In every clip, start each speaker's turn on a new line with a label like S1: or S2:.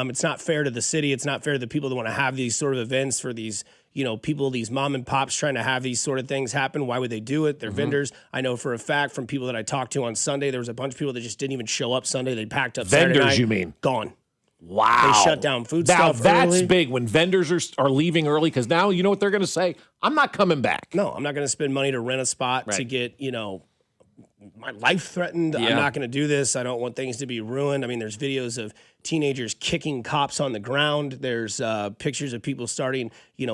S1: It's not fair to the city. It's not fair to the people that want to have these sort of events for these, people, these mom and pops trying to have these sort of things happen. Why would they do it? They're vendors. I know for a fact from people that I talked to on Sunday, there was a bunch of people that just didn't even show up Sunday. They packed up Saturday
S2: Vendors,
S1: night,
S2: you mean?
S1: Gone.
S2: Wow.
S1: They shut down food
S2: now,
S1: stuff
S2: that's
S1: early.
S2: big when vendors are leaving early, because now you know what they're going to say? I'm not coming back.
S1: No, I'm not going to spend money to rent a spot to get, my life threatened. I'm not going to do this. I don't want things to be ruined. I mean, there's videos of teenagers kicking cops on the ground. There's pictures of people starting,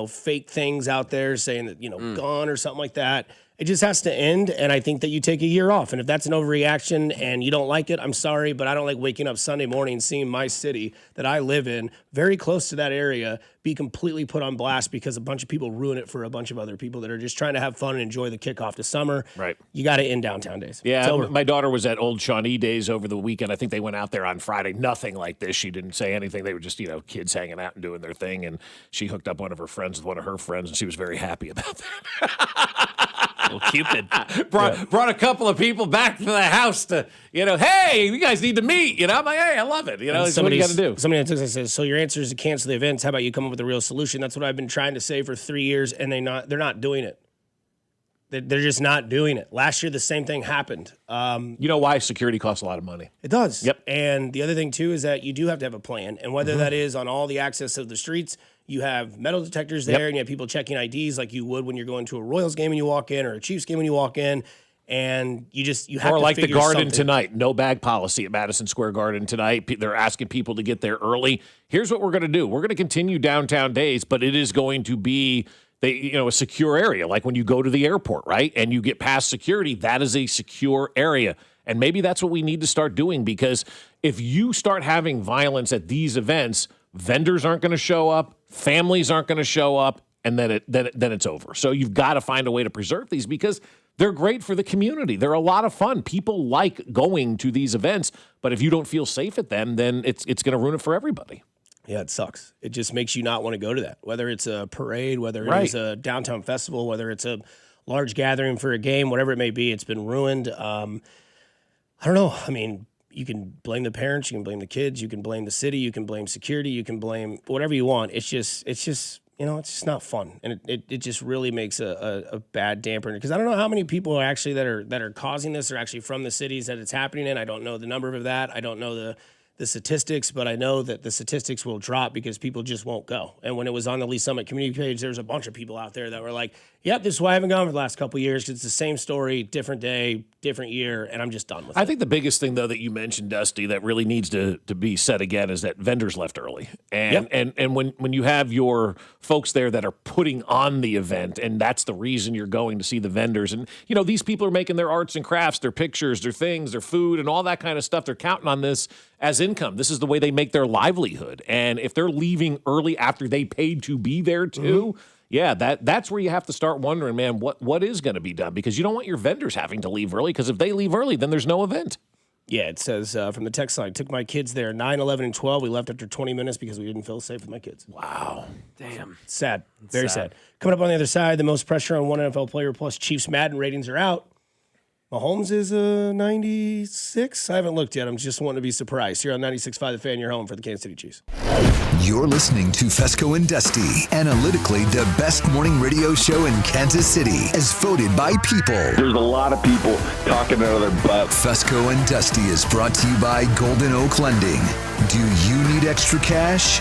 S1: fake things out there saying that, gone or something like that. It just has to end, and I think that you take a year off. And if that's an overreaction and you don't like it, I'm sorry, but I don't like waking up Sunday morning and seeing my city that I live in, very close to that area, be completely put on blast because a bunch of people ruin it for a bunch of other people that are just trying to have fun and enjoy the kickoff to summer.
S2: Right.
S1: You got to end downtown days.
S2: Yeah, my daughter was at Old Shawnee Days over the weekend. I think they went out there on Friday. Nothing like this. She didn't say anything. They were just, kids hanging out and doing their thing, and she hooked up one of her friends with one of her friends, and she was very happy about that.
S3: Well, Cupid
S2: brought a couple of people back to the house to, hey, you guys need to meet. I'm like, hey, I love it. It's what you got to do.
S1: Somebody says, so your answer is to cancel the events. How about you come up with a real solution? That's what I've been trying to say for 3 years, and they're not doing it. They're just not doing it. Last year, the same thing happened.
S2: You know why? Security costs a lot of money.
S1: It does.
S2: Yep.
S1: And the other thing, too, is that you do have to have a plan. And whether that is on all the access of the streets, you have metal detectors there, and you have people checking IDs like you would when you're going to a Royals game and you walk in, or a Chiefs game when you walk in. And you have
S2: or
S1: to
S2: like the
S1: figure
S2: Garden
S1: something.
S2: tonight, no bag policy at Madison Square Garden tonight. They're asking people to get there early. Here's what we're going to do. We're going to continue downtown days, but it is going to be a secure area. Like when you go to the airport, right? And you get past security, that is a secure area. And maybe that's what we need to start doing, because if you start having violence at these events, vendors aren't going to show up, families aren't going to show up, and then it's over. So you've got to find a way to preserve these, because they're great for the community. They're a lot of fun. People like going to these events, but if you don't feel safe at them, then it's going to ruin it for everybody.
S1: Yeah, it sucks. It just makes you not want to go to that, whether it's a parade, whether it is a downtown festival, whether it's a large gathering for a game, whatever it may be. It's been ruined. I don't know. I mean, you can blame the parents, you can blame the kids, you can blame the city, you can blame security, you can blame whatever you want. It's just it's just not fun, and it just really makes a bad damper. Because I don't know how many people are actually that are causing this are actually from the cities that it's happening in. I don't know the number of that. I don't know the statistics, but I know that the statistics will drop because people just won't go. And when it was on the Lee Summit community page, there was a bunch of people out there that were like, yep, this is why I haven't gone for the last couple of years, because it's the same story, different day, different year, and I'm just done with it.
S2: I think the biggest thing, though, that you mentioned, Dusty, that really needs to be said again is that vendors left early. And and when you have your folks there that are putting on the event, and that's the reason you're going to see the vendors, and, these people are making their arts and crafts, their pictures, their things, their food, and all that kind of stuff. They're counting on this as income. This is the way they make their livelihood. And if they're leaving early after they paid to be there too, that's where you have to start wondering, man, what is going to be done? Because you don't want your vendors having to leave early, because if they leave early, then there's no event.
S1: Yeah, it says from the text line, took my kids there 9, 11, and 12. We left after 20 minutes because we didn't feel safe with my kids.
S2: Wow.
S3: Damn.
S1: Sad. Very sad. Coming up on the other side, the most pressure on one NFL player plus Chiefs Madden ratings are out. Mahomes is 96. I haven't looked yet. I'm just wanting to be surprised. Here on 96.5 The Fan, your home for the Kansas City Chiefs.
S4: You're listening to Fescoe and Dusty, analytically the best morning radio show in Kansas City, as voted by people.
S5: There's a lot of people talking out of their butt.
S4: Fescoe and Dusty is brought to you by Golden Oak Lending. Do you need extra cash?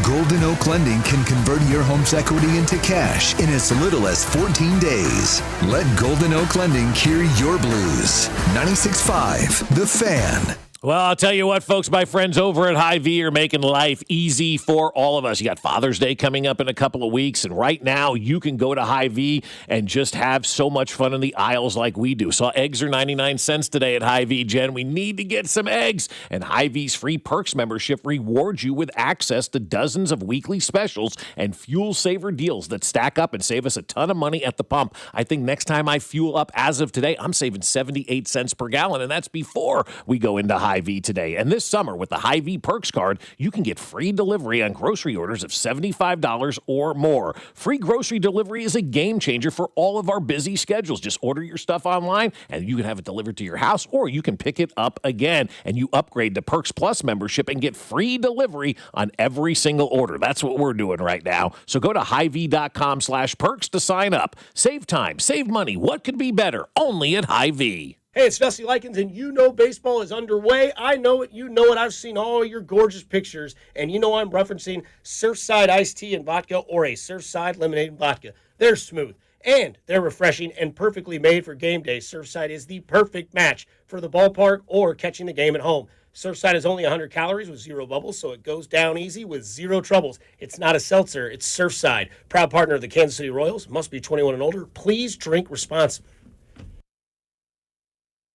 S4: Golden Oak Lending can convert your home's equity into cash in as little as 14 days. Let Golden Oak Lending cure your blues. 96.5 The Fan.
S2: Well, I'll tell you what, folks, my friends over at Hy-Vee are making life easy for all of us. You got Father's Day coming up in a couple of weeks, and right now you can go to Hy-Vee and just have so much fun in the aisles like we do. Saw eggs are 99 cents today at Hy-Vee, Jen. We need to get some eggs. And Hy-Vee's free Perks membership rewards you with access to dozens of weekly specials and fuel saver deals that stack up and save us a ton of money at the pump. I think next time I fuel up as of today, I'm saving 78 cents per gallon, and that's before we go into Hy-Vee. Hy-Vee today. And this summer with the Hy-Vee Perks card, you can get free delivery on grocery orders of $75 or more. Free grocery delivery is a game changer for all of our busy schedules. Just order your stuff online and you can have it delivered to your house, or you can pick it up again and you upgrade to Perks Plus membership and get free delivery on every single order. That's what we're doing right now. So go to Hy-Vee.com/perks to sign up. Save time, save money. What could be better? Only at Hy-Vee.
S1: Hey, it's Dusty Likens, and you know baseball is underway. I know it. You know it. I've seen all your gorgeous pictures, and you know I'm referencing Surfside iced tea and vodka or a Surfside lemonade and vodka. They're smooth, and they're refreshing and perfectly made for game day. Surfside is the perfect match for the ballpark or catching the game at home. Surfside is only 100 calories with 0 bubbles, so it goes down easy with 0 troubles. It's not a seltzer. It's Surfside. Proud partner of the Kansas City Royals. Must be 21 and older. Please drink responsibly.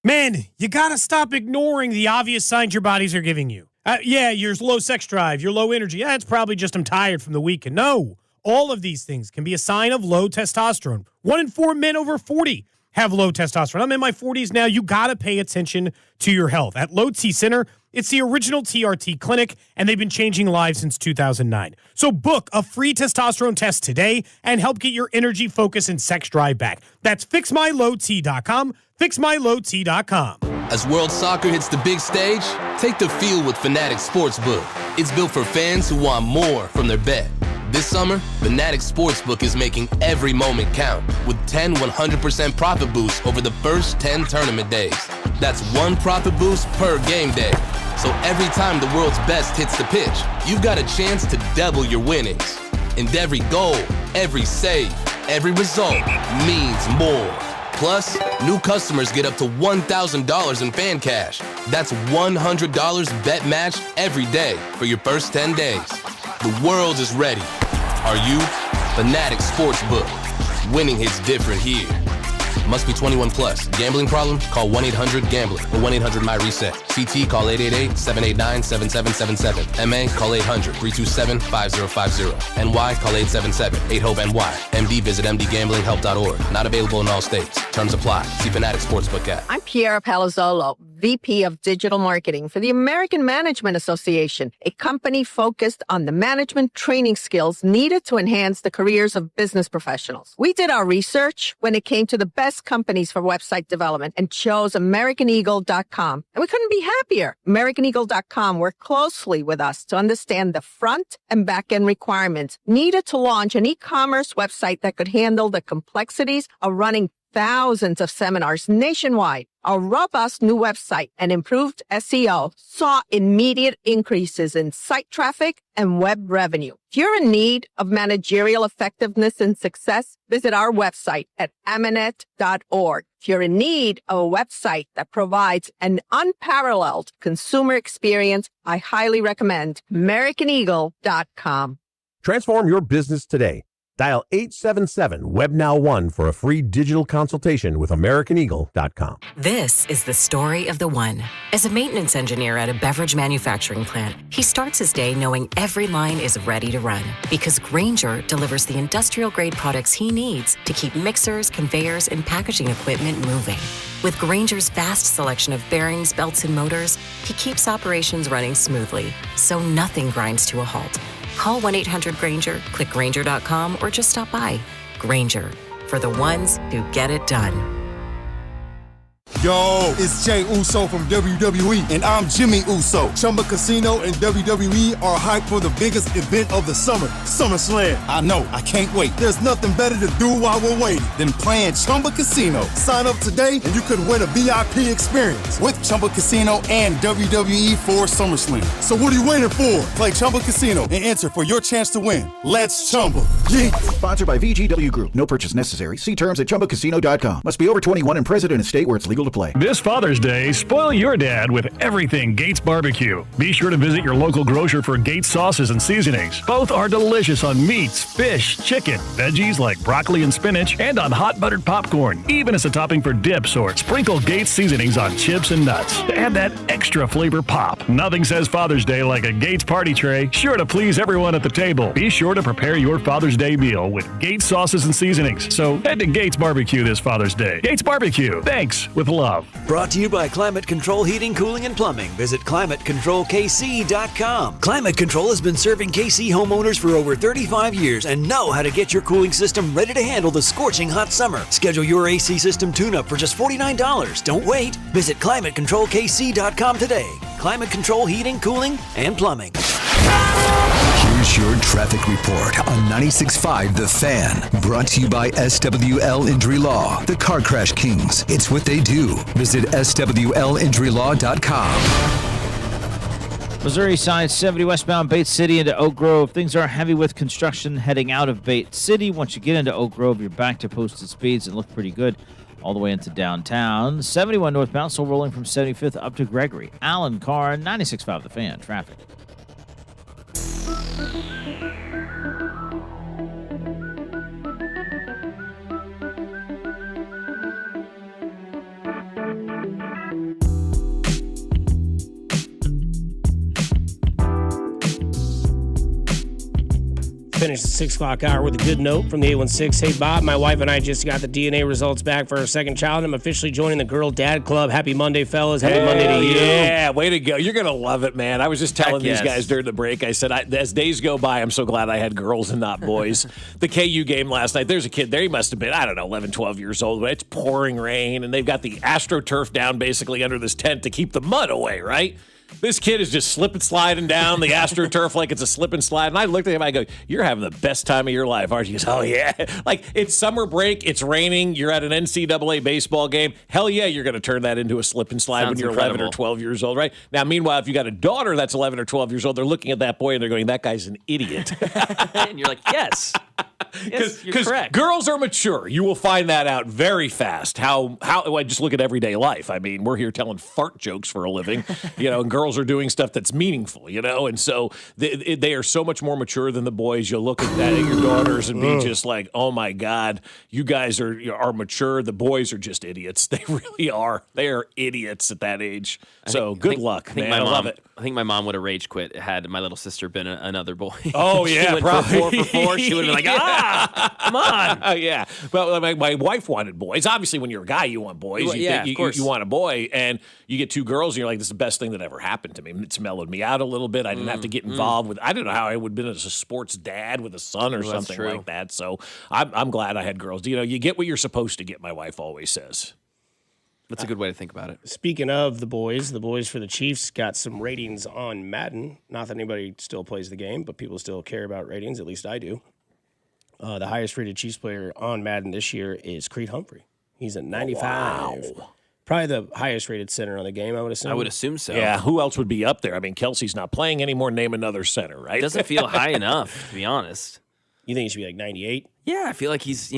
S3: Man, you gotta stop ignoring the obvious signs your bodies are giving you. Yeah, you're low sex drive, you're low energy. Yeah, it's probably just I'm tired from the weekend. No, all of these things can be a sign of low testosterone. 1 in 4 men over 40 have low testosterone. I'm in my 40s now. You got to pay attention to your health. At Low T Center, it's the original TRT clinic, and they've been changing lives since 2009. So book a free testosterone test today and help get your energy, focus, and sex drive back. That's fixmylowt.com, fixmylowt.com.
S6: As World Soccer hits the big stage, take the field with Fanatic Sportsbook. It's built for fans who want more from their bet. This summer, Fanatic Sportsbook is making every moment count with 10 100% profit boosts over the first 10 tournament days. That's 1 profit boost per game day. So every time the world's best hits the pitch, you've got a chance to double your winnings. And every goal, every save, every result means more. Plus, new customers get up to $1,000 in fan cash. That's $100 bet matched every day for your first 10 days. The world is ready. Are you? Fanatic Sportsbook. Winning hits different here. Must be 21 plus. Gambling problem? Call 1-800-GAMBLER or 1-800-MY-RESET. CT, call 888-789-7777. MA, call 800-327-5050. NY, call 877-8-HOPE-NY. MD, visit mdgamblinghelp.org. Not available in all states. Terms apply. See Fanatic Sportsbook app.
S7: I'm Piera Palazzolo, VP of Digital Marketing for the American Management Association, a company focused on the management training skills needed to enhance the careers of business professionals. We did our research when it came to the best companies for website development and chose AmericanEagle.com. And we couldn't be happier. AmericanEagle.com worked closely with us to understand the front and back end requirements needed to launch an e-commerce website that could handle the complexities of running thousands of seminars nationwide. Our robust new website and improved SEO saw immediate increases in site traffic and web revenue. If you're in need of managerial effectiveness and success, visit our website at amanet.org. If you're in need of a website that provides an unparalleled consumer experience, I highly recommend AmericanEagle.com.
S8: Transform your business today. Dial 877-WebNow1 for a free digital consultation with AmericanEagle.com.
S9: This is the story of the one. As a maintenance engineer at a beverage manufacturing plant, he starts his day knowing every line is ready to run because Grainger delivers the industrial-grade products he needs to keep mixers, conveyors, and packaging equipment moving. With Grainger's vast selection of bearings, belts, and motors, he keeps operations running smoothly, so nothing grinds to a halt. Call 1-800-GRAINGER, click Grainger.com, or just stop by. Grainger, for the ones who get it done.
S10: Yo, it's Jay Uso from WWE, and I'm Jimmy Uso. Chumba Casino and WWE are hyped for the biggest event of the summer, SummerSlam. I know, I can't wait. There's nothing better to do while we're waiting than playing Chumba Casino. Sign up today and you could win a VIP experience with Chumba Casino and WWE for SummerSlam. So what are you waiting for? Play Chumba Casino and enter for your chance to win. Let's Chumba. Yeah.
S11: Sponsored by VGW Group. No purchase necessary. See terms at ChumbaCasino.com. Must be over 21 and present in a state where it's legal to play.
S12: This Father's Day, spoil your dad with everything Gates Barbecue. Be sure to visit your local grocer for Gates sauces and seasonings. Both are delicious on meats, fish, chicken, veggies like broccoli and spinach, and on hot buttered popcorn, even as a topping for dips or sprinkle Gates seasonings on chips and nuts to add that extra flavor pop. Nothing says Father's Day like a Gates party tray, sure to please everyone at the table. Be sure to prepare your Father's Day meal with Gates sauces and seasonings. So head to Gates Barbecue this Father's Day. Gates Barbecue, thanks with love.
S13: Brought to you by Climate Control Heating, Cooling, and Plumbing. Visit ClimateControlKC.com. Climate Control has been serving KC homeowners for over 35 years and know how to get your cooling system ready to handle the scorching hot summer. Schedule your AC system tune-up for just $49. Don't wait. Visit ClimateControlKC.com today. Climate Control Heating, Cooling, and Plumbing.
S4: Here's your traffic report on 96.5 The Fan. Brought to you by SWL Injury Law, the Car Crash Kings. It's what they do. Visit SWLinjurylaw.com.
S14: Missouri side 70 westbound Bate City into Oak Grove. Things are heavy with construction heading out of Bate City. Once you get into Oak Grove, you're back to posted speeds and look pretty good all the way into downtown. 71 northbound, still rolling from 75th up to Gregory. Alan Carr, 96.5 The Fan. Traffic.
S1: Finished the 6 o'clock hour with a good note from the 816. Hey, Bob, my wife and I just got the DNA results back for our second child. I'm officially joining the Girl Dad Club. Happy Monday, fellas. Happy Monday to you.
S2: Yeah, way to go. You're going to love it, man. I was just telling these guys during the break, I said, as days go by, I'm so glad I had girls and not boys. The KU game last night, there's a kid there. He must have been, 11, 12 years old. But it's pouring rain, and they've got the AstroTurf down basically under this tent to keep the mud away, right? This kid is just slip and sliding down the AstroTurf like it's a slip and slide. And I looked at him, I go, you're having the best time of your life, aren't you? He goes, oh, yeah. Like, it's summer break, it's raining, you're at an NCAA baseball game. Hell yeah, you're going to turn that into a slip and slide when you're 11 or 12 years old, right? Now, meanwhile, if you got a daughter that's 11 or 12 years old, they're looking at that boy and they're going, that guy's an idiot.
S15: And you're like, yes. Yes, you're correct.
S2: Girls are mature. You will find that out very fast. How just look at everyday life. I mean, we're here telling fart jokes for a living, and girls are doing stuff that's meaningful, and so they are so much more mature than the boys. You'll look at that at your daughters and be just like, oh my God, you guys are mature. The boys are just idiots. They really are. They are idiots at that age. So good luck, man. I love it.
S15: I think my mom would have rage quit had my little sister been another boy.
S2: Oh, yeah,
S15: she
S2: probably.
S15: Went for 4 She would have been like, come on.
S2: Yeah. Well, my wife wanted boys. Obviously, when you're a guy, you want boys.
S15: Of course.
S2: You want a boy, and you get 2 girls, and you're like, this is the best thing that ever happened to me. It's mellowed me out a little bit. I didn't have to get involved with, I don't know how I would have been as a sports dad with a son or something like that. So I'm glad I had girls. You get what you're supposed to get, my wife always says.
S15: That's a good way to think about it.
S1: Speaking of the boys for the Chiefs got some ratings on Madden. Not that anybody still plays the game, but people still care about ratings. At least I do. The highest rated Chiefs player on Madden this year is Creed Humphrey. He's at 95. Wow. Probably the highest rated center on the game, I would assume.
S15: I would assume so.
S2: Yeah, who else would be up there? I mean, Kelsey's not playing anymore. Name another center, right?
S15: It doesn't feel high enough, to be honest.
S1: You think he should be like 98?
S15: Yeah, I feel like he's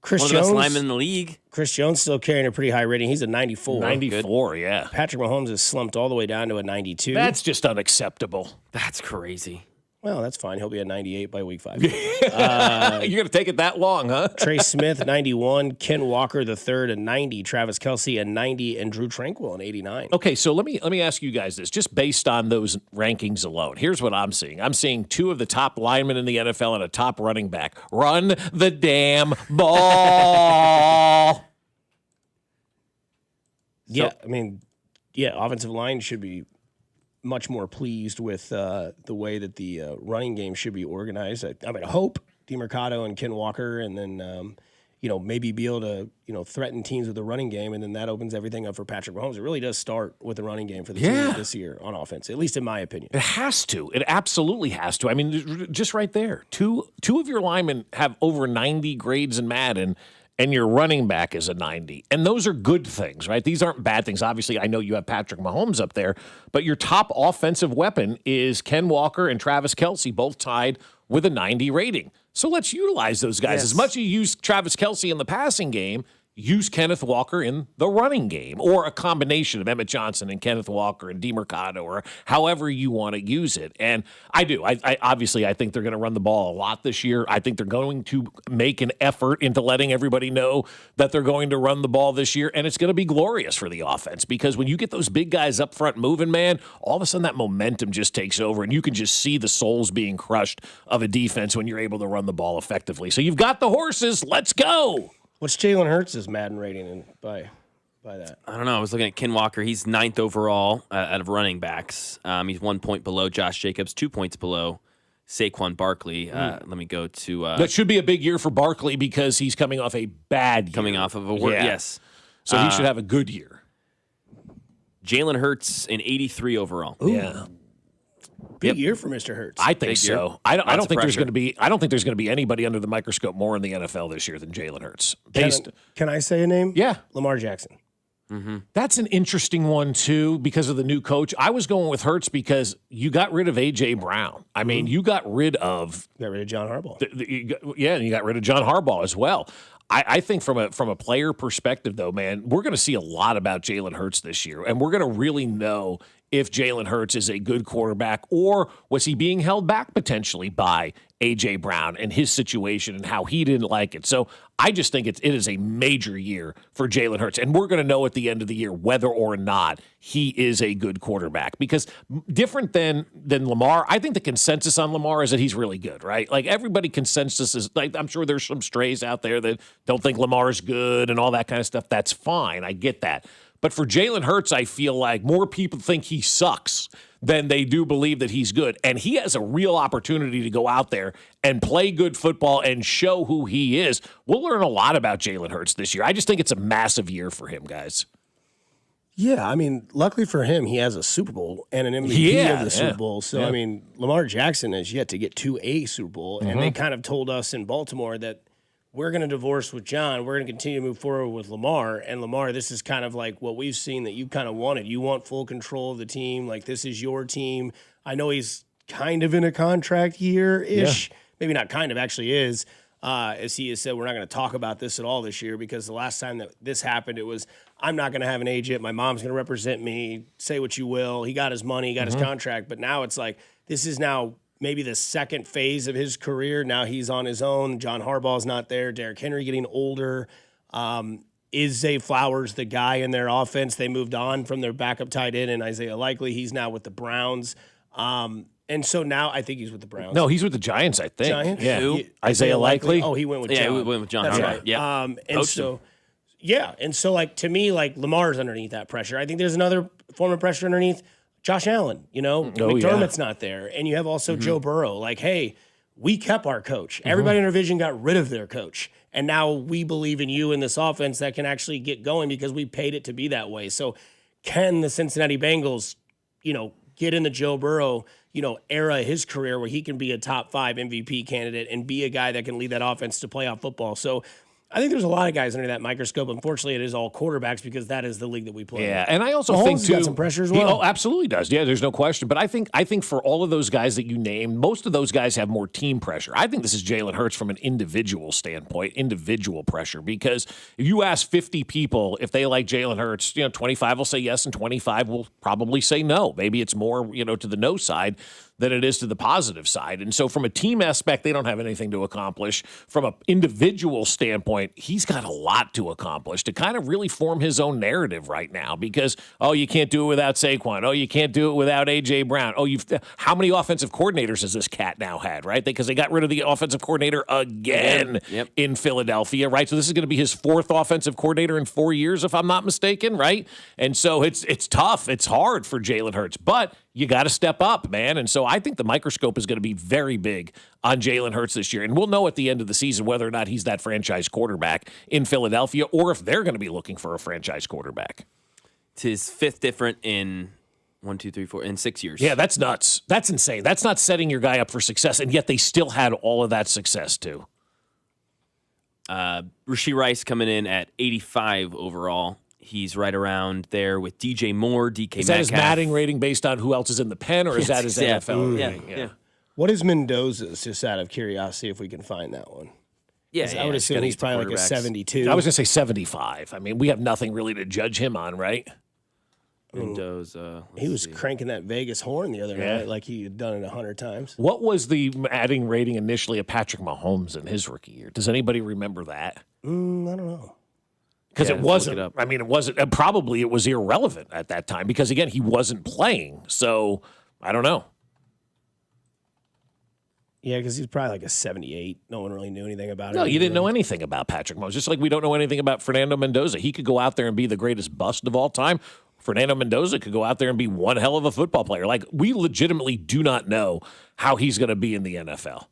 S1: Chris
S15: one
S1: Jones,
S15: of the best linemen in the league.
S1: Chris Jones still carrying a pretty high rating. He's a 94.
S2: 94, yeah.
S1: Patrick Mahomes has slumped all the way down to a 92.
S2: That's just unacceptable.
S15: That's crazy.
S1: Well, that's fine. He'll be at 98 by week 5.
S2: You're going to take it that long, huh?
S1: Trey Smith, 91. Ken Walker, the third, at 90. Travis Kelce, at 90. And Drew Tranquill, at 89.
S2: Okay, so let me ask you guys this. Just based on those rankings alone, here's what I'm seeing. I'm seeing 2 of the top linemen in the NFL and a top running back. Run the damn ball.
S1: Offensive line should be much more pleased with the way that the running game should be organized. I hope DeMercado and Ken Walker, and then maybe be able to threaten teams with the running game, and then that opens everything up for Patrick Mahomes. It really does start with the running game for the team this year on offense, at least in my opinion.
S2: It has to. It absolutely has to. I mean, just right there, two of your linemen have over 90 grades in Madden, and your running back is a 90. And those are good things, right? These aren't bad things. Obviously, I know you have Patrick Mahomes up there, but your top offensive weapon is Ken Walker and Travis Kelce, both tied with a 90 rating. So let's utilize those guys. Yes. As much as you use Travis Kelce in the passing game, use Kenneth Walker in the running game, or a combination of Emmett Johnson and Kenneth Walker and DeMercado, or however you want to use it. And I do. I obviously, I think they're going to run the ball a lot this year. I think they're going to make an effort into letting everybody know that they're going to run the ball this year, and it's going to be glorious for the offense, because when you get those big guys up front moving, man, all of a sudden that momentum just takes over, and you can just see the souls being crushed of a defense when you're able to run the ball effectively. So you've got the horses. Let's go.
S1: What's Jalen Hurts' Madden rating by that?
S15: I don't know. I was looking at Ken Walker. He's 9th overall out of running backs. He's 1 point below Josh Jacobs, 2 points below Saquon Barkley. Let me go to...
S2: that should be a big year for Barkley because he's coming off a bad year.
S15: Coming off of a work, yes.
S2: So he should have a good year.
S15: Jalen Hurts in 83 overall.
S1: Ooh.
S2: Yeah.
S1: Big year for Mr. Hurts.
S2: I think so. I don't think there's going to be. I don't think there's going to be anybody under the microscope more in the NFL this year than Jalen Hurts.
S1: Can I say a name?
S2: Yeah,
S1: Lamar Jackson.
S2: Mm-hmm. That's an interesting one too because of the new coach. I was going with Hurts because you got rid of A.J. Brown. I mean, you got rid of
S1: John Harbaugh.
S2: And you got rid of John Harbaugh as well. I think from a player perspective, though, man, we're going to see a lot about Jalen Hurts this year, and we're going to really know if Jalen Hurts is a good quarterback or was he being held back potentially by A.J. Brown and his situation and how he didn't like it. So I just think it is a major year for Jalen Hurts, and we're going to know at the end of the year whether or not he is a good quarterback because different than Lamar, I think the consensus on Lamar is that he's really good, right? Like everybody consensus is like, I'm sure there's some strays out there that don't think Lamar's good and all that kind of stuff. That's fine. I get that. But for Jalen Hurts, I feel like more people think he sucks than they do believe that he's good. And he has a real opportunity to go out there and play good football and show who he is. We'll learn a lot about Jalen Hurts this year. I just think it's a massive year for him, guys.
S1: Yeah, I mean, luckily for him, he has a Super Bowl and an MVP of the Super Bowl. So, I mean, Lamar Jackson has yet to get to a Super Bowl. And they kind of told us in Baltimore that we're going to divorce with John. We're going to continue to move forward with Lamar. And Lamar, this is kind of like what we've seen that you kind of wanted. You want full control of the team. Like, this is your team. I know he's kind of in a contract year-ish. Yeah. Maybe not kind of, actually is. As he has said, we're not going to talk about this at all this year because the last time that this happened, it was, I'm not going to have an agent. My mom's going to represent me. Say what you will. He got his money. He got his contract. But now it's like, this is now maybe the second phase of his career. Now he's on his own. John Harbaugh's not there. Derrick Henry getting older. Is Zay Flowers the guy in their offense? They moved on from their backup tight end and Isaiah Likely. He's now with the Browns. And so now I think he's with the Browns.
S2: No, he's with the Giants, I think.
S1: Giants?
S2: Yeah. Isaiah Likely.
S1: Oh, he went with John.
S15: Yeah, he went with John.
S1: That's
S15: Harbaugh.
S1: right.
S15: Yeah.
S1: And so, yeah. And so, like, to me, like, Lamar's underneath that pressure. I think there's another form of pressure underneath Josh Allen. You know, McDermott's not there. And you have also Joe Burrow. Like, hey, we kept our coach. Everybody in our division got rid of their coach. And now we believe in you in this offense that can actually get going because we paid it to be that way. So can the Cincinnati Bengals, you know, get in the Joe Burrow, you know, era of his career where he can be a top 5 MVP candidate and be a guy that can lead that offense to playoff football? So I think there's a lot of guys under that microscope. Unfortunately, it is all quarterbacks because that is the league that we play.
S2: Yeah, and I also
S1: Mahomes
S2: think too,
S1: got some pressure as well.
S2: Oh, absolutely does. Yeah, there's no question. But I think for all of those guys that you named, most of those guys have more team pressure. I think this is Jalen Hurts from an individual standpoint, individual pressure. Because if you ask 50 people if they like Jalen Hurts, you know, 25 will say yes, and 25 will probably say no. Maybe it's more, you know, to the no side than it is to the positive side. And so from a team aspect, they don't have anything to accomplish. From an individual standpoint, he's got a lot to accomplish to kind of really form his own narrative right now because, oh, you can't do it without Saquon. Oh, you can't do it without A.J. Brown. Oh, how many offensive coordinators has this cat now had, right? Because they got rid of the offensive coordinator again in Philadelphia, right? So this is going to be his 4th offensive coordinator in 4 years, if I'm not mistaken, right? And so it's tough. It's hard for Jalen Hurts, but you got to step up, man. And so I think the microscope is going to be very big on Jalen Hurts this year. And we'll know at the end of the season whether or not he's that franchise quarterback in Philadelphia or if they're going to be looking for a franchise quarterback.
S15: It's his 5th different in 6 years.
S2: Yeah, that's nuts. That's insane. That's not setting your guy up for success, and yet they still had all of that success too.
S15: Rashee Rice coming in at 85 overall. He's right around there with DJ Moore, DK Metcalf.
S2: Is that his Madden rating based on who else is in the pen, or is that his NFL rating?
S15: Yeah.
S1: What is Mendoza's, just out of curiosity, if we can find that one?
S15: Yeah,
S1: I would assume he's probably like a 72.
S2: I was going to say 75. I mean, we have nothing really to judge him on, right?
S15: Mendoza.
S1: He was cranking that Vegas horn the other night like he had done it 100 times.
S2: What was the Madden rating initially of Patrick Mahomes in his rookie year? Does anybody remember that?
S1: I don't know.
S2: Because it wasn't, I mean, it wasn't, probably it was irrelevant at that time because, again, he wasn't playing. So, I don't know.
S1: Yeah, because he's probably like a 78. No one really knew anything about it.
S2: No, you didn't know anything about Patrick Mahomes. Just like we don't know anything about Fernando Mendoza. He could go out there and be the greatest bust of all time. Fernando Mendoza could go out there and be one hell of a football player. Like, we legitimately do not know how he's going to be in the NFL.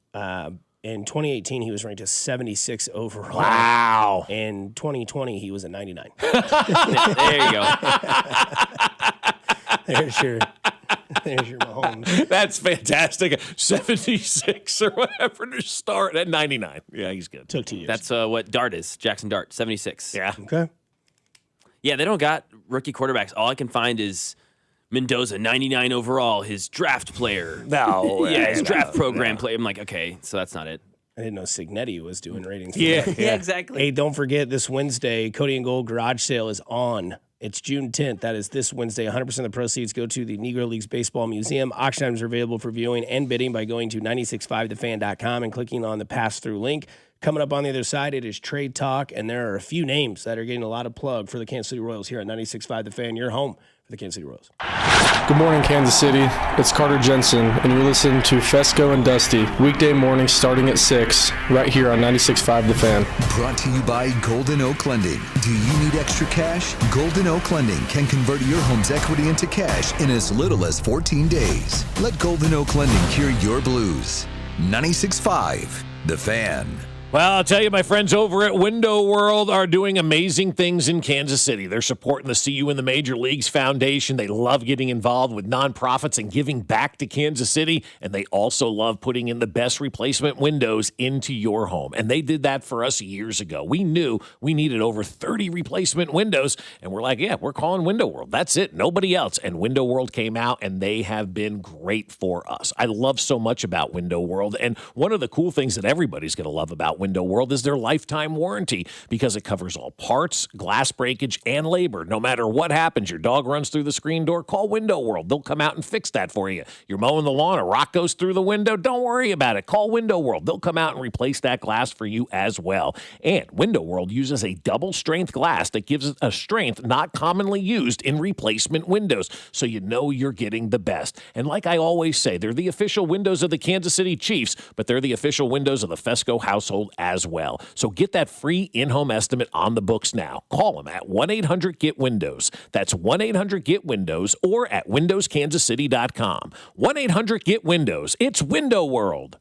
S1: In 2018, he was ranked as 76 overall.
S2: Wow.
S1: In 2020, he was at 99.
S15: There you go.
S1: There's your Mahomes.
S2: That's fantastic. 76 or whatever to start at 99. Yeah, he's good.
S1: Took 2 years.
S15: That's what Dart is. Jackson Dart, 76.
S2: Yeah.
S1: Okay.
S15: Yeah, they don't got rookie quarterbacks. All I can find is Mendoza, 99 overall, his draft player.
S2: No.
S15: His draft program player. I'm like, okay, so that's not it.
S1: I didn't know Signetti was doing ratings.
S15: Yeah, exactly.
S1: Hey, don't forget this Wednesday, Cody and Gold garage sale is on. It's June 10th. That is this Wednesday. 100% of the proceeds go to the Negro Leagues Baseball Museum. Auction items are available for viewing and bidding by going to 965thefan.com and clicking on the pass-through link. Coming up on the other side, it is Trade Talk, and there are a few names that are getting a lot of plug for the Kansas City Royals here at 96.5 The Fan, your home for the Kansas City Royals.
S16: Good morning, Kansas City. It's Carter Jensen, and you're listening to Fescoe and Dusty, weekday mornings starting at 6, right here on 96.5 The Fan.
S4: Brought to you by Golden Oak Lending. Do you need extra cash? Golden Oak Lending can convert your home's equity into cash in as little as 14 days. Let Golden Oak Lending cure your blues. 96.5 The Fan.
S2: Well, I'll tell you, my friends over at Window World are doing amazing things in Kansas City. They're supporting the See You in the Major Leagues Foundation. They love getting involved with nonprofits and giving back to Kansas City. And they also love putting in the best replacement windows into your home. And they did that for us years ago. We knew we needed over 30 replacement windows. And we're like, yeah, we're calling Window World. That's it. Nobody else. And Window World came out, and they have been great for us. I love so much about Window World. And one of the cool things that everybody's going to love about Window World is their lifetime warranty, because it covers all parts, glass breakage, and labor. No matter what happens, your dog runs through the screen door, call Window World. They'll come out and fix that for you. You're mowing the lawn, a rock goes through the window, don't worry about it. Call Window World. They'll come out and replace that glass for you as well. And Window World uses a double strength glass that gives it a strength not commonly used in replacement windows, so you know you're getting the best. And like I always say, they're the official windows of the Kansas City Chiefs, but they're the official windows of the Fescoe household as well. So get that free in-home estimate on the books now. Call them at 1-800-GET-WINDOWS. That's 1-800-GET-WINDOWS or at windowskansascity.com. 1-800-GET-WINDOWS. It's Window World.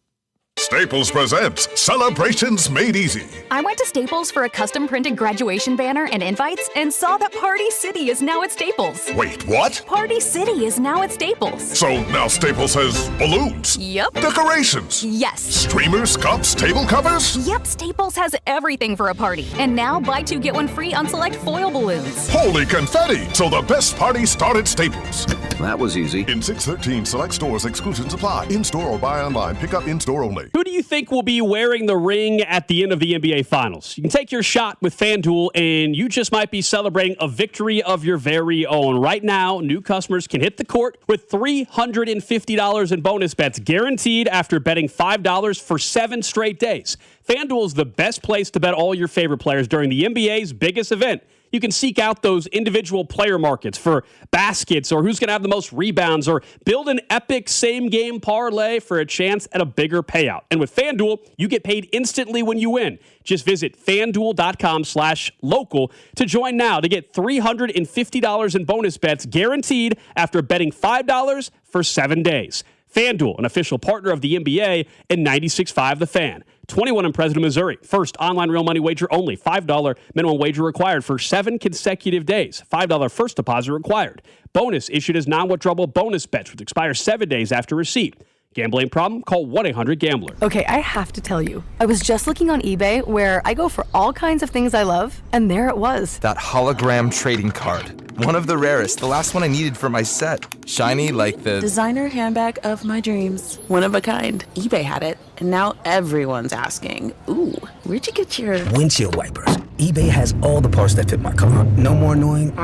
S17: Staples presents Celebrations Made Easy.
S18: I went to Staples for a custom printed graduation banner and invites and saw that Party City is now at Staples.
S17: Wait, what?
S18: Party City is now at Staples.
S17: So now Staples has balloons?
S18: Yep.
S17: Decorations?
S18: Yes.
S17: Streamers, cups, table covers?
S18: Yep, Staples has everything for a party. And now buy two, get one free on select foil balloons.
S17: Holy confetti! So the best party started at Staples.
S19: That was easy.
S17: In 613 select stores, exclusions apply. In-store or buy online. Pick up in-store only.
S20: Who do you think will be wearing the ring at the end of the NBA Finals? You can take your shot with FanDuel, and you just might be celebrating a victory of your very own. Right now, new customers can hit the court with $350 in bonus bets guaranteed after betting $5 for 7 straight days. FanDuel is the best place to bet all your favorite players during the NBA's biggest event. You can seek out those individual player markets for baskets or who's going to have the most rebounds, or build an epic same-game parlay for a chance at a bigger payout. And with FanDuel, you get paid instantly when you win. Just visit FanDuel.com/local to join now to get $350 in bonus bets guaranteed after betting $5 for 7 days. FanDuel, an official partner of the NBA and 96.5 The Fan. 21 in President, Missouri. First online real money wager only. $5 minimum wager required for 7 consecutive days. $5 first deposit required. Bonus issued as non-withdrawable bonus bets, which expire 7 days after receipt. Gambling problem? Call 1-800-GAMBLER.
S21: Okay, I have to tell you. I was just looking on eBay, where I go for all kinds of things I love, and there it was.
S22: That hologram trading card. One of the rarest. The last one I needed for my set. Shiny like the...
S23: designer handbag of my dreams. One of a kind. eBay had it, and now everyone's asking, ooh, where'd you get your...
S24: windshield wipers. eBay has all the parts that fit my car. No more annoying.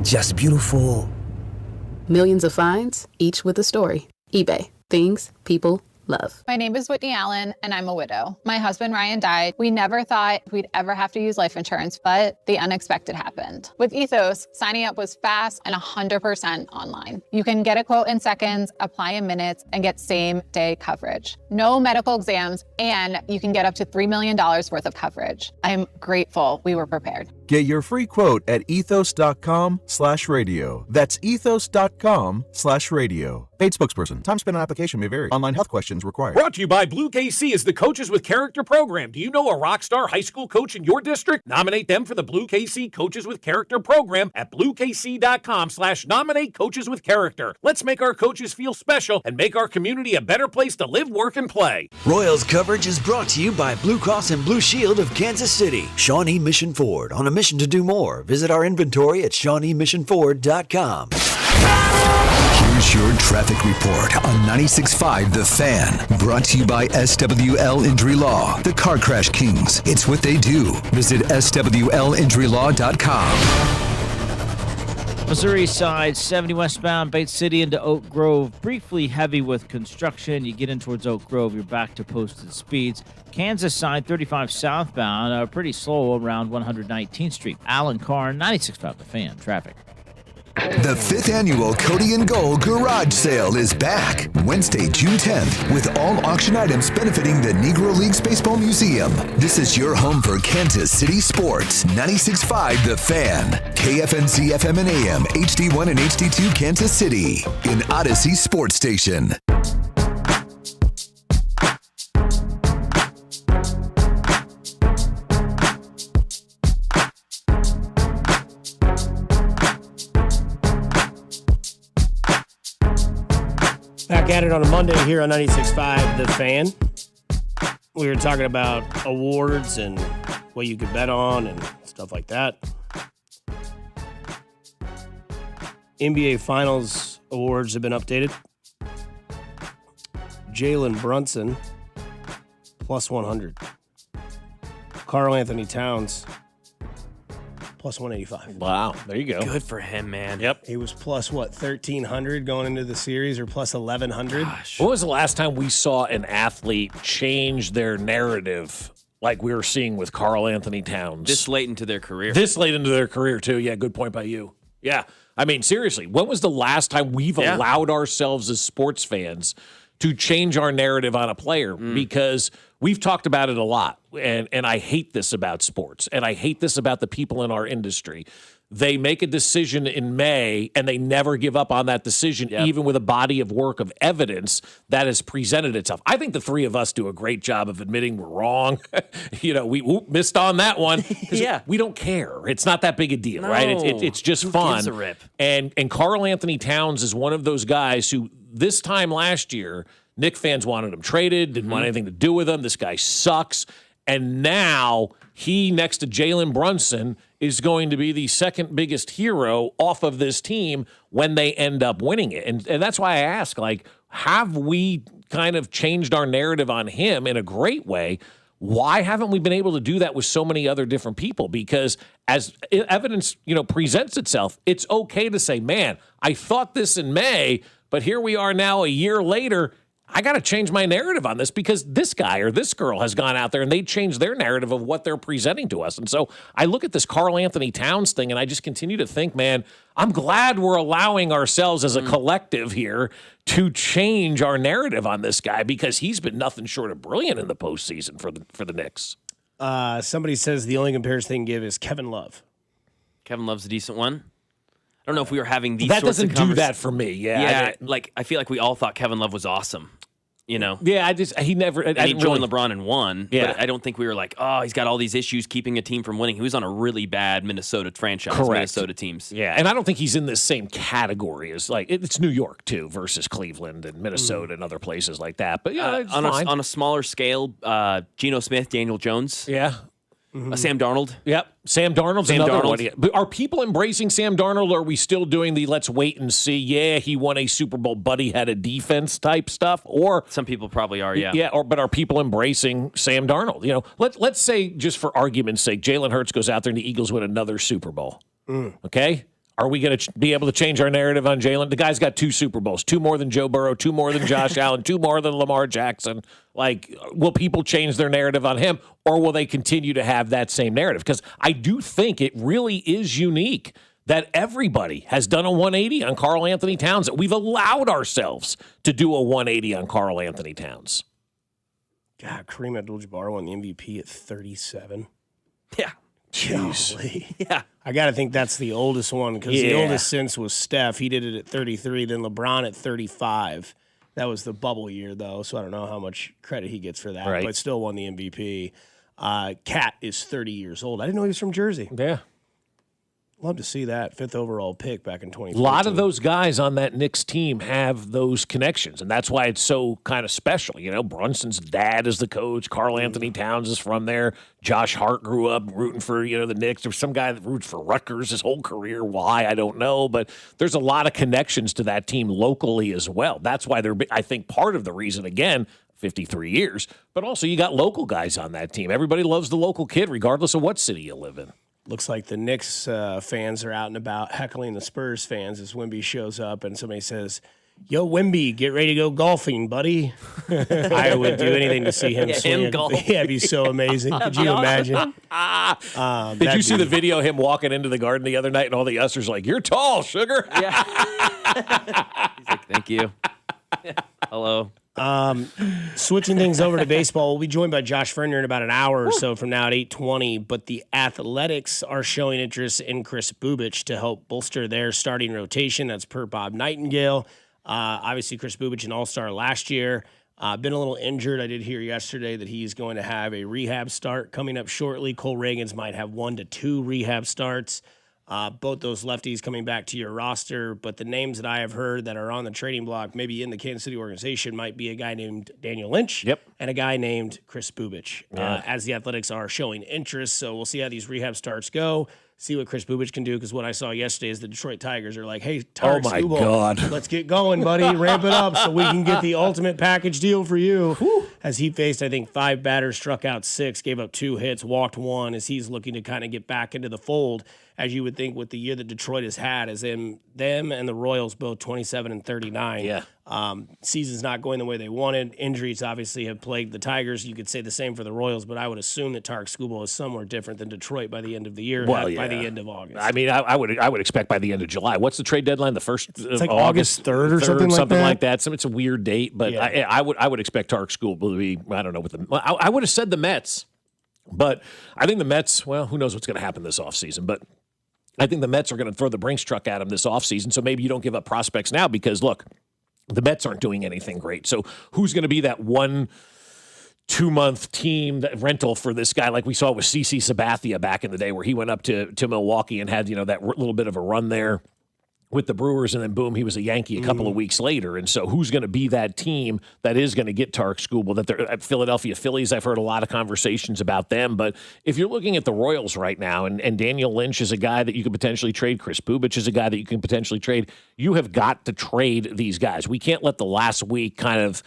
S24: Just beautiful.
S23: Millions of finds, each with a story. eBay. Things, people, love.
S3: My name is Whitney Allen, and I'm a widow. My husband, Ryan, died. We never thought we'd ever have to use life insurance, but the unexpected happened. With Ethos, signing up was fast and 100% online. You can get a quote in seconds, apply in minutes, and get same-day coverage. No medical exams, and you can get up to $3 million worth of coverage. I'm grateful we were prepared.
S5: Get your free quote at ethos.com/radio. That's ethos.com/radio. Paid spokesperson. Time spent on application may vary. Online health questions required.
S2: Brought to you by Blue KC is the Coaches with Character program. Do you know a rock star high school coach in your district? Nominate them for the Blue KC Coaches with Character program at bluekc.com/nominate coaches with character. Let's make our coaches feel special and make our community a better place to live, work, and play.
S13: Royals coverage is brought to you by Blue Cross and Blue Shield of Kansas City. Shawnee Mission Ford, on a mission to do more. Visit our inventory at ShawneeMissionFord.com.
S4: Here's your traffic report on 96.5 The Fan. Brought to you by SWL Injury Law, the Car Crash Kings. It's what they do. Visit SWLinjurylaw.com.
S14: Missouri side, 70 westbound, Bate City into Oak Grove. Briefly heavy with construction. You get in towards Oak Grove, you're back to posted speeds. Kansas side, 35 southbound, pretty slow around 119th Street. Alan Carr, 96.5 The Fan. Traffic.
S4: The 5th annual Cody and Gold Garage Sale is back Wednesday, June 10th, with all auction items benefiting the Negro Leagues Baseball Museum. This is your home for Kansas City sports. 96.5 The Fan, KFNC FM and AM, HD1 and HD2 Kansas City, in Odyssey Sports Station.
S1: Back at it on a Monday here on 96.5 The Fan. We were talking about awards and what you could bet on and stuff like that. NBA Finals awards have been updated. Jalen Brunson, plus 100. Karl Anthony Towns, plus 185.
S2: Wow, there you go.
S15: Good for him, man.
S2: Yep.
S1: He was plus, 1,300 going into the series, or plus 1,100?
S2: Gosh. When was the last time we saw an athlete change their narrative like we were seeing with Karl Anthony Towns?
S15: This late into their career.
S2: This late into their career, too. Yeah, good point by you. Yeah. I mean, seriously, when was the last time we've allowed ourselves as sports fans to change our narrative on a player? Because we've talked about it a lot, and I hate this about sports, and I hate this about the people in our industry. They make a decision in May, and they never give up on that decision, even with a body of work of evidence that has presented itself. I think the three of us do a great job of admitting we're wrong. We missed on that one. We don't care. It's not that big a deal, right? It's just fun.
S15: Gives a rip?
S2: And Karl Anthony Towns is one of those guys who this time last year, Knick fans wanted him traded, didn't want anything to do with him. This guy sucks. And now he, next to Jalen Brunson, is going to be the second biggest hero off of this team when they end up winning it. And that's why I ask, have we kind of changed our narrative on him in a great way? Why haven't we been able to do that with so many other different people? Because as evidence, presents itself, it's okay to say, man, I thought this in May, but here we are now a year later. I got to change my narrative on this because this guy or this girl has gone out there and they changed their narrative of what they're presenting to us. And so I look at this Karl Anthony Towns thing and I just continue to think, man, I'm glad we're allowing ourselves as a collective here to change our narrative on this guy because he's been nothing short of brilliant in the postseason for the Knicks.
S1: Somebody says the only comparison they can give is Kevin Love.
S15: Kevin Love's a decent one. I don't know if we were having these
S2: that
S15: sorts
S2: doesn't
S15: of
S2: do that for me.
S15: Yeah, I feel like we all thought Kevin Love was awesome.
S2: Yeah, he never.
S15: And he joined LeBron and won.
S2: Yeah.
S15: But I don't think we were like, oh, he's got all these issues keeping a team from winning. He was on a really bad Minnesota franchise, Minnesota teams.
S2: Yeah, and I don't think he's in the same category as it's New York too versus Cleveland and Minnesota and other places like that. But yeah, it's fine.
S15: On a smaller scale, Geno Smith, Daniel Jones.
S2: Yeah.
S15: Sam Darnold.
S2: Yep. Sam Darnold's another one. But are people embracing Sam Darnold, or are we still doing the let's wait and see, he won a Super Bowl, but he had a defense type stuff? Or
S15: some people probably are, yeah.
S2: Yeah, but are people embracing Sam Darnold? Let's say, just for argument's sake, Jalen Hurts goes out there and the Eagles win another Super Bowl. Okay? Are we going to be able to change our narrative on Jalen? The guy's got 2 Super Bowls, 2 more than Joe Burrow, 2 more than Josh Allen, 2 more than Lamar Jackson. Like, will people change their narrative on him, or will they continue to have that same narrative? Because I do think it really is unique that everybody has done a 180 on Karl Anthony Towns, that we've allowed ourselves to do a 180 on Karl Anthony Towns.
S1: God, Kareem Abdul-Jabbar won the MVP at 37.
S15: Yeah.
S2: Jeez.
S1: Golly.
S15: Yeah.
S1: I got to think that's the oldest one because the oldest since was Steph. He did it at 33, then LeBron at 35. That was the bubble year, though, so I don't know how much credit he gets for that,
S2: Right.
S1: but still won the MVP. Cat is 30 years old. I didn't know he was from Jersey.
S2: Yeah.
S1: Love to see that 5th overall pick back in 2014.
S2: A lot of those guys on that Knicks team have those connections, and that's why it's so kind of special. You know, Brunson's dad is the coach. Karl Anthony Towns is from there. Josh Hart grew up rooting for, the Knicks. There's some guy that roots for Rutgers his whole career. Why? I don't know. But there's a lot of connections to that team locally as well. That's why they're, I think, part of the reason, again, 53 years, but also you got local guys on that team. Everybody loves the local kid, regardless of what city you live in.
S1: Looks like the Knicks fans are out and about heckling the Spurs fans as Wemby shows up and somebody says, "Yo, Wemby, get ready to go golfing, buddy." I would do anything to see him swing.
S15: Him golf.
S1: Yeah, it'd be so amazing. Could you imagine?
S2: Did you see the video of him walking into the Garden the other night and all the ushers like, "You're tall, sugar."
S15: Yeah. He's like, thank you. Hello.
S1: Switching things over to baseball, we'll be joined by Josh Fernier in about an hour or so from now at 8:20. But the Athletics are showing interest in Chris Bubich to help bolster their starting rotation. That's per Bob Nightingale. Obviously, Chris Bubich, an all-star last year. Been a little injured. I did hear yesterday that he's going to have a rehab start coming up shortly. Cole Reagans might have 1 to 2 rehab starts. Both those lefties coming back to your roster, but the names that I have heard that are on the trading block, maybe in the Kansas City organization, might be a guy named Daniel Lynch and a guy named Chris Bubich, as the Athletics are showing interest. So we'll see how these rehab starts go, see what Chris Bubich can do, because what I saw yesterday is the Detroit Tigers are like, "Hey, Tarek Skubal, let's get going, buddy. Ramp it up so we can get the ultimate package deal for you." As he faced, I think, 5 batters, struck out 6, gave up 2 hits, walked 1, as he's looking to kind of get back into the fold, as you would think with the year that Detroit has had, as in them and the Royals both 27 and 39.
S2: Yeah.
S1: Season's not going the way they wanted. Injuries obviously have plagued the Tigers. You could say the same for the Royals, but I would assume that Tarek Skubal is somewhere different than Detroit by the end of the year, by the end of August.
S2: I mean, I would expect by the end of July. What's the trade deadline? The first
S1: it's like August 3rd or something like that.
S2: So it's a weird date, but I would expect Tarek Skubal to be, I don't know, I would have said the Mets, but I think the Mets, well, who knows what's going to happen this offseason, but I think the Mets are going to throw the Brinks truck at him this offseason, so maybe you don't give up prospects now because, look, the Mets aren't doing anything great. So who's going to be that 1-2-month team that rental for this guy like we saw with CC Sabathia back in the day where he went up to Milwaukee and had, that little bit of a run there with the Brewers, and then boom, he was a Yankee a couple of weeks later. And so who's going to be that team that is going to get Tarek Skubal? That they're at Philadelphia Phillies, I've heard a lot of conversations about them. But if you're looking at the Royals right now, and Daniel Lynch is a guy that you could potentially trade, Chris Bubich is a guy that you can potentially trade, you have got to trade these guys. We can't let the last week kind of,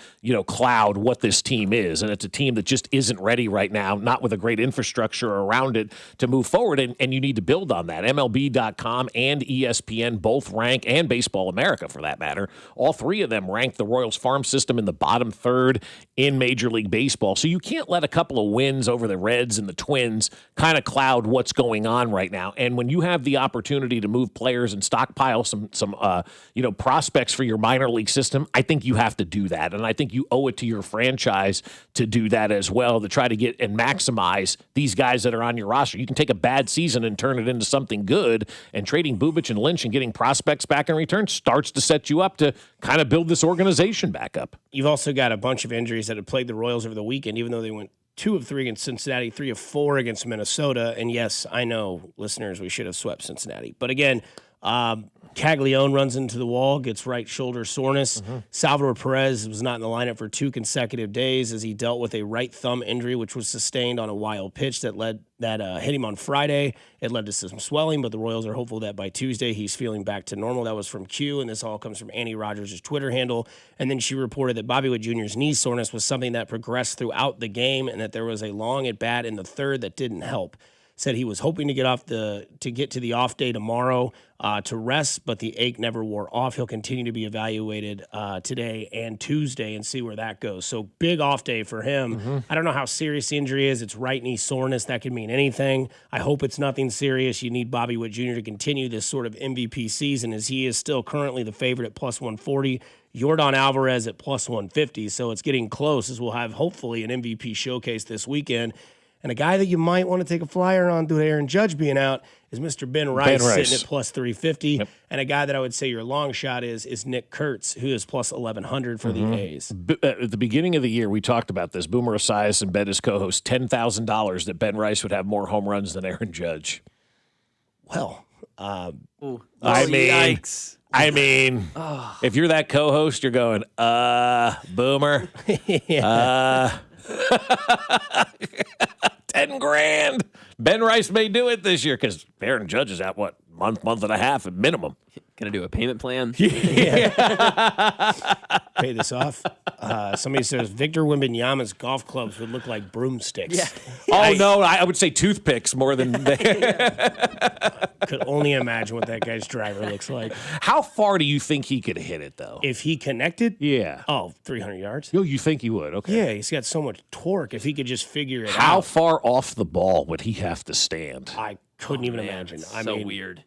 S2: cloud what this team is. And it's a team that just isn't ready right now, not with a great infrastructure around it to move forward. And you need to build on that. MLB.com and ESPN both rank, and Baseball America for that matter, all 3 of them rank the Royals farm system in the bottom 3rd in Major League Baseball. So you can't let a couple of wins over the Reds and the Twins kind of cloud what's going on right now. And when you have the opportunity to move players and stockpile some prospects for your minor league system, I think you have to do that. And I think you owe it to your franchise to do that as well, to try to get and maximize these guys that are on your roster. You can take a bad season and turn it into something good, and trading Bubich and Lynch and getting prospects back in return starts to set you up to kind of build this organization back up.
S1: You've also got a bunch of injuries that have plagued the Royals over the weekend, even though they went 2 of 3 against Cincinnati, 3 of 4 against Minnesota. And yes, I know, listeners, we should have swept Cincinnati. But again, Caglione runs into the wall, gets right shoulder soreness. Salvador Perez was not in the lineup for 2 consecutive days as he dealt with a right thumb injury, which was sustained on a wild pitch that hit him on Friday. It led to some swelling, but the Royals are hopeful that by Tuesday he's feeling back to normal. That was from Q, and this all comes from Annie Rogers' Twitter handle. And then she reported that Bobby Witt Jr.'s knee soreness was something that progressed throughout the game and that there was a long at bat in the 3rd that didn't help. said he was hoping to get to the off day tomorrow to rest, but the ache never wore off. He'll continue to be evaluated today and Tuesday and see where that goes. So big off day for him.
S2: Mm-hmm.
S1: I don't know how serious the injury is. It's right knee soreness. That could mean anything. I hope it's nothing serious. You need Bobby Witt Jr. to continue this sort of MVP season, as he is still currently the favorite at plus 140. Yordan Alvarez at plus 150. So it's getting close, as we'll have hopefully an MVP showcase this weekend. And a guy that you might want to take a flyer on due to Aaron Judge being out is Mr. Ben Rice, sitting at plus 350.
S2: Yep.
S1: And a guy that I would say your long shot is Nick Kurtz, who is plus 1,100 for the A's.
S2: At the beginning of the year, we talked about this. Boomer Esiason bet his co-host $10,000 that Ben Rice would have more home runs than Aaron Judge.
S1: Well,
S15: Yikes.
S2: I mean, if you're that co-host, you're going, Boomer, 10 grand. Ben Rice may do it this year because Aaron Judge is at month and a half at minimum.
S15: Gonna do a payment plan?
S1: Pay this off. Somebody says Victor Wembanyama's golf clubs would look like broomsticks.
S2: Yeah. I would say toothpicks more than
S1: could only imagine what that guy's driver looks like.
S2: How far do you think he could hit it, though?
S1: If he connected?
S2: Yeah.
S1: 300 yards.
S2: Oh, you think he would? Okay.
S1: Yeah, he's got so much torque. If he could just figure it out.
S2: How far off the ball would he have to stand?
S1: I couldn't even imagine. I mean,
S15: weird.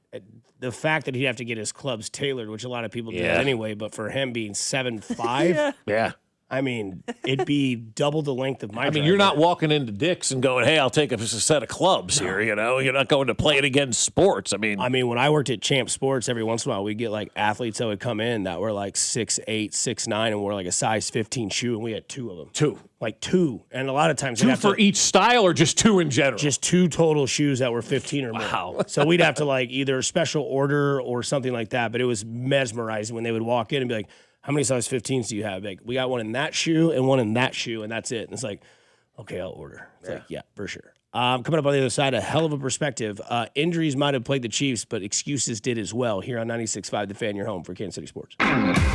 S1: The fact that he'd have to get his clubs tailored, which a lot of people do anyway, but for him being 7'5",
S2: yeah.
S1: I mean, it'd be double the length of my
S2: you're not walking into Dick's and going, hey, I'll take a set of clubs here, you know? You're not going to play it against sports. I mean,
S1: when I worked at Champ Sports, every once in a while we'd get like athletes that would come in that were like 6'8", 6'9", and wore like a size 15 shoe, and we had two of them.
S2: Two.
S1: Like two. And a lot of times
S2: two for each style or just two in general?
S1: Just two total shoes that were 15 or more.
S15: Wow.
S1: So we'd have to like either special order or something like that, but it was mesmerizing when they would walk in and be like, how many size 15s do you have? Like, we got one in that shoe and one in that shoe, and that's it. And it's like, okay, I'll order. It's like, yeah, for sure. Coming up on the other side, a hell of a perspective. Injuries might have plagued the Chiefs, but excuses did as well. Here on 96.5, The Fan, your home for Kansas City Sports.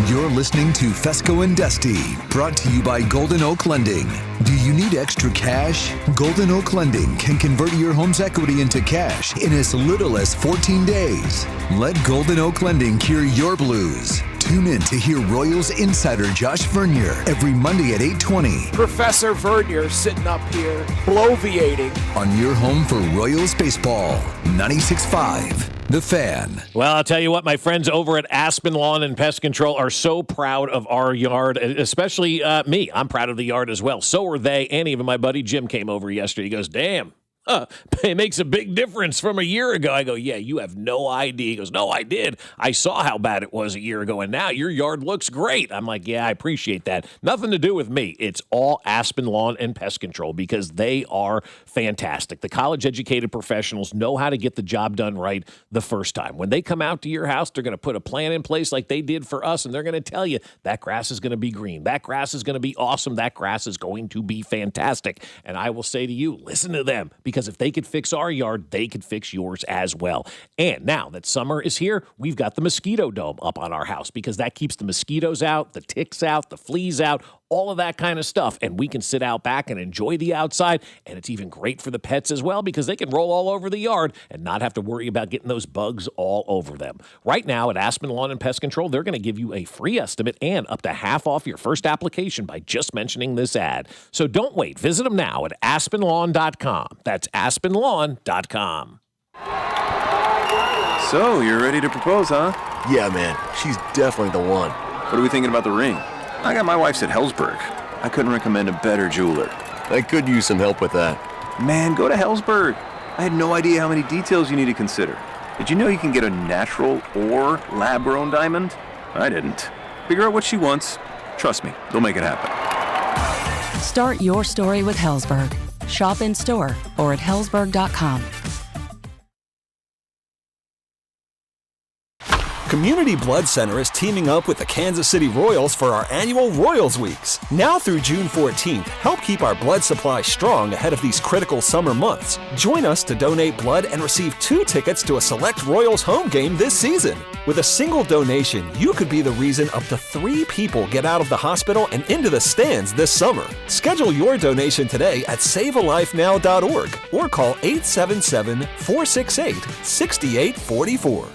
S4: You're listening to Fescoe and Dusty, brought to you by Golden Oak Lending. Do you need extra cash? Golden Oak Lending can convert your home's equity into cash in as little as 14 days. Let Golden Oak Lending cure your blues. Tune in to hear Royals insider Josh Vernier every Monday at 8:20.
S6: Professor Vernier sitting up here, bloviating.
S4: On your home for Royals baseball, 96.5, The Fan.
S2: Well, I'll tell you what, my friends over at Aspen Lawn and Pest Control are so proud of our yard, especially me. I'm proud of the yard as well. So are they, and even my buddy Jim came over yesterday. He goes, damn. It makes a big difference from a year ago. I go, yeah, you have no idea. He goes, no, I did. I saw how bad it was a year ago, and now your yard looks great. I'm like, yeah, I appreciate that. Nothing to do with me. It's all Aspen Lawn and Pest Control because they are fantastic. The college-educated professionals know how to get the job done right the first time. When they come out to your house, they're going to put a plan in place like they did for us, and they're going to tell you that grass is going to be green. That grass is going to be awesome. That grass is going to be fantastic. And I will say to you, listen to them, because if they could fix our yard, they could fix yours as well. And now that summer is here, we've got the mosquito dome up on our house because that keeps the mosquitoes out, the ticks out, the fleas out, all of that kind of stuff. And we can sit out back and enjoy the outside. And it's even great for the pets as well because they can roll all over the yard and not have to worry about getting those bugs all over them. Right now at Aspen Lawn and Pest Control, they're going to give you a free estimate and up to half off your first application by just mentioning this ad. So don't wait. Visit them now at aspenlawn.com. That's aspenlawn.com.
S7: So, you're ready to propose, huh?
S8: Yeah, man. She's definitely the one.
S7: What are we thinking about the ring? I got my wife's at Hellsberg. I couldn't recommend a better jeweler.
S8: I could use some help with that.
S7: Man, go to Hellsberg. I had no idea how many details you need to consider. Did you know you can get a natural or lab-grown diamond? I didn't. Figure out what she wants. Trust me, they'll make it happen.
S19: Start your story with Hellsberg. Shop in store or at hellsberg.com.
S9: Community Blood Center is teaming up with the Kansas City Royals for our annual Royals Weeks. Now through June 14th, help keep our blood supply strong ahead of these critical summer months. Join us to donate blood and receive 2 tickets to a select Royals home game this season. With a single donation, you could be the reason up to 3 people get out of the hospital and into the stands this summer. Schedule your donation today at savealifenow.org or call 877-468-6844.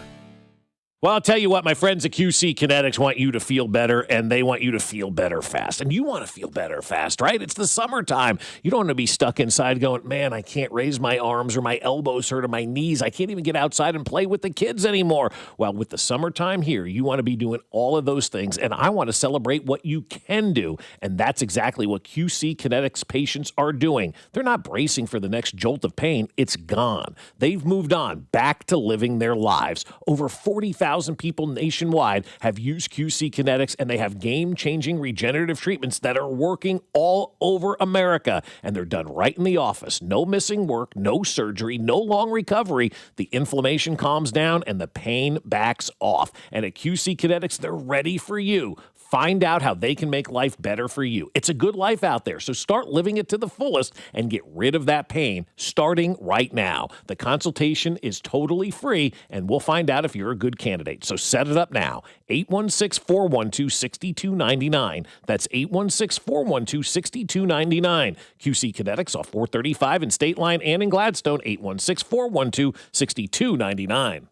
S2: Well, I'll tell you what, my friends at QC Kinetics want you to feel better, and they want you to feel better fast. And you want to feel better fast, right? It's the summertime. You don't want to be stuck inside going, man, I can't raise my arms or my elbows hurt or my knees. I can't even get outside and play with the kids anymore. Well, with the summertime here, you want to be doing all of those things, and I want to celebrate what you can do. And that's exactly what QC Kinetics patients are doing. They're not bracing for the next jolt of pain. It's gone. They've moved on back to living their lives. Over 40,000 people nationwide have used QC Kinetics, and they have game-changing regenerative treatments that are working all over America, and they're done right in the office. No missing work, no surgery, no long recovery. The inflammation calms down, and the pain backs off. And at QC Kinetics, they're ready for you. Find out how they can make life better for you. It's a good life out there, so start living it to the fullest and get rid of that pain starting right now. The consultation is totally free, and we'll find out if you're a good candidate. So set it up now. 816-412-6299. That's 816-412-6299. QC Kinetics off 435 in State Line and in Gladstone. 816-412-6299.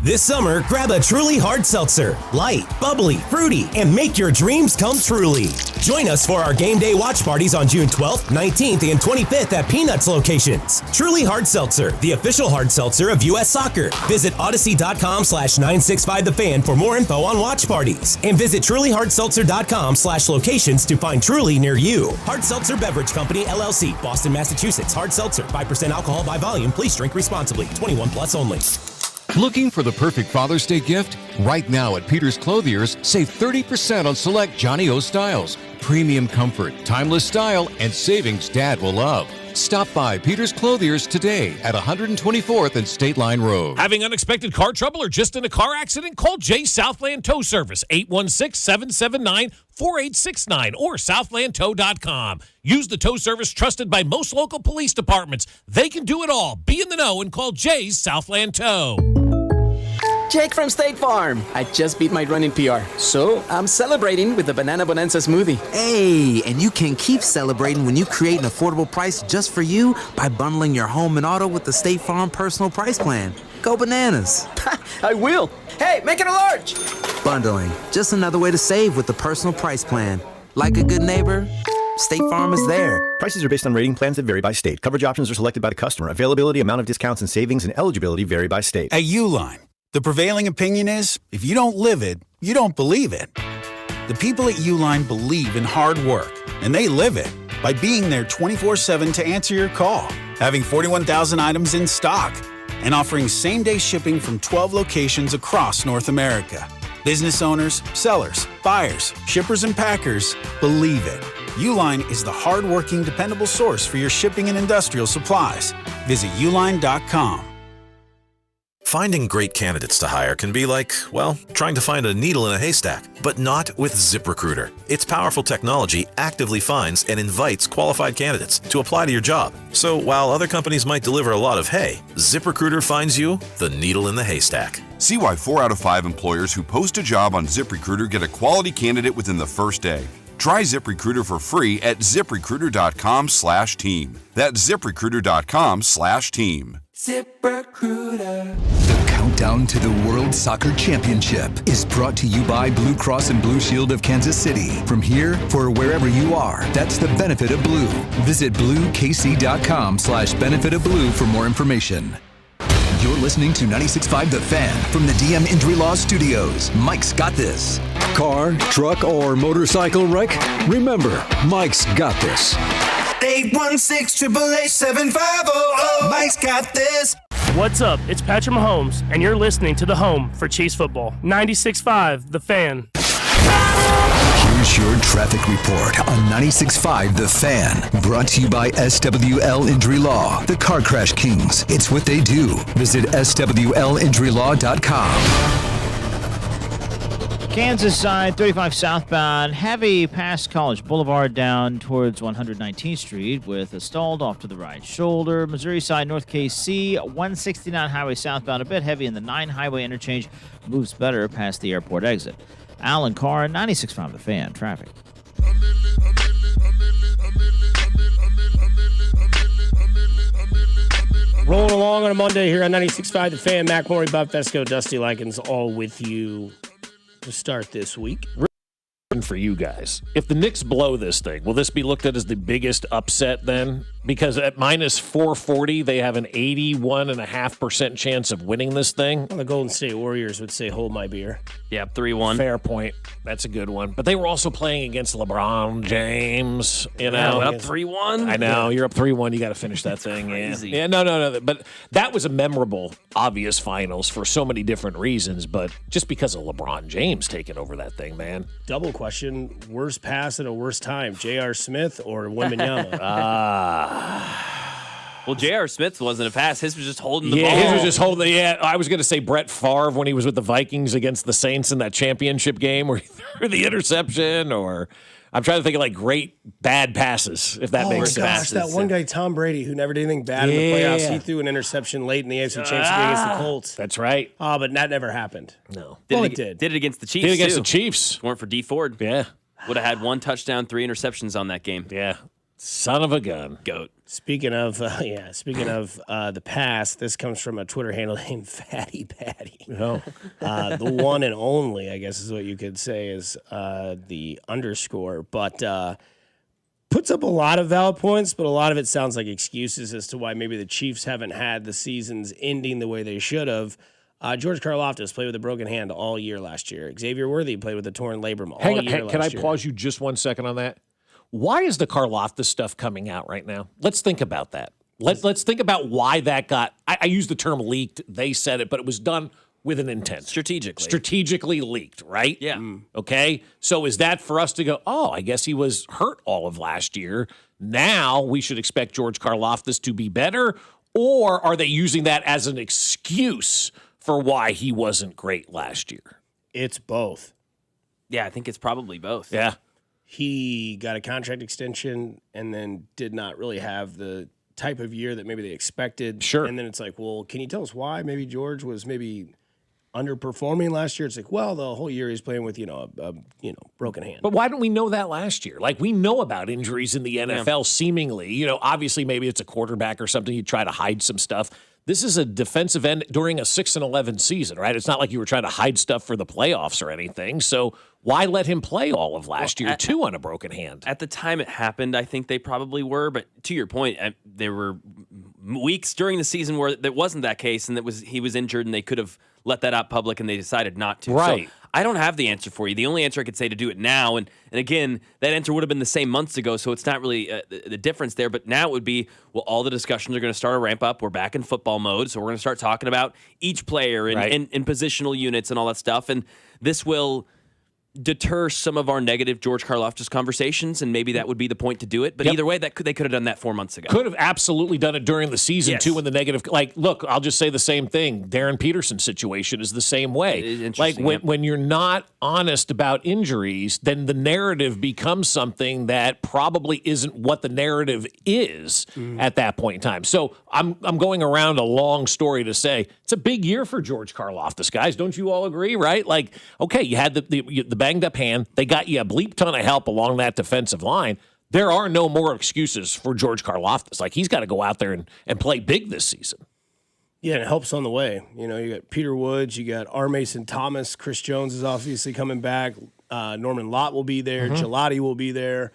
S10: This summer, grab a Truly Hard Seltzer. Light, bubbly, fruity, and make your dreams come truly. Join us for our game day watch parties on June 12th, 19th, and 25th at Peanuts locations. Truly Hard Seltzer, the official hard seltzer of U.S. Soccer. Visit Odyssey.com/965thefan for more info on watch parties. And visit TrulyHardSeltzer.com/locations to find Truly near you. Hard Seltzer Beverage Company, LLC, Boston, Massachusetts. Hard Seltzer, 5% alcohol by volume. Please drink responsibly. 21 plus only.
S11: Looking for the perfect Father's Day gift? Right now at Peter's Clothiers, save 30% on select Johnny O styles. Premium comfort, timeless style, and savings Dad will love. Stop by Peter's Clothiers today at 124th and State Line Road.
S2: Having unexpected car trouble or just in a car accident? Call Jay's Southland Tow Service, 816-779-4869 or southlandtow.com. Use the tow service trusted by most local police departments. They can do it all. Be in the know and call Jay's Southland Tow.
S12: Jake from State Farm. I just beat my running PR, so I'm celebrating with the Banana Bonanza smoothie.
S25: Hey, and you can keep celebrating when you create an affordable price just for you by bundling your home and auto with the State Farm Personal Price Plan. Go bananas.
S12: I will. Hey, make it a large.
S25: Bundling, just another way to save with the Personal Price Plan. Like a good neighbor, State Farm is there.
S5: Prices are based on rating plans that vary by state. Coverage options are selected by the customer. Availability, amount of discounts and savings, and eligibility vary by state.
S26: At Uline, the prevailing opinion is, if you don't live it, you don't believe it. The people at Uline believe in hard work, and they live it by being there 24/7 to answer your call, having 41,000 items in stock, and offering same-day shipping from 12 locations across North America. Business owners, sellers, buyers, shippers, and packers believe it. Uline is the hard-working, dependable source for your shipping and industrial supplies. Visit uline.com.
S27: Finding great candidates to hire can be like, well, trying to find a needle in a haystack, but not with ZipRecruiter. Its powerful technology actively finds and invites qualified candidates to apply to your job. So while other companies might deliver a lot of hay, ZipRecruiter finds you the needle in the haystack.
S17: See why 4 out of 5 employers who post a job on ZipRecruiter get a quality candidate within the first day. Try ZipRecruiter for free at ZipRecruiter.com/team. That's ZipRecruiter.com/team.
S4: ZipRecruiter. The countdown to the World Soccer Championship is brought to you by Blue Cross and Blue Shield of Kansas City. From here for wherever you are, that's the benefit of blue. Visit bluekc.com/benefit of blue for more information. You're listening to 96.5 The Fan from the DM Injury Law Studios. Mike's got this.
S28: Car, truck, or motorcycle wreck? Remember, Mike's got this.
S29: 816-888-7500. Mike's got this.
S30: What's up? It's Patrick Mahomes, and you're listening to the home for Chiefs football. 96.5 The Fan.
S4: Here's your traffic report on 96.5 The Fan. Brought to you by SWL Injury Law, the Car Crash Kings. It's what they do. Visit SWLinjurylaw.com.
S3: Kansas side, 35 southbound, heavy past College Boulevard down towards 119th Street with a stalled off to the right shoulder. Missouri side, North KC, 169 highway southbound, a bit heavy in the 9 highway interchange, moves better past the airport exit. Alan Carr, 96.5 The Fan, traffic.
S1: Rolling along on a Monday here on 96.5 The Fan. Mac Morey, Bob Fescoe, Dusty Likens, all with you to start this week.
S2: For you guys, if the Knicks blow this thing, will this be looked at as the biggest upset then? Because at minus 440, they have an 81.5% chance of winning this thing.
S1: Well, the Golden State Warriors would say, hold my beer.
S15: Yeah, 3-1.
S2: Fair point. That's a good one. But they were also playing against LeBron James. You know,
S15: up 3-1.
S2: I know. You're up 3-1. You got to finish that thing.
S15: Crazy.
S2: Yeah. No. But that was a memorable, obvious finals for so many different reasons. But just because of LeBron James taking over that thing, man.
S1: Double question: worst pass at a worst time, J.R. Smith or Wembanyama?
S15: Well, J.R. Smith wasn't a pass. His was just holding the ball.
S2: Yeah, his was just holding. Yeah, I was going to say Brett Favre when he was with the Vikings against the Saints in that championship game where he threw the interception, or I'm trying to think of like great bad passes, if that makes sense.
S1: That one guy, Tom Brady, who never did anything bad in the playoffs, he threw an interception late in the AFC Championship game against the Colts.
S2: That's right.
S1: But that never happened.
S2: No.
S1: It did.
S15: Did it against the Chiefs,
S2: Did it against
S15: too.
S2: the Chiefs.
S15: Weren't for D Ford.
S2: Yeah.
S15: Would have had 1 touchdown, 3 interceptions on that game.
S2: Yeah. Son of a gun.
S15: Goat.
S1: Speaking of the past, this comes from a Twitter handle named Fatty Patty.
S2: Oh.
S1: The one and only, I guess is what you could say, is the underscore. But puts up a lot of valid points, but a lot of it sounds like excuses as to why maybe the Chiefs haven't had the seasons ending the way they should have. George Karlaftis played with a broken hand all year last year. Xavier Worthy played with a torn labrum all year last year.
S2: Can I pause you just 1 second on that? Why is the Karlaftis stuff coming out right now? Let's think about that. Let's think about why that got. I use the term leaked. They said it, but it was done with an intent. Strategically leaked, right?
S15: Yeah.
S2: Okay. So is that for us to go, oh, I guess he was hurt all of last year. Now we should expect George Karlaftis to be better? Or are they using that as an excuse for why he wasn't great last year?
S1: It's both.
S15: Yeah, I think it's probably both.
S2: Yeah.
S1: He got a contract extension and then did not really have the type of year that maybe they expected.
S2: Sure.
S1: And then it's like, well, can you tell us why maybe George was maybe underperforming last year? It's like, well, the whole year he's playing with, a broken hand.
S2: But why didn't we know that last year? Like, we know about injuries in the NFL seemingly. Obviously maybe it's a quarterback or something. You try to hide some stuff. This is a defensive end during a 6-11 season, right? It's not like you were trying to hide stuff for the playoffs or anything. So why let him play all of last year, too, on a broken hand?
S15: At the time it happened, I think they probably were. But to your point, there were weeks during the season where that wasn't that case, and he was injured, and they could have let that out public, and they decided not to.
S2: Right.
S15: So I don't have the answer for you. The only answer I could say to do it now, and again, that answer would have been the same months ago, so it's not really the difference there. But now it would be, well, all the discussions are going to start to ramp up. We're back in football mode, so we're going to start talking about each player and positional units and all that stuff. And this will deter some of our negative George Karlaftis conversations, and maybe that would be the point to do it. But either way, they could have done that 4 months ago.
S2: Could have absolutely done it during the season, too, when the negative... Like, look, I'll just say the same thing. Darren Peterson's situation is the same way. Like, when you're not honest about injuries, then the narrative becomes something that probably isn't what the narrative is at that point in time. So I'm going around a long story to say it's a big year for George Karlaftis, guys. Don't you all agree, right? Like, okay, you had the banged up hand. They got you a bleep ton of help along that defensive line. There are no more excuses for George Karlaftis. Like, he's got to go out there and play big this season.
S1: Yeah, and it helps on the way. You got Peter Woods, you got R. Mason Thomas, Chris Jones is obviously coming back. Norman Lott will be there. Gelati will be there.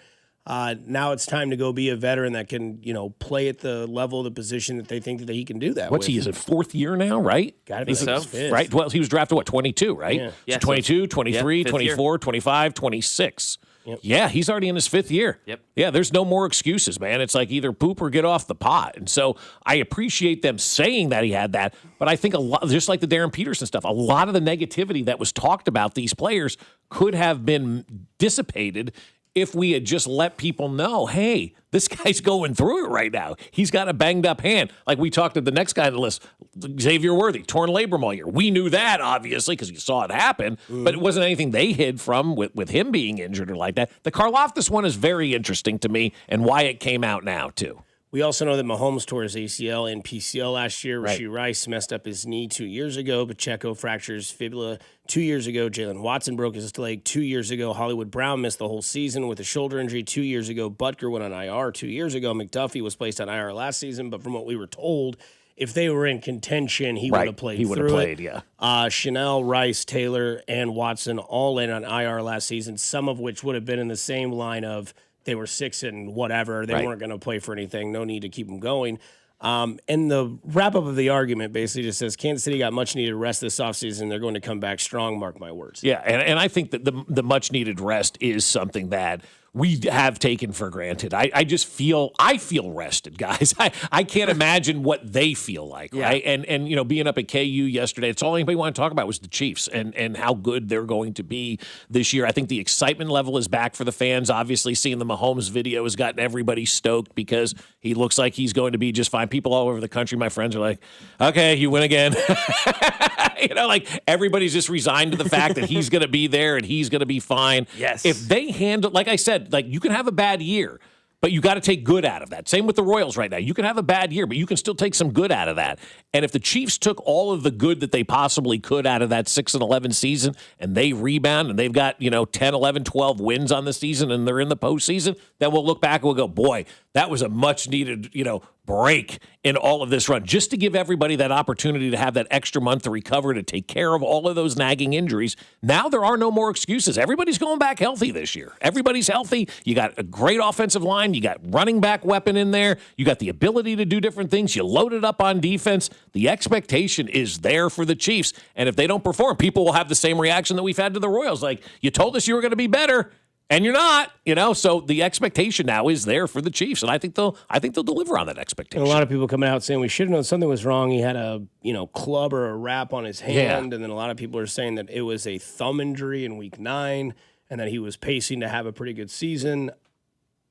S1: Now it's time to go be a veteran that can, play at the level of the position that they think that he can do that.
S2: He? Is it 4th year now, right?
S1: Got to be
S15: so.
S1: Right?
S2: Well, he was drafted, 22, right?
S1: Yeah.
S2: So 22, 23, 24, 25, 26.
S1: Yep.
S2: Yeah, he's already in his 5th year.
S15: Yep.
S2: Yeah, there's no more excuses, man. It's like either poop or get off the pot. And so I appreciate them saying that he had that, but I think a lot, just like the Darren Peterson stuff, a lot of the negativity that was talked about these players could have been dissipated if we had just let people know, hey, this guy's going through it right now. He's got a banged up hand. Like we talked to the next guy on the list, Xavier Worthy, torn labrum all year. We knew that, obviously, because you saw it happen, but it wasn't anything they hid from with him being injured or like that. The Karlaftis one is very interesting to me and why it came out now, too.
S1: We also know that Mahomes tore his ACL and PCL last year.
S2: Right.
S1: Rashee Rice messed up his knee 2 years ago. Pacheco fractured his fibula 2 years ago. Jalen Watson broke his leg 2 years ago. Hollywood Brown missed the whole season with a shoulder injury 2 years ago. Butker went on IR 2 years ago. McDuffie was placed on IR last season, but from what we were told, if they were in contention, he would have played.
S2: He would have played, yeah.
S1: Chanel, Rice, Taylor, and Watson all in on IR last season, some of which would have been in the same line of they were 6 and whatever. They weren't going to play for anything. No need to keep them going. And the wrap-up of the argument basically just says Kansas City got much-needed rest this offseason. They're going to come back strong, mark my words.
S2: Yeah, and I think that the much-needed rest is something that we have taken for granted. I just feel rested, guys. I can't imagine what they feel like, right? And you know, being up at KU yesterday, it's all anybody wanted to talk about was the Chiefs and how good they're going to be this year. I think the excitement level is back for the fans. Obviously, seeing the Mahomes video has gotten everybody stoked because he looks like he's going to be just fine. People all over the country, my friends, are like, okay, you win again. You know, like everybody's just resigned to the fact that he's going to be there and he's going to be fine.
S15: Yes.
S2: If they handle, like I said, like you can have a bad year, but you got to take good out of that. Same with the Royals right now. You can have a bad year, but you can still take some good out of that. And if the Chiefs took all of the good that they possibly could out of that 6-11 season and they rebound and they've got, 10, 11, 12 wins on the season and they're in the postseason, then we'll look back and we'll go, boy, that was a much needed, break in all of this run, just to give everybody that opportunity to have that extra month to recover, to take care of all of those nagging injuries. Now there are no more excuses. Everybody's going back healthy this year. Everybody's healthy. You got a great offensive line. You got running back weapon in there. You got the ability to do different things. You loaded up on defense. The expectation is there for the Chiefs. And if they don't perform, people will have the same reaction that we've had to the Royals. Like, you told us you were going to be better. And you're not, so the expectation now is there for the Chiefs, and I think they'll deliver on that expectation.
S1: And a lot of people coming out saying we should have known something was wrong. He had a club or a wrap on his hand, and then a lot of people are saying that it was a thumb injury in Week 9, and that he was pacing to have a pretty good season.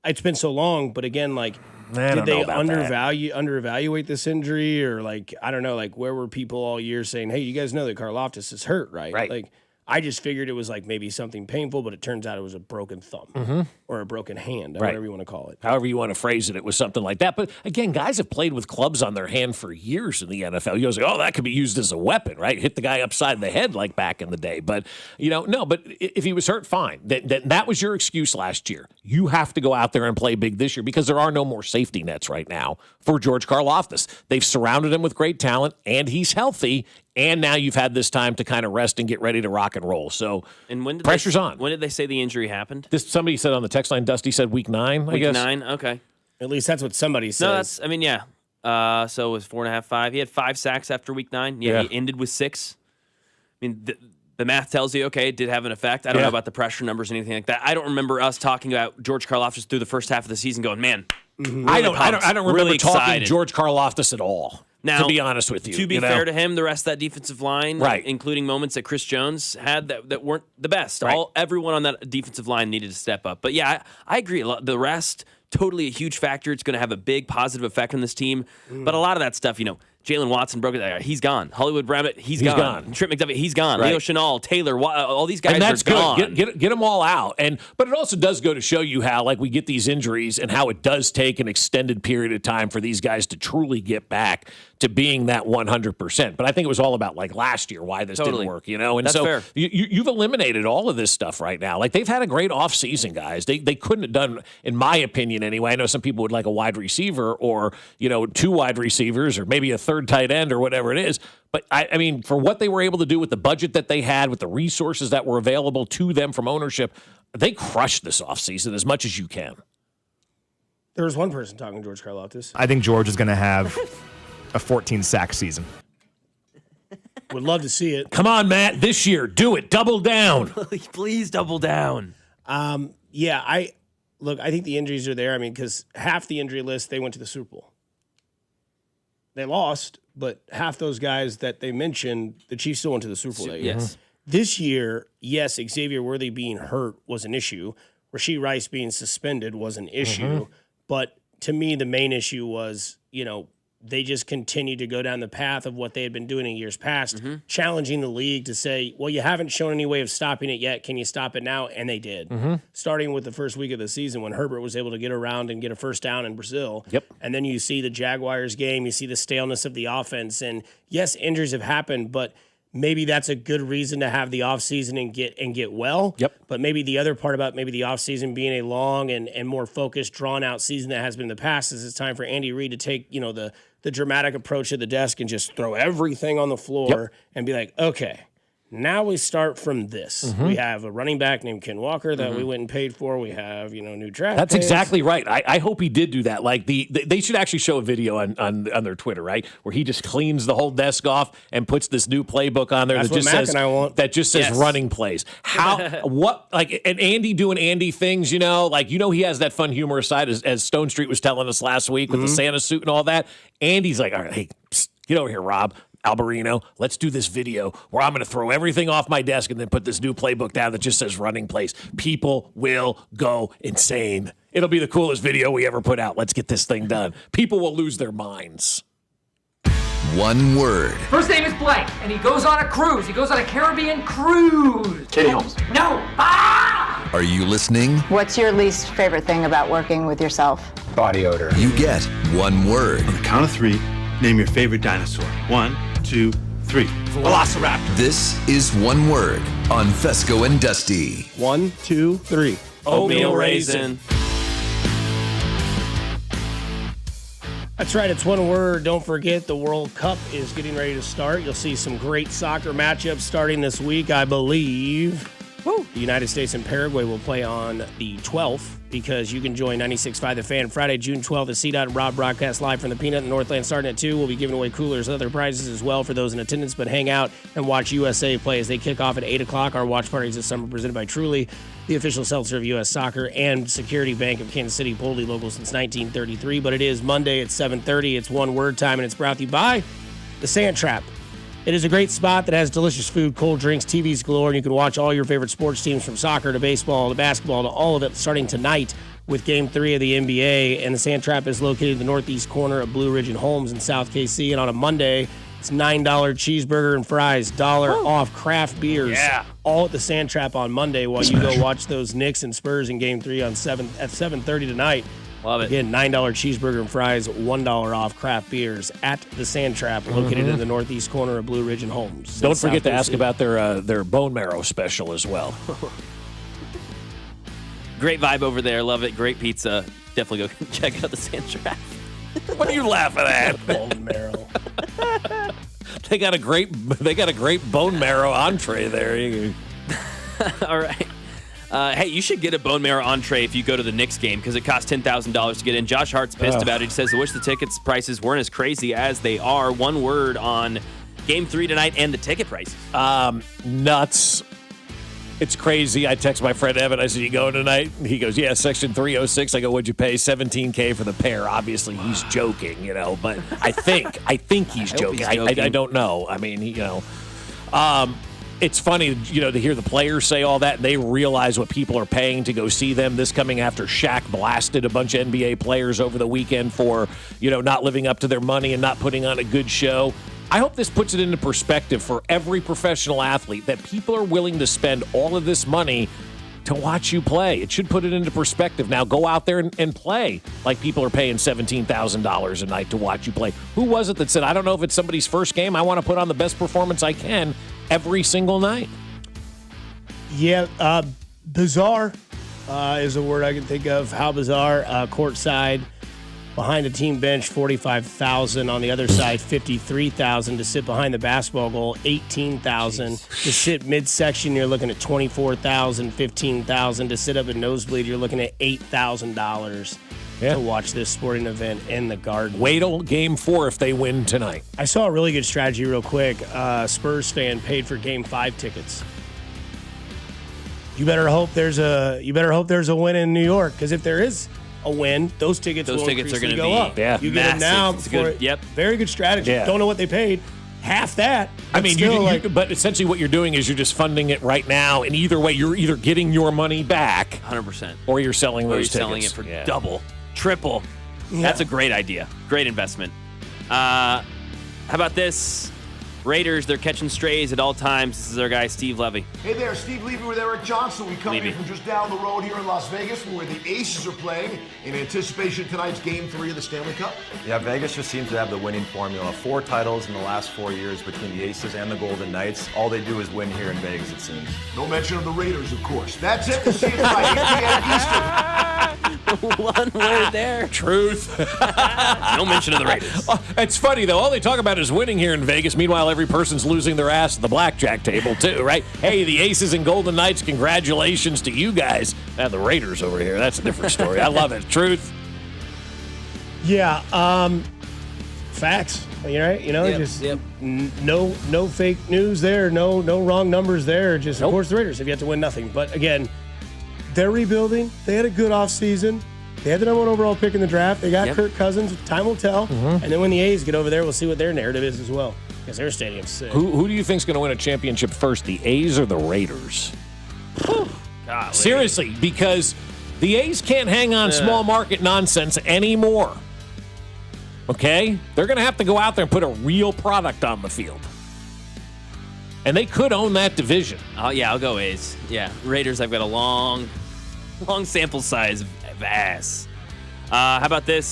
S1: It's been so long, but again, did they underevaluate this injury, or I don't know, where were people all year saying, hey, you guys know that Karlaftis is hurt, right?
S2: Right.
S1: I just figured it was maybe something painful, but it turns out it was a broken thumb or a broken hand, whatever you want to call it.
S2: However you want to phrase it, it was something like that. But again, guys have played with clubs on their hand for years in the NFL. You go, that could be used as a weapon, right? Hit the guy upside the head like back in the day. But, no, but if he was hurt, fine. That was your excuse last year. You have to go out there and play big this year because there are no more safety nets right now for George Karlaftis. They've surrounded him with great talent, and he's healthy. And now you've had this time to kind of rest and get ready to rock and roll. So pressure's on.
S15: When did they say the injury happened?
S2: Somebody said on the text line, Dusty said Week 9, I guess.
S15: Week 9, okay.
S1: At least that's what somebody says.
S15: So it was 4.5, 5. He had 5 sacks after Week 9. Yeah. He ended with 6. I mean, the math tells you, okay, it did have an effect. I don't know about the pressure numbers or anything like that. I don't remember us talking about George Karlaftis through the first half of the season going, man, really
S2: I don't remember
S15: really
S2: talking
S15: excited.
S2: George Karlaftis at all.
S15: Now,
S2: to be honest with you.
S15: To be fair to him, the rest of that defensive line, including moments that Chris Jones had that weren't the best.
S2: Right.
S15: Everyone on that defensive line needed to step up. But yeah, I agree. The rest, totally a huge factor. It's going to have a big positive effect on this team. But a lot of that stuff, Jalen Watson broke it. He's gone. Hollywood Brown, he's gone. Trent McDuffie, he's gone.
S2: Right.
S15: Leo Chenal, Taylor, all these guys
S2: and that's
S15: are gone.
S2: Good. Get them all out. But it also does go to show you how, we get these injuries and how it does take an extended period of time for these guys to truly get back to being that 100%. But I think it was all about last year why this didn't work, And
S15: that's
S2: so
S15: fair.
S2: You've eliminated all of this stuff right now. They've had a great offseason, guys. They couldn't have done, in my opinion anyway. I know some people would like a wide receiver or 2 wide receivers or maybe a third tight end or whatever it is. But, I mean, for what they were able to do with the budget that they had, with the resources that were available to them from ownership, they crushed this offseason as much as you can.
S1: There was one person talking to George Karlaftis.
S6: I think George is going to have a 14-sack season.
S1: Would love to see it.
S2: Come on, Matt. This year, do it. Double down.
S15: Please double down.
S1: Yeah, I think the injuries are there. I mean, because half the injury list, they went to the Super Bowl. They lost, but half those guys that they mentioned, the Chiefs still went to the Super Bowl that year.
S15: Yes.
S1: This year, yes, Xavier Worthy being hurt was an issue. Rasheed Rice being suspended was an issue. But to me, the main issue was, they just continued to go down the path of what they had been doing in years past, challenging the league to say, well, you haven't shown any way of stopping it yet. Can you stop it now? And they did. Starting with the first week of the season when Herbert was able to get around and get a first down in Brazil.
S2: Yep.
S1: And then you see the Jaguars game, you see the staleness of the offense. And yes, injuries have happened, but maybe that's a good reason to have the offseason and get well.
S2: Yep.
S1: But maybe the other part about maybe the offseason being a long and more focused, drawn-out season that has been in the past is it's time for Andy Reid to take, the dramatic approach at the desk and just throw everything on the floor and be like, okay, now we start from this. We have a running back named Ken Walker that we went and paid for. We have, new draft
S2: That's
S1: picks.
S2: exactly right. I hope he did do that. Like they should actually show a video on their Twitter, right, where he just cleans the whole desk off and puts this new playbook on there
S1: That's
S2: that just
S1: what Mac
S2: says
S1: and I want.
S2: that just says
S15: Yes.
S2: running plays. And Andy doing Andy things, he has that fun humorous side as Stone Street was telling us last week with the Santa suit and all that. Andy's like, all right, hey, psst, get over here, Rob. Alberino, let's do this video where I'm going to throw everything off my desk and then put this new playbook down that just says running plays. People will go insane. It'll be the coolest video we ever put out. Let's get this thing done. People will lose their minds.
S4: One word.
S8: First name is Blake, and he goes on a cruise. He goes on a Caribbean cruise.
S4: Katie Holmes.
S8: No. Ah!
S4: Are you listening?
S13: What's your least favorite thing about working with yourself?
S4: Body odor. You get one word.
S14: On the count of three, name your favorite dinosaur. 1, 2, 3. Velociraptor.
S4: This is one word on Fescoe and Dusty.
S1: 1, 2, 3.
S15: Oatmeal raisin.
S1: That's right. It's one word. Don't forget the World Cup is getting ready to start. You'll see some great soccer matchups starting this week, I believe. The United States and Paraguay will play on the 12th because you can join 96.5 The Fan Friday, June 12th at C-Dot and Rob broadcast live from the Peanut in Northland starting at 2. We'll be giving away coolers and other prizes as well for those in attendance, but hang out and watch USA play as they kick off at 8 o'clock. Our watch parties this summer presented by Truly, the official seltzer of U.S. Soccer, and Security Bank of Kansas City, boldly local since 1933. But it is Monday at 7:30. It's one word time, and it's brought to you by The Sand Trap. It is a great spot that has delicious food, cold drinks, TVs galore, and you can watch all your favorite sports teams from soccer to baseball to basketball to all of it starting tonight with Game 3 of the NBA. And the Sand Trap is located in the northeast corner of Blue Ridge and Holmes in South KC. And on a Monday, it's $9 cheeseburger and fries, $1 off craft beers.
S2: Yeah.
S1: All at the Sand Trap on Monday while you go watch those Knicks and Spurs in Game 3 at 7:30 tonight.
S15: Love it.
S1: Again, $9 cheeseburger and fries, $1 off craft beers at the Sand Trap, located in the northeast corner of Blue Ridge and Holmes.
S2: Don't forget to ask about their bone marrow special as well.
S15: Great vibe over there. Love it. Great pizza. Definitely go check out the Sand Trap.
S2: What are you laughing at?
S1: Bone marrow.
S2: They got a great bone marrow entree there.
S15: All right. Hey, you should get a bone marrow entree if you go to the Knicks game because it costs $10,000 to get in. Josh Hart's pissed about it. He says, I wish the tickets prices weren't as crazy as they are. One word on Game 3 tonight and the ticket prices.
S2: Nuts. It's crazy. I text my friend Evan. I said, you going tonight? He goes, yeah, section 306. I go, what'd you pay? $17K for the pair. Obviously, he's joking, but I think he's joking. I don't know. I mean, it's funny, to hear the players say all that, and they realize what people are paying to go see them. This coming after Shaq blasted a bunch of NBA players over the weekend for, not living up to their money and not putting on a good show. I hope this puts it into perspective for every professional athlete that people are willing to spend all of this money to watch you play. It should put it into perspective. Now go out there and play like people are paying $17,000 a night to watch you play. Who was it that said, I don't know if it's somebody's first game, I want to put on the best performance I can every single night?
S1: Yeah, bizarre is a word I can think of. How bizarre. Courtside, behind the team bench, $45,000. On the other side, $53,000 to sit behind the basketball goal, $18,000 to sit midsection. You're looking at $24,000, $15,000 to sit up at nosebleed. You're looking at $8,000 to watch this sporting event in the Garden.
S2: Wait till Game 4 if they win tonight.
S1: I saw a really good strategy real quick. Spurs fan paid for Game 5 tickets. you better hope there's a win in New York, because if there is a win, those tickets
S15: are going to
S1: go up.
S2: Yeah.
S1: You get them now.
S15: It's good. Yep.
S1: Very good strategy.
S2: Yeah.
S1: Don't know what they paid. Half that.
S2: I mean,
S1: still,
S2: but essentially what you're doing is you're just funding it right now, and either way, you're either getting your money back,
S15: 100%,
S2: or you're selling those tickets.
S15: Selling it for double, triple. Yeah. That's a great idea. Great investment. How about this? Raiders, they're catching strays at all times. This is our guy, Steve Levy.
S7: Hey there, Steve Levy with Eric Johnson. We come here from just down the road here in Las Vegas, where the Aces are playing in anticipation of tonight's Game 3 of the Stanley Cup.
S5: Yeah, Vegas just seems to have the winning formula. 4 titles in the last 4 years between the Aces and the Golden Knights. All they do is win here in Vegas, it seems.
S7: No mention of the Raiders, of course. That's it. We'll see you tonight, 8 p.m. Eastern.
S15: One word there.
S2: Truth.
S15: No mention of the Raiders.
S2: It's funny, though. All they talk about is winning here in Vegas. Meanwhile, every person's losing their ass at the blackjack table, too, right? Hey, the Aces and Golden Knights, congratulations to you guys. Now, the Raiders over here, that's a different story. I love it. Truth.
S1: Yeah. Facts. No fake news there. No wrong numbers there. Just, of course, the Raiders have yet to win nothing. But, again, they're rebuilding. They had a good offseason. They had the number 1 overall pick in the draft. They got Kirk Cousins. Time will tell. And then when the A's get over there, we'll see what their narrative is as well, because their stadium's sick.
S2: Who do you think's going to win a championship first, the A's or the Raiders? Seriously, because the A's can't hang on small market nonsense anymore. Okay? They're going to have to go out there and put a real product on the field. And they could own that division.
S15: Oh, yeah, I'll go A's. Yeah, Raiders, I've got a long sample size of ass. How about this?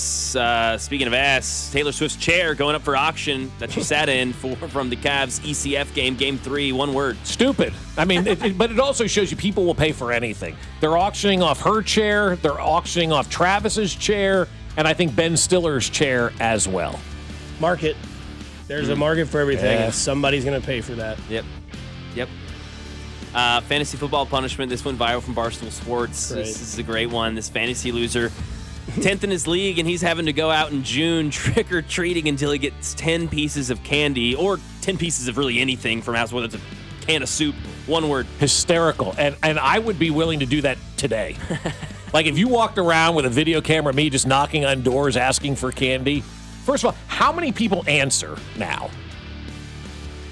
S15: Speaking of ass, Taylor Swift's chair going up for auction that she sat in from the Cavs ECF game, Game 3, one word.
S2: Stupid. I mean, but it also shows you people will pay for anything. They're auctioning off her chair. They're auctioning off Travis's chair. And I think Ben Stiller's chair as well.
S1: Market. There's a market for everything, and somebody's going to pay for that.
S15: Yep. Fantasy football punishment. This went viral from Barstool Sports.
S1: Right.
S15: This is a great one. This fantasy loser, 10th in his league, and he's having to go out in June trick-or-treating until he gets 10 pieces of candy or 10 pieces of really anything from house, whether it's a can of soup, one word.
S2: Hysterical. And I would be willing to do that today. Like, if you walked around with a video camera of me just knocking on doors asking for candy, first of all, how many people answer now?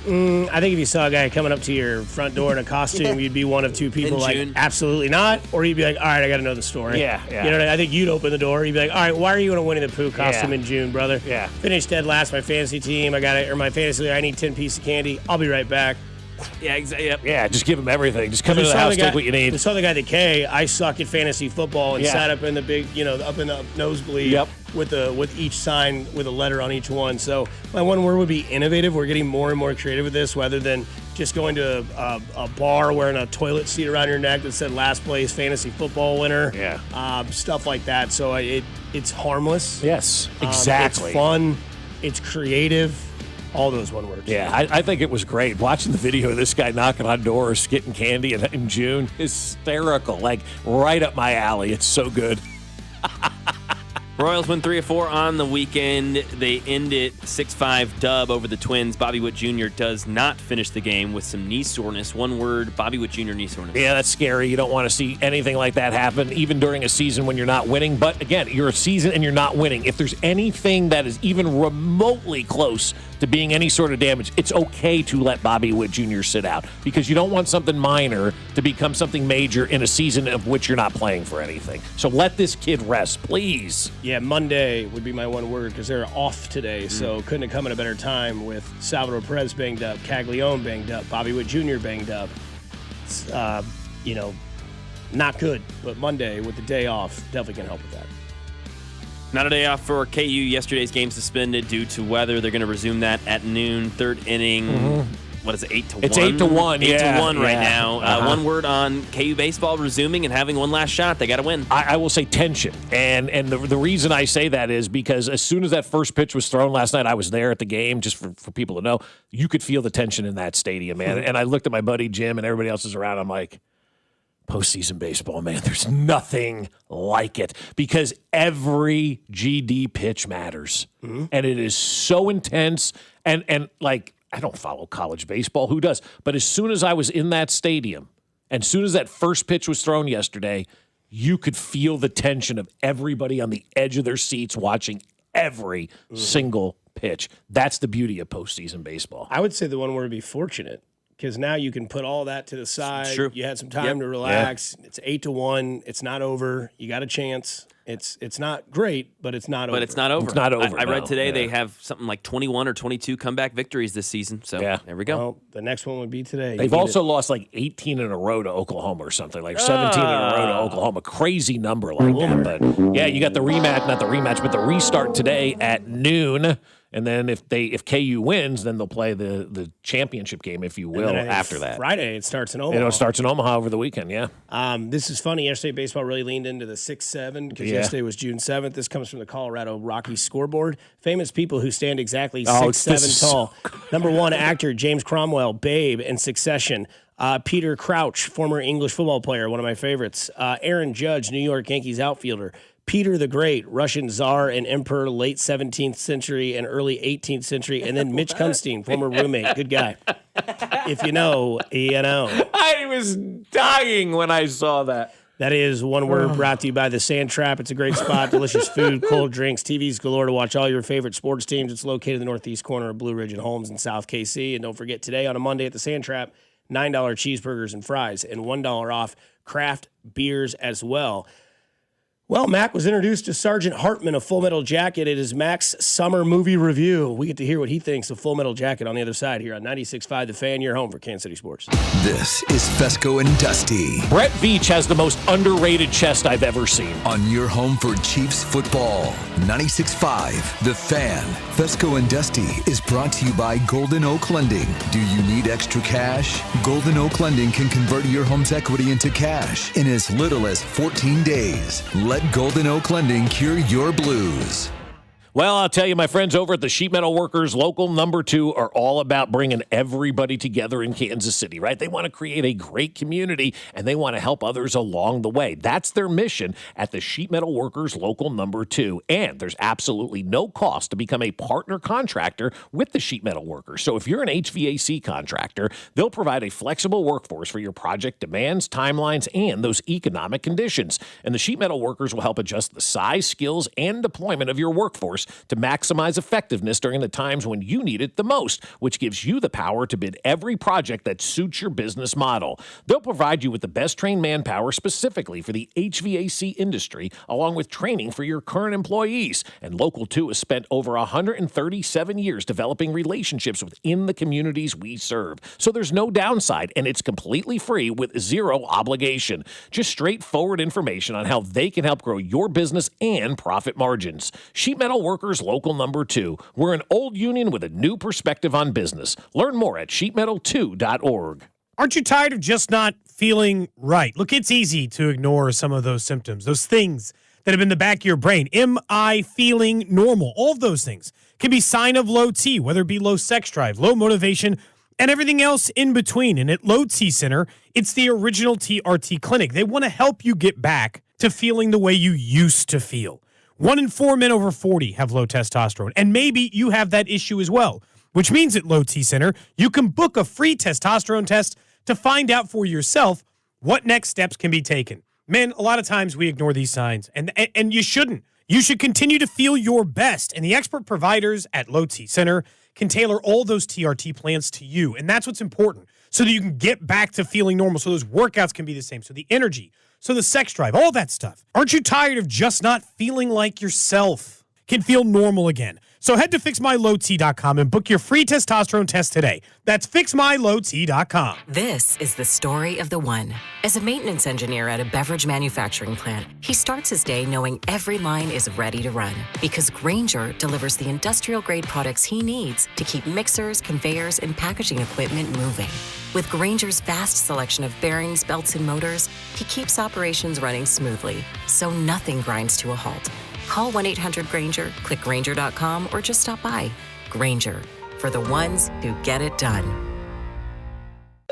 S1: I think if you saw a guy coming up to your front door in a costume, you'd be one of 2 people like, absolutely not. Or you'd be like, all right, I got to know the story.
S2: Yeah.
S1: You know what I mean? I think you'd open the door. You'd be like, all right, why are you in a Winnie the Pooh costume in June, brother?
S2: Yeah.
S1: Finished dead last my fantasy team. My fantasy league, I need 10 pieces of candy. I'll be right back.
S15: Yeah, exactly. Yep.
S2: Yeah, just give them everything. Just come into the house, take what you need.
S1: We saw the guy at K. I suck at fantasy football and sat up in the big, up in the nosebleed with each sign with a letter on each one. So my one word would be innovative. We're getting more and more creative with this, rather than just going to a bar wearing a toilet seat around your neck that said last place fantasy football winner.
S2: Yeah.
S1: Stuff like that. So it's harmless.
S2: Yes, exactly.
S1: It's fun. It's creative. All those one words.
S2: Yeah, I think it was great. Watching the video of this guy knocking on doors, getting candy in June, hysterical. Like, right up my alley. It's so good.
S15: Royals win 3 of 4 on the weekend. They end it 6-5 dub over the Twins. Bobby Witt Jr. does not finish the game with some knee soreness. One word, Bobby Witt Jr. knee soreness.
S2: Yeah, that's scary. You don't want to see anything like that happen, even during a season when you're not winning. But again, you're a season and you're not winning. If there's anything that is even remotely close to being any sort of damage, it's okay to let Bobby Witt Jr. sit out, because you don't want something minor to become something major in a season of which you're not playing for anything. So let this kid rest, please.
S1: Yeah, Monday would be my one word, because they're off today, so couldn't have come at a better time with Salvador Perez banged up, Caglione banged up, Bobby Witt Jr. banged up. It's, not good, but Monday with the day off definitely can help with that.
S15: Not a day off for KU. Yesterday's game suspended due to weather. They're going to resume that at noon. Third inning. What is it, 8-1?
S2: It's 8-1.
S15: 8-1 right now. One word on KU baseball resuming and having one last shot. They got to win.
S2: I will say tension. And the reason I say that is because as soon as that first pitch was thrown last night, I was there at the game, just for people to know. You could feel the tension in that stadium, man. And I looked at my buddy Jim and everybody else is around. I'm like, postseason baseball, man, there's nothing like it, because every GD pitch matters. And it is so intense. And like, I don't follow college baseball. Who does? But as soon as I was in that stadium And as soon as that first pitch was thrown yesterday, you could feel the tension of everybody on the edge of their seats watching every single pitch. That's the beauty of postseason baseball.
S1: I would say the one where to be fortunate, because now you can put all that to the side.
S15: True.
S1: You had some time to relax. It's 8-1. It's not over. You got a chance. It's not great, but it's not over.
S15: But it's not over.
S2: It's not over.
S15: I read today they have something like 21 or 22 comeback victories this season. So there we go.
S1: Well, the next one would be today.
S2: They've also lost like 18 in a row to Oklahoma or something, like 17 in a row to Oklahoma. Crazy number like that. But yeah, you got the rematch, not the rematch, but the restart today at noon. And then if KU wins, then they'll play the championship game, if you will, after that.
S1: Friday, it starts in Omaha.
S2: It starts in Omaha over the weekend, yeah.
S1: This is funny. Yesterday, baseball really leaned into the 6-7 because yesterday was June 7th. This comes from the Colorado Rockies scoreboard. Famous people who stand exactly 6'7" tall. Number one, actor James Cromwell, Babe, and Succession. Peter Crouch, former English football player, one of my favorites. Aaron Judge, New York Yankees outfielder. Peter the Great, Russian Tsar and Emperor, late 17th century and early 18th century. And then Mitch Kunstein, former roommate. Good guy. If you know, you know.
S2: I was dying when I saw that.
S1: That is one word brought to you by the Sand Trap. It's a great spot. Delicious food, cold drinks, TVs galore to watch all your favorite sports teams. It's located in the northeast corner of Blue Ridge and Holmes in South KC. And don't forget, today on a Monday at the Sand Trap, $9 cheeseburgers and fries and $1 off craft beers as well. Well, Mac was introduced to Sergeant Hartman of Full Metal Jacket at his Mac's summer movie review. We get to hear what he thinks of Full Metal Jacket on the other side here on 96.5 The Fan, your home for Kansas City Sports.
S4: This is Fescoe and Dusty.
S2: Brett Veach has the most underrated chest I've ever seen.
S4: On your home for Chiefs football, 96.5 The Fan. Fescoe and Dusty is brought to you by Golden Oak Lending. Do you need extra cash? Golden Oak Lending can convert your home's equity into cash in as little as 14 days. Let Golden Oak Lending cure your blues.
S2: Well, I'll tell you, my friends over at the Sheet Metal Workers Local Number 2 are all about bringing everybody together in Kansas City, right? They want to create a great community, and they want to help others along the way. That's their mission at the Sheet Metal Workers Local Number 2. And there's absolutely no cost to become a partner contractor with the Sheet Metal Workers. So if you're an HVAC contractor, they'll provide a flexible workforce for your project demands, timelines, and those economic conditions. And the Sheet Metal Workers will help adjust the size, skills, and deployment of your workforce to maximize effectiveness during the times when you need it the most, which gives you the power to bid every project that suits your business model. They'll provide you with the best trained manpower specifically for the HVAC industry, along with training for your current employees. And Local 2 has spent over 137 years developing relationships within the communities we serve. So there's no downside, and it's completely free with zero obligation. Just straightforward information on how they can help grow your business and profit margins. Sheet Metal Workers Local Number 2. We're an old union with a new perspective on business. Learn more at sheetmetal2.org.
S9: Aren't you tired of just not feeling right? Look, it's easy to ignore some of those symptoms, those things that have been in the back of your brain. Am I feeling normal? All of those things can be sign of low T, whether it be low sex drive, low motivation, and everything else in between. And at Low T Center, it's the original TRT clinic. They want to help you get back to feeling the way you used to feel. 1 in 4 men over 40 have low testosterone, and maybe you have that issue as well, which means at Low T Center, you can book a free testosterone test to find out for yourself what next steps can be taken. Men, a lot of times we ignore these signs, and you shouldn't. You should continue to feel your best, and the expert providers at Low T Center can tailor all those TRT plans to you, and that's what's important, so that you can get back to feeling normal, so those workouts can be the same, so the energy, so the sex drive, all that stuff. Aren't you tired of just not feeling like yourself? Can feel normal again. So head to fixmylowt.com and book your free testosterone test today. That's fixmylowt.com.
S10: This is the story of the one. As a maintenance engineer at a beverage manufacturing plant, he starts his day knowing every line is ready to run because Grainger delivers the industrial-grade products he needs to keep mixers, conveyors, and packaging equipment moving. With Grainger's vast selection of bearings, belts, and motors, he keeps operations running smoothly, so nothing grinds to a halt. Call 1-800-GRAINGER, click Grainger.com, or just stop by. Grainger, for the ones who get it done.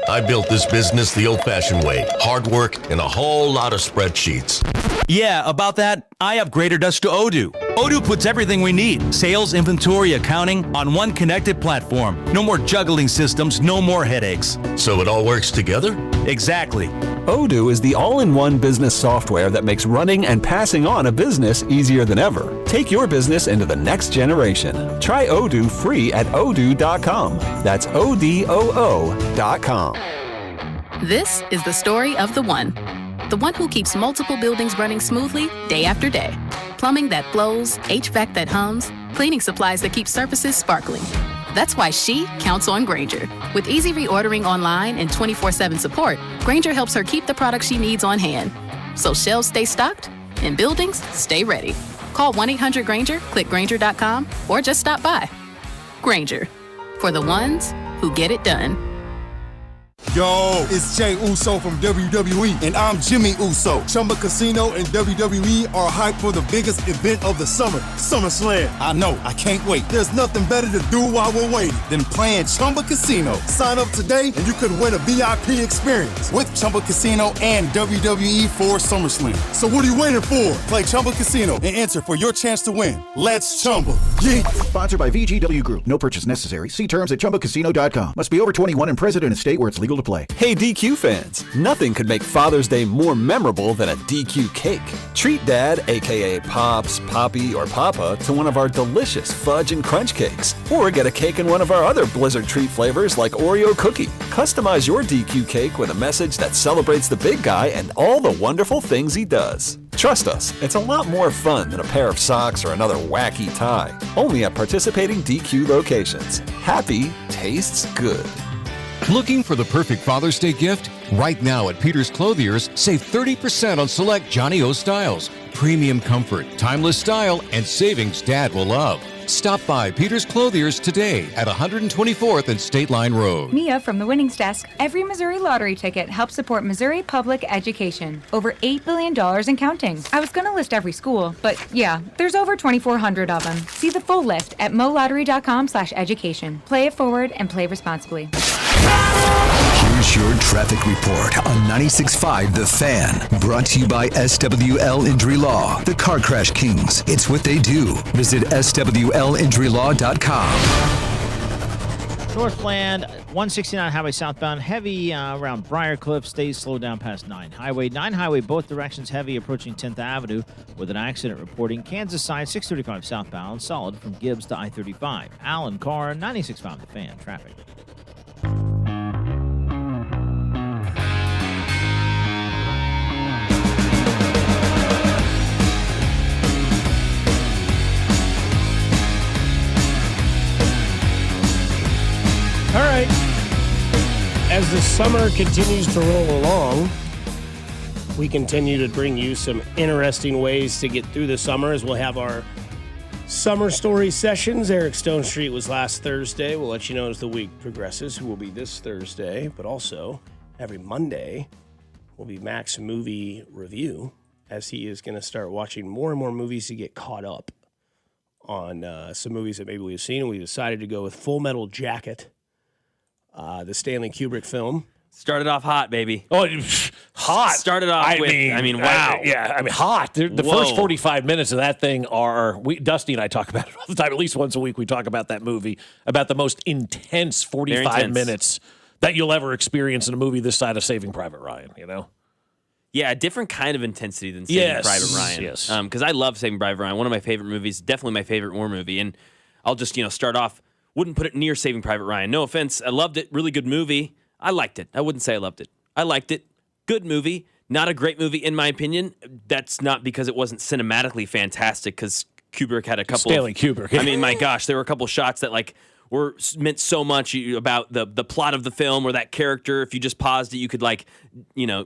S16: I built this business the old-fashioned way. Hard work and a whole lot of spreadsheets.
S18: Yeah, about that, I upgraded us to Odoo. Odoo puts everything we need, sales, inventory, accounting, on one connected platform. No more juggling systems, no more headaches.
S16: So it all works together?
S18: Exactly.
S28: Odoo is the all-in-one business software that makes running and passing on a business easier than ever. Take your business into the next generation. Try Odoo free at odoo.com. That's ODOO.com.
S11: This is the story of the one. The one who keeps multiple buildings running smoothly day after day. Plumbing that flows, HVAC that hums, cleaning supplies that keep surfaces sparkling. That's why she counts on Grainger. With easy reordering online and 24/7 support, Grainger helps her keep the products she needs on hand. So shelves stay stocked and buildings stay ready. Call 1-800-GRAINGER, click Grainger.com, or just stop by. Grainger, for the ones who get it done.
S12: Yo, it's Jay Uso from WWE, and I'm Jimmy Uso. Chumba Casino and WWE are hyped for the biggest event of the summer, SummerSlam. I know, I can't wait. There's nothing better to do while we're waiting than playing Chumba Casino. Sign up today and you could win a VIP experience with Chumba Casino and WWE for SummerSlam. So what are you waiting for? Play Chumba Casino and enter for your chance to win. Let's Chumba. Yeah.
S19: Sponsored by VGW Group. No purchase necessary. See terms at ChumbaCasino.com. Must be over 21 and present in a state where it's legal to play.
S28: Hey DQ fans, nothing could make Father's Day more memorable than a DQ cake. Treat Dad, aka Pops, Poppy, or Papa, to one of our delicious fudge and crunch cakes. Or get a cake in one of our other Blizzard treat flavors like Oreo cookie. Customize your DQ cake with a message that celebrates the big guy and all the wonderful things he does. Trust us, it's a lot more fun than a pair of socks or another wacky tie. Only at participating DQ locations. Happy tastes good.
S20: Looking for the perfect Father's Day gift? Right now at Peter's Clothiers, save 30% on select Johnny O styles. Premium comfort, timeless style, and savings Dad will love. Stop by Peter's Clothiers today at 124th and State Line Road.
S21: Mia from the Winnings Desk. Every Missouri lottery ticket helps support Missouri public education. Over $8 billion and counting. I was going to list every school, but yeah, there's over 2,400 of them. See the full list at molottery.com/education. Play it forward and play responsibly.
S4: Here's your traffic report on 96.5 The Fan. Brought to you by SWL Injury Law, the Car Crash Kings. It's what they do. Visit SWLinjurylaw.com.
S3: Northland, 169 highway southbound, heavy around Briarcliff, stays slowed down past 9 Highway. 9 Highway, both directions heavy approaching 10th Avenue with an accident reporting. Kansas side, 635 southbound, solid from Gibbs to I-35. Allen Carr, 96.5 The Fan, traffic.
S1: All right. As the summer continues to roll along, we continue to bring you some interesting ways to get through the summer as we'll have our summer story sessions. Eric Stone Street was last Thursday. We'll let you know as the week progresses who will be this Thursday, but also every Monday will be Mac's movie review as he is going to start watching more and more movies to get caught up on some movies that maybe we've seen. And we decided to go with Full Metal Jacket. The Stanley Kubrick film.
S15: Started off hot, baby.
S2: Oh, hot.
S15: Started off wow.
S2: Hot. The first 45 minutes of that thing are, Dusty and I talk about it all the time. At least once a week we talk about that movie, about the most intense 45 minutes that you'll ever experience in a movie this side of Saving Private Ryan, you know?
S15: Yeah, a different kind of intensity than Saving Private Ryan.
S2: Yes.
S15: Because I love Saving Private Ryan. One of my favorite movies, definitely my favorite war movie. And I'll just, start off. Wouldn't put it near Saving Private Ryan. No offense. I loved it. Really good movie. I liked it. I wouldn't say I loved it. I liked it. Good movie. Not a great movie, in my opinion. That's not because it wasn't cinematically fantastic, because Kubrick had a couple
S2: Stanley Kubrick.
S15: I mean, my gosh, there were a couple shots that were meant so much about the plot of the film or that character. If you just paused it, you could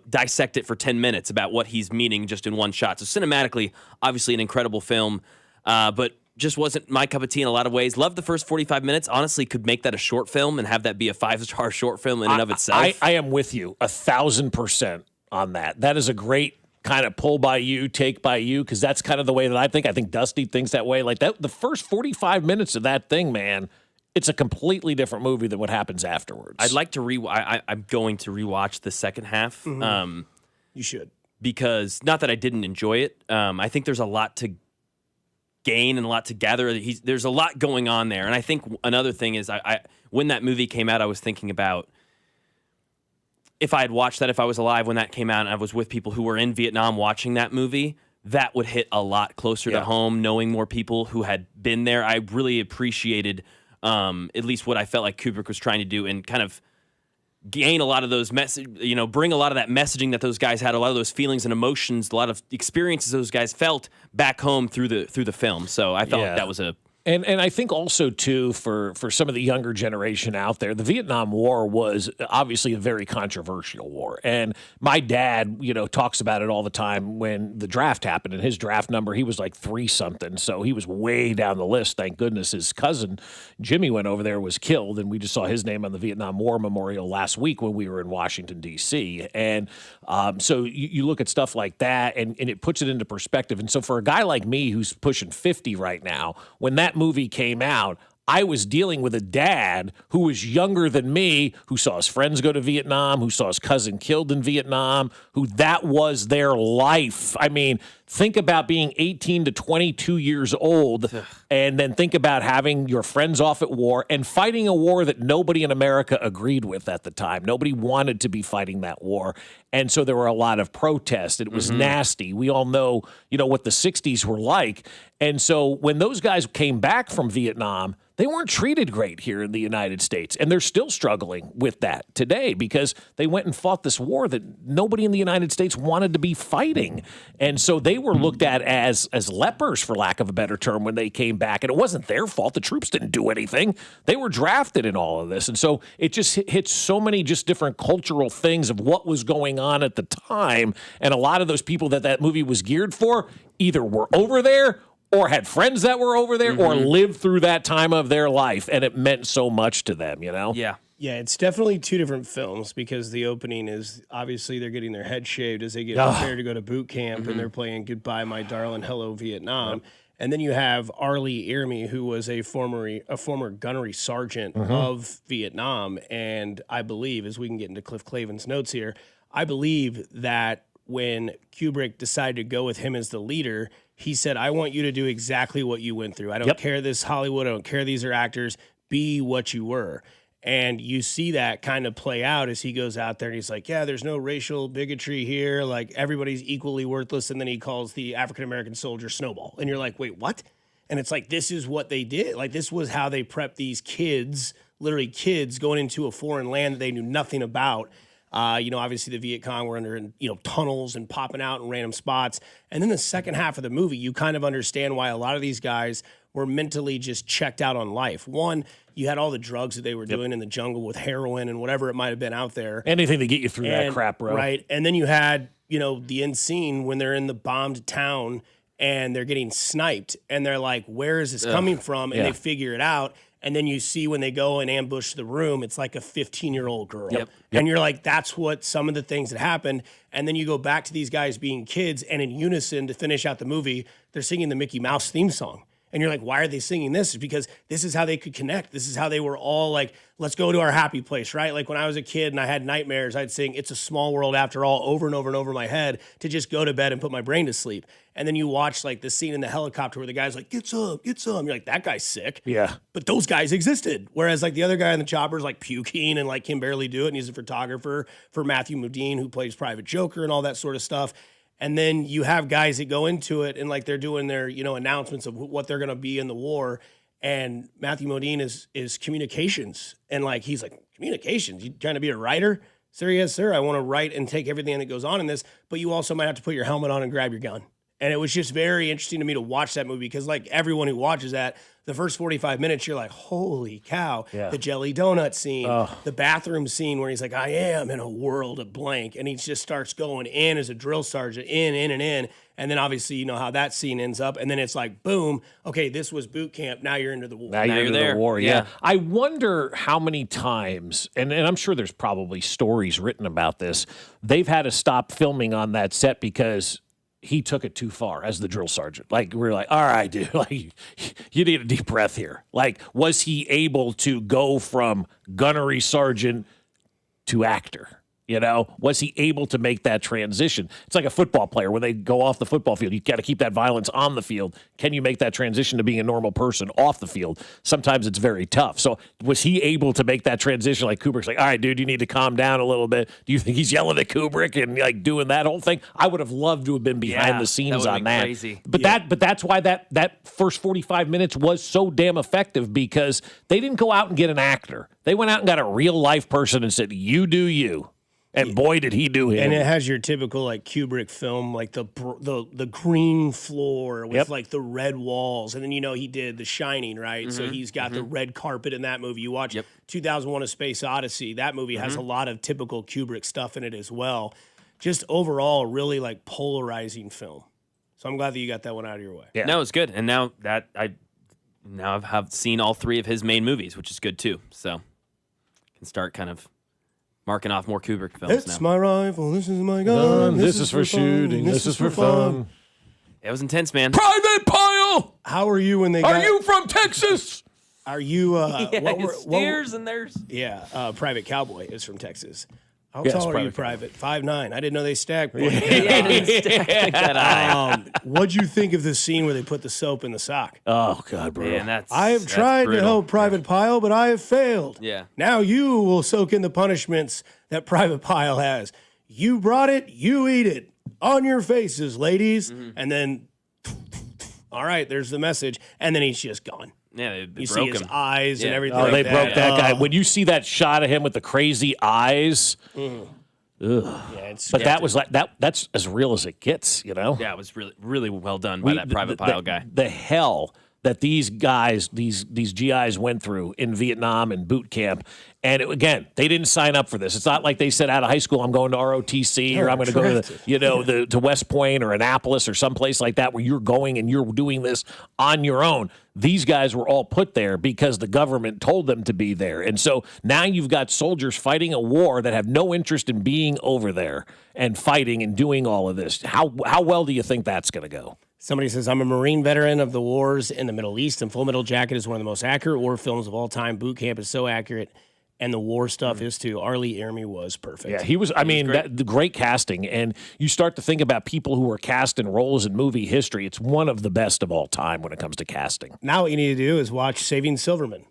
S15: dissect it for 10 minutes about what he's meaning just in one shot. So cinematically, obviously an incredible film, but just wasn't my cup of tea in a lot of ways. Loved the first 45 minutes. Honestly, could make that a short film and have that be a 5-star short film in and of itself.
S2: I am with you 1,000% on that. That is a great kind of pull by you, take by you, because that's kind of the way that I think. I think Dusty thinks that way. Like that, the first 45 minutes of that thing, man, it's a completely different movie than what happens afterwards.
S15: I'd like to I'm going to rewatch the second half.
S1: Mm-hmm. You should.
S15: Because, not that I didn't enjoy it, I think there's a lot to gain and a lot to gather. There's a lot going on there. And I think another thing is, when that movie came out, I was thinking about if I had watched that, if I was alive when that came out and I was with people who were in Vietnam watching that movie, that would hit a lot closer to home, knowing more people who had been there. I really appreciated at least what I felt like Kubrick was trying to do and kind of gain a lot of those bring a lot of that messaging that those guys had, a lot of those feelings and emotions, a lot of experiences those guys felt back home through the film. So I felt like that was a
S2: And I think also, too, for some of the younger generation out there, the Vietnam War was obviously a very controversial war. And my dad, talks about it all the time when the draft happened. And his draft number, he was like 3-something. So he was way down the list. Thank goodness his cousin, Jimmy, went over there, was killed. And we just saw his name on the Vietnam War Memorial last week when we were in Washington, D.C. And so you look at stuff like that, and it puts it into perspective. And so for a guy like me who's pushing 50 right now, when that movie came out, I was dealing with a dad who was younger than me, who saw his friends go to Vietnam, who saw his cousin killed in Vietnam, who that was their life. I mean, think about being 18 to 22 years old, and then think about having your friends off at war and fighting a war that nobody in America agreed with at the time. Nobody wanted to be fighting that war. And so there were a lot of protests. It was nasty. We all know, what the 60s were like. And so when those guys came back from Vietnam, they weren't treated great here in the United States. And they're still struggling with that today because they went and fought this war that nobody in the United States wanted to be fighting. And so they were looked at as lepers, for lack of a better term, when they came back. And it wasn't their fault. The troops didn't do anything. They were drafted in all of this. And so it just hits so many just different cultural things of what was going on at the time. And a lot of those people that movie was geared for either were over there or had friends that were over there or lived through that time of their life, and it meant so much to them,
S15: Yeah.
S1: Yeah, it's definitely two different films because the opening is obviously they're getting their head shaved as they get prepared to go to boot camp and they're playing Goodbye, My Darling, Hello, Vietnam. And then you have Arlie Ermy, who was a former gunnery sergeant of Vietnam. And I believe, as we can get into Cliff Clavin's notes here, I believe that when Kubrick decided to go with him as the leader, he said, I want you to do exactly what you went through. I don't care this Hollywood. I don't care these are actors. Be what you were. And you see that kind of play out as he goes out there and he's like, yeah, there's no racial bigotry here. Like, everybody's equally worthless. And then he calls the African-American soldier Snowball. And you're like, wait, what? And it's like, this is what they did. Like, this was how they prepped these kids, literally kids, going into a foreign land that they knew nothing about. Obviously the Viet Cong were under, tunnels and popping out in random spots. And then the second half of the movie, you kind of understand why a lot of these guys were mentally just checked out on life. One, you had all the drugs that they were doing in the jungle with heroin and whatever it might have been out there.
S2: Anything to get you through that crap, bro.
S1: Right. And then you had, the end scene when they're in the bombed town and they're getting sniped and they're like, where is this coming from? And they figure it out. And then you see when they go and ambush the room, it's like a 15-year-old girl. And you're like, that's what some of the things that happened. And then you go back to these guys being kids, and in unison to finish out the movie, they're singing the Mickey Mouse theme song. And you're like, why are they singing this? It's because this is how they could connect. This is how they were all like, let's go to our happy place, right? Like when I was a kid and I had nightmares, I'd sing It's a Small World After All over and over and over my head to just go to bed and put my brain to sleep. And then you watch like the scene in the helicopter where the guy's like, get some. You're like, that guy's sick.
S2: Yeah.
S1: But those guys existed. Whereas like the other guy in the chopper is like puking and like can barely do it. And he's a photographer for Matthew Modine who plays Private Joker and all that sort of stuff. And then you have guys that go into it and like they're doing their, announcements of what they're going to be in the war. And Matthew Modine is communications. And like, he's like, communications? You trying to be a writer? Sir, yes, sir. I want to write and take everything that goes on in this. But you also might have to put your helmet on and grab your gun. And it was just very interesting to me to watch that movie because like everyone who watches that, the first 45 minutes, you're like, holy cow. Yeah. The jelly donut scene, the bathroom scene where he's like, I am in a world of blank. And he just starts going in as a drill sergeant, in. And then obviously you know how that scene ends up. And then it's like, boom, okay, this was boot camp. Now you're into the war.
S2: Now you're into the war, yeah. I wonder how many times, and I'm sure there's probably stories written about this, they've had to stop filming on that set because he took it too far as the drill sergeant. Like, we're like, all right, dude, like, you need a deep breath here. Like, was he able to go from gunnery sergeant to actor? You know, was he able to make that transition? It's like a football player when they go off the football field. You got to keep that violence on the field. Can you make that transition to being a normal person off the field? Sometimes it's very tough. So was he able to make that transition? Like Kubrick's like, all right, dude, you need to calm down a little bit. Do you think he's yelling at Kubrick and like doing that whole thing? I would have loved to have been behind the scenes on that.
S15: Crazy.
S2: But that's why that first 45 minutes was so damn effective, because they didn't go out and get an actor. They went out and got a real life person and said, you do you. And boy, did he do him.
S1: And it has your typical like Kubrick film, like the green floor with like the red walls. And then, he did The Shining, right? So he's got the red carpet in that movie. You watch 2001 A Space Odyssey. That movie has a lot of typical Kubrick stuff in it as well. Just overall, really like polarizing film. So I'm glad that you got that one out of your way.
S15: Yeah. No, it's good. And now that I have seen all 3 of his main movies, which is good too. So I can start kind of marking off more Kubrick films
S1: It's
S15: now.
S1: my rifle. This is my gun.
S2: This is for shooting. This is for fun.
S15: It was intense, man.
S2: Private Pile!
S1: How are you when they
S2: Are you from Texas?
S1: Are you...
S15: Steers and there's...
S1: Yeah, Private Cowboy is from Texas. How
S2: Yes,
S1: tall are you,
S2: Private
S1: Private? 5'9". I didn't know they stacked.
S15: Didn't stack that high.
S1: What'd you think of the scene where they put the soap in the sock?
S2: Oh, God, bro.
S15: Man,
S1: I have tried to help Private Pile, but I have failed.
S15: Yeah.
S1: Now you will soak in the punishments that Private Pile has. You brought it, you eat it. On your faces, ladies. And then, all right, there's the message. And then he's just gone.
S15: Yeah, they
S1: You
S15: broke
S1: see his
S15: him.
S1: eyes and everything.
S2: Oh, they
S1: like
S2: broke that guy.
S1: Oh.
S2: When you see that shot of him with the crazy eyes,
S1: Ugh.
S2: Yeah,
S1: it's
S2: but that was like that's as real as it gets,
S15: Yeah, it was really, really well done by that Private Pile guy.
S2: The hell that these guys, these GIs went through in Vietnam and boot camp. And again, they didn't sign up for this. It's not like they said out of high school, I'm going to ROTC or I'm going to go to to West Point or Annapolis or someplace like that where you're going and you're doing this on your own. These guys were all put there because the government told them to be there. And so now you've got soldiers fighting a war that have no interest in being over there and fighting and doing all of this. How well do you think that's going to go?
S1: Somebody says, I'm a Marine veteran of the wars in the Middle East, and Full Metal Jacket is one of the most accurate war films of all time. Boot Camp is so accurate, and the war stuff is too. Arlie Ermy was perfect.
S2: Yeah, he was, the great casting. And you start to think about people who were cast in roles in movie history. It's one of the best of all time when it comes to casting.
S1: Now what you need to do is watch Saving Silverman.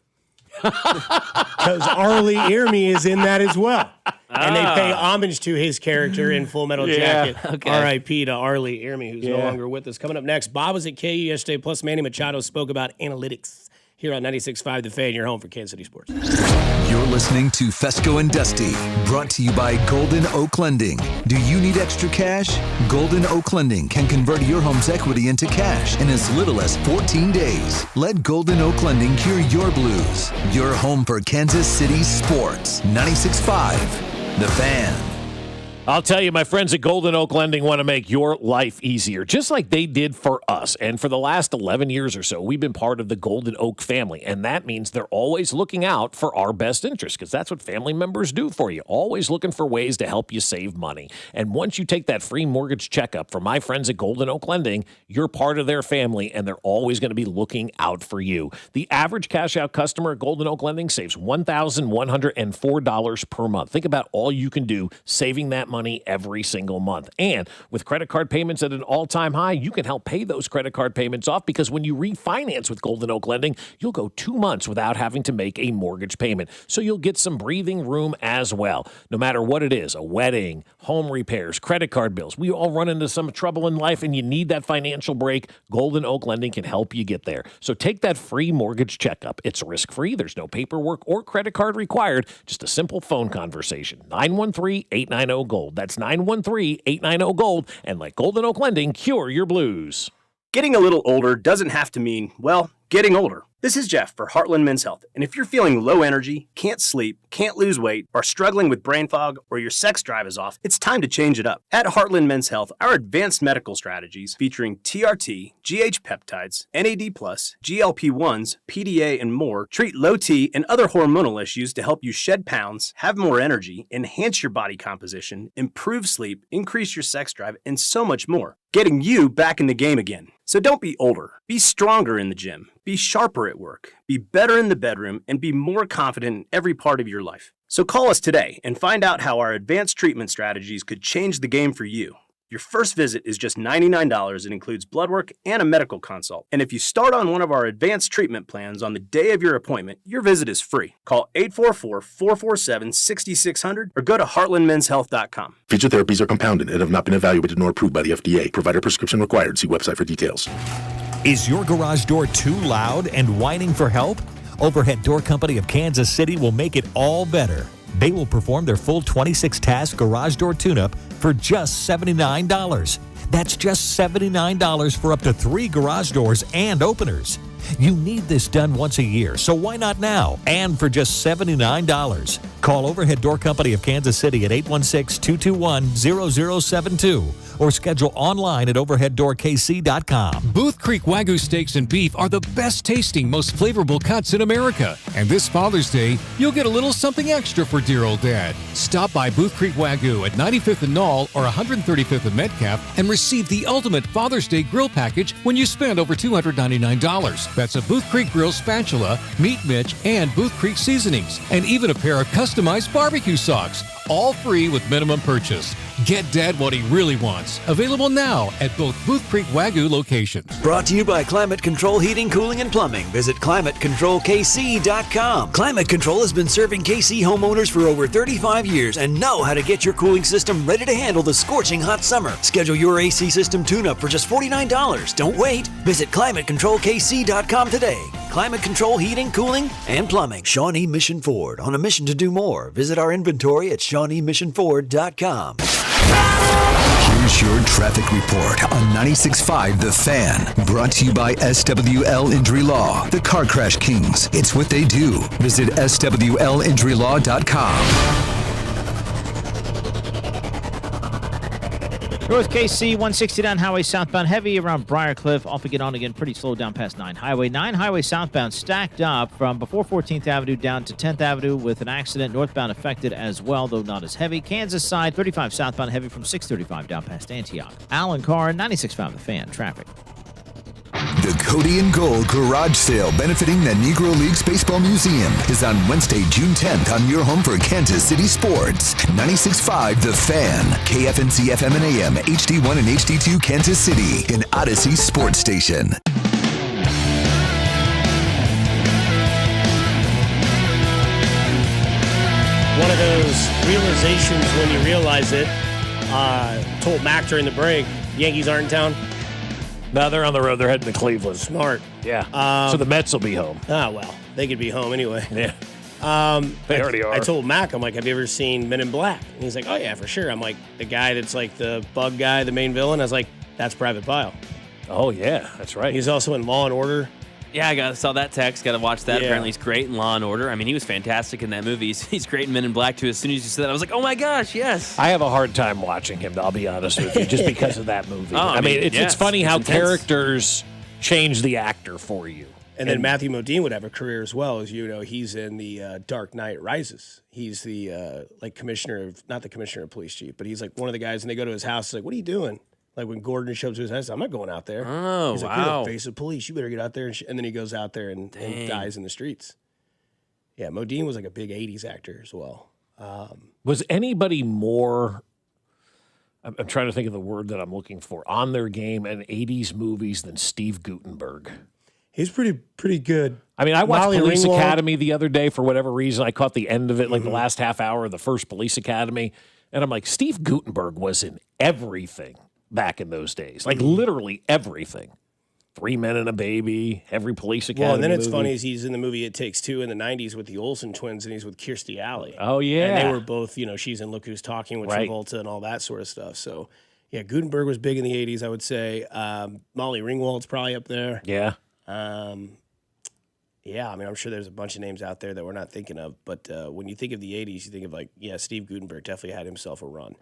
S1: Because Arlie Ermy is in that as well. And they pay homage to his character in Full Metal Jacket.
S15: Okay.
S1: R.I.P. to Arlie Ermy, who's no longer with us. Coming up next, Bob was at KU yesterday, plus Manny Machado spoke about analytics here on 96.5 The Fan, your home for Kansas City sports.
S4: You're listening to Fescoe and Dusty, brought to you by Golden Oak Lending. Do you need extra cash? Golden Oak Lending can convert your home's equity into cash in as little as 14 days. Let Golden Oak Lending cure your blues. Your home for Kansas City sports. 96.5 The Fan.
S2: I'll tell you, my friends at Golden Oak Lending want to make your life easier, just like they did for us. And for the last 11 years or so, we've been part of the Golden Oak family. And that means they're always looking out for our best interest, because that's what family members do for you. Always looking for ways to help you save money. And once you take that free mortgage checkup from my friends at Golden Oak Lending, you're part of their family, and they're always going to be looking out for you. The average cash-out customer at Golden Oak Lending saves $1,104 per month. Think about all you can do saving that money every single month. And with credit card payments at an all-time high, you can help pay those credit card payments off, because when you refinance with Golden Oak Lending, you'll go 2 months without having to make a mortgage payment. So you'll get some breathing room as well. No matter what it is, a wedding, home repairs, credit card bills, we all run into some trouble in life and you need that financial break. Golden Oak Lending can help you get there. So take that free mortgage checkup. It's risk-free. There's no paperwork or credit card required. Just a simple phone conversation. 913-890-GOLD. That's 913-890-GOLD. And let Golden Oak Lending cure your blues.
S6: Getting a little older doesn't have to mean, well, getting older. This is Jeff for Heartland Men's Health, and if you're feeling low energy, can't sleep, can't lose weight, are struggling with brain fog, or your sex drive is off, it's time to change it up. At Heartland Men's Health, our advanced medical strategies featuring TRT, GH peptides, NAD+, GLP-1s, PDA, and more treat low T and other hormonal issues to help you shed pounds, have more energy, enhance your body composition, improve sleep, increase your sex drive, and so much more. Getting you back in the game again. So don't be older. Be stronger in the gym. Be sharper at work. Be better in the bedroom, and be more confident in every part of your life. So call us today and find out how our advanced treatment strategies could change the game for you. Your first visit is just $99. It includes blood work and a medical consult. And if you start on one of our advanced treatment plans on the day of your appointment, your visit is free. Call 844-447-6600 or go to heartlandmenshealth.com.
S8: Feature therapies are compounded and have not been evaluated nor approved by the FDA. Provider prescription required. See website for details.
S17: Is your garage door too loud and whining for help? Overhead Door Company of Kansas City will make it all better. They will perform their full 26-task garage door tune-up for just $79. That's just $79 for up to 3 garage doors and openers. You need this done once a year, so why not now? And for just $79. Call Overhead Door Company of Kansas City at 816-221-0072 or schedule online at overheaddoorkc.com.
S20: Booth Creek Wagyu steaks and beef are the best tasting, most flavorful cuts in America. And this Father's Day, you'll get a little something extra for dear old dad. Stop by Booth Creek Wagyu at 95th and Knoll or 135th and Metcalf and receive the ultimate Father's Day grill package when you spend over $299. That's a Booth Creek Grill spatula, meat mitch, and Booth Creek seasonings, and even a pair of customized barbecue socks, all free with minimum purchase. Get Dad what he really wants. Available now at both Booth Creek Wagyu locations.
S22: Brought to you by Climate Control Heating, Cooling, and Plumbing. Visit ClimateControlKC.com. Climate Control has been serving KC homeowners for over 35 years and know how to get your cooling system ready to handle the scorching hot summer. Schedule your AC system tune-up for just $49. Don't wait. Visit ClimateControlKC.com today. Climate Control Heating, Cooling, and Plumbing. Shawnee Mission Ford. On a mission to do more. Visit our inventory at ShawneeMissionFord.com.
S4: Here's your traffic report on 96.5 The Fan. Brought to you by SWL Injury Law, the Car Crash Kings. It's what they do. Visit SWLInjuryLaw.com.
S3: North KC 169 highway southbound heavy around Briarcliff. Off we get on again, pretty slow down past 9. Highway 9 highway southbound stacked up from before 14th Avenue down to 10th Avenue with an accident. Northbound affected as well, though not as heavy. Kansas side 35 southbound heavy from 635 down past Antioch. Alan Carr 96.5 The Fan traffic.
S4: The Cody and Gold Garage Sale benefiting the Negro Leagues Baseball Museum is on Wednesday, June 10th on your home for Kansas City sports. 96.5 The Fan, KFNC FM and AM, HD1 and HD2 Kansas City, an Odyssey sports station.
S1: One of those realizations when you realize it, told Mac during the break, Yankees aren't in town.
S2: No, they're on the road. They're heading to Cleveland.
S1: Smart.
S2: Yeah. So the Mets will be home.
S1: Well, they could be home anyway.
S2: Yeah. They already are.
S1: I told Mac, I'm like, have you ever seen Men in Black? And he's like, oh, yeah, for sure. I'm like, the guy that's like the bug guy, the main villain. I was like, that's Private Pyle.
S2: Oh, yeah, that's right.
S1: He's also in Law and Order.
S15: Yeah, I saw that text. Got to watch that.
S1: Yeah.
S15: Apparently, he's great in Law and Order. I mean, he was fantastic in that movie. He's great in Men in Black, too. As soon as you said that, I was like, oh, my gosh, yes.
S2: I have a hard time watching him, I'll be honest with you, just because of that movie.
S15: Oh, I mean,
S2: it's funny how like change the actor for you.
S1: And then Matthew Modine would have a career as well. As you know, he's in the Dark Knight Rises. He's the not the commissioner of police chief, but he's like one of the guys. And they go to his house. It's like, what are you doing? Like when Gordon shows up to his house, I'm not going out there.
S15: Oh,
S1: he's like,
S15: wow.
S1: You're the face of police. You better get out there. And then he goes out there and dies in the streets. Yeah, Modine was like a big 80s actor as well.
S2: Was anybody more, I'm trying to think of the word that I'm looking for, on their game in 80s movies than Steve Guttenberg?
S1: He's pretty good.
S2: I mean, I watched
S1: Molly
S2: Police
S1: Ringwald.
S2: Academy the other day for whatever reason. I caught the end of it, like the last half hour of the first Police Academy. And I'm like, Steve Guttenberg was in everything back in those days. Like literally everything. 3 Men and a Baby, every Police Academy
S1: Well, and then it's
S2: movie.
S1: funny is he's in the movie It Takes Two in the 90s with the Olsen twins, and he's with Kirstie Alley.
S2: Oh, yeah.
S1: And they were both, she's in Look Who's Talking with
S2: Right.
S1: Travolta and all that sort of stuff. So, yeah, Gutenberg was big in the 80s, I would say. Molly Ringwald's probably up there.
S2: Yeah.
S1: Yeah, I mean, I'm sure there's a bunch of names out there that we're not thinking of. But when you think of the 80s, you think of Steve Guttenberg definitely had himself a run.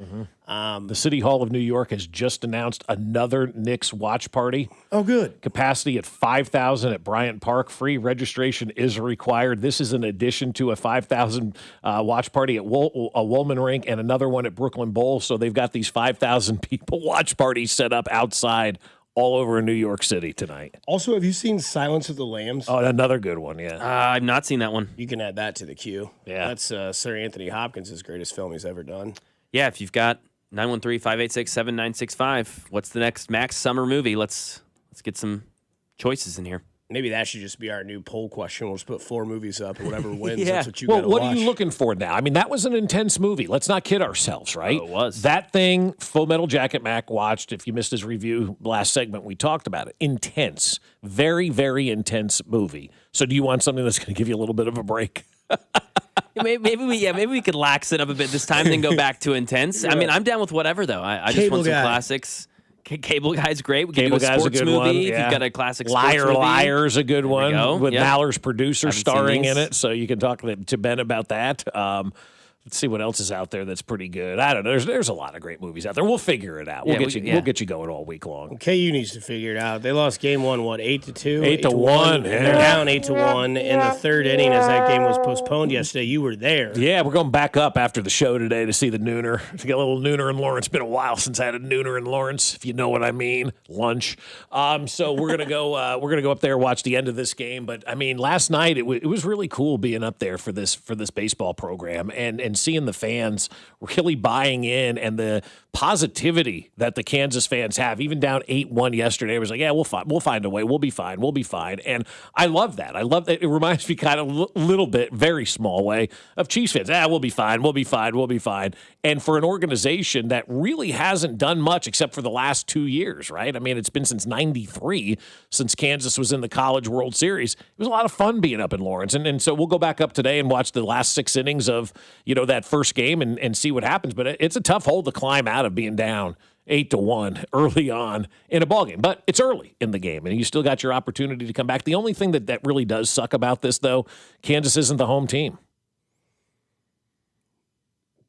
S2: The City Hall of New York has just announced another Knicks watch party.
S1: Oh, good.
S2: Capacity at 5,000 at Bryant Park. Free registration is required. This is in addition to a 5,000 watch party at Woolman Rink and another one at Brooklyn Bowl. So they've got these 5,000 people watch parties set up outside all over New York City tonight.
S1: Also, have you seen Silence of the Lambs?
S2: Oh, another good one, yeah.
S15: I've not seen that one.
S1: You can add that to the queue.
S2: Yeah.
S1: That's Sir Anthony Hopkins' greatest film he's ever done.
S15: Yeah, if you've got 913-586-7965, what's the next Max summer movie? Let's get some choices in here.
S1: Maybe that should just be our new poll question. We'll just put 4 movies up, and whatever wins,
S2: Yeah.
S1: that's what you
S2: Well,
S1: gotta
S2: what
S1: watch.
S2: are you looking for now? I mean, that was an intense movie. Let's not kid ourselves, right?
S15: Oh, it was.
S2: That thing, Full Metal Jacket, Mac watched. If you missed his review last segment, we talked about it. Intense. Very, very intense movie. So do you want something that's going to give you a little bit of a break?
S15: Maybe we could lax it up a bit this time, then go back to intense. I mean, I'm down with whatever though. I just want some classics. Cable Guy's great. We can do a sports movie if you've got a classic sports movie.
S2: Liar's a good one with
S15: Yep.
S2: Maller's producer
S15: Haven't seen
S2: starring
S15: these.
S2: in it, so you can talk to Ben about that. Let's see what else is out there that's pretty good. I don't know. There's a lot of great movies out there. We'll figure it out. We'll get you going all week long.
S1: KU needs to figure it out. They lost game 1, 8-2?
S2: 8-1.
S1: And they're down 8-1 in the third inning as that game was postponed yesterday. You were there.
S2: Yeah, we're going back up after the show today to see the nooner. To get a little nooner in Lawrence. It's been a while since I had a nooner in Lawrence, if you know what I mean. Lunch. So we're gonna go. We're gonna go up there watch the end of this game. But I mean, last night it was really cool being up there for this baseball program and seeing the fans really buying in and the positivity that the Kansas fans have. Even down 8-1 yesterday, it was like, yeah, we'll find a way. We'll be fine. We'll be fine. And I love that. I love that. It reminds me kind of a little bit, very small way, of Chiefs fans. We'll be fine. We'll be fine. We'll be fine. And for an organization that really hasn't done much except for the last 2 years, right? I mean, it's been since '93 since Kansas was in the College World Series. It was a lot of fun being up in Lawrence. And so we'll go back up today and watch the last 6 innings of, that first game and see what happens. But it's a tough hole to climb out of being down 8-1 early on in a ball game. But it's early in the game, and you still got your opportunity to come back. The only thing that really does suck about this, though, Kansas isn't the home team.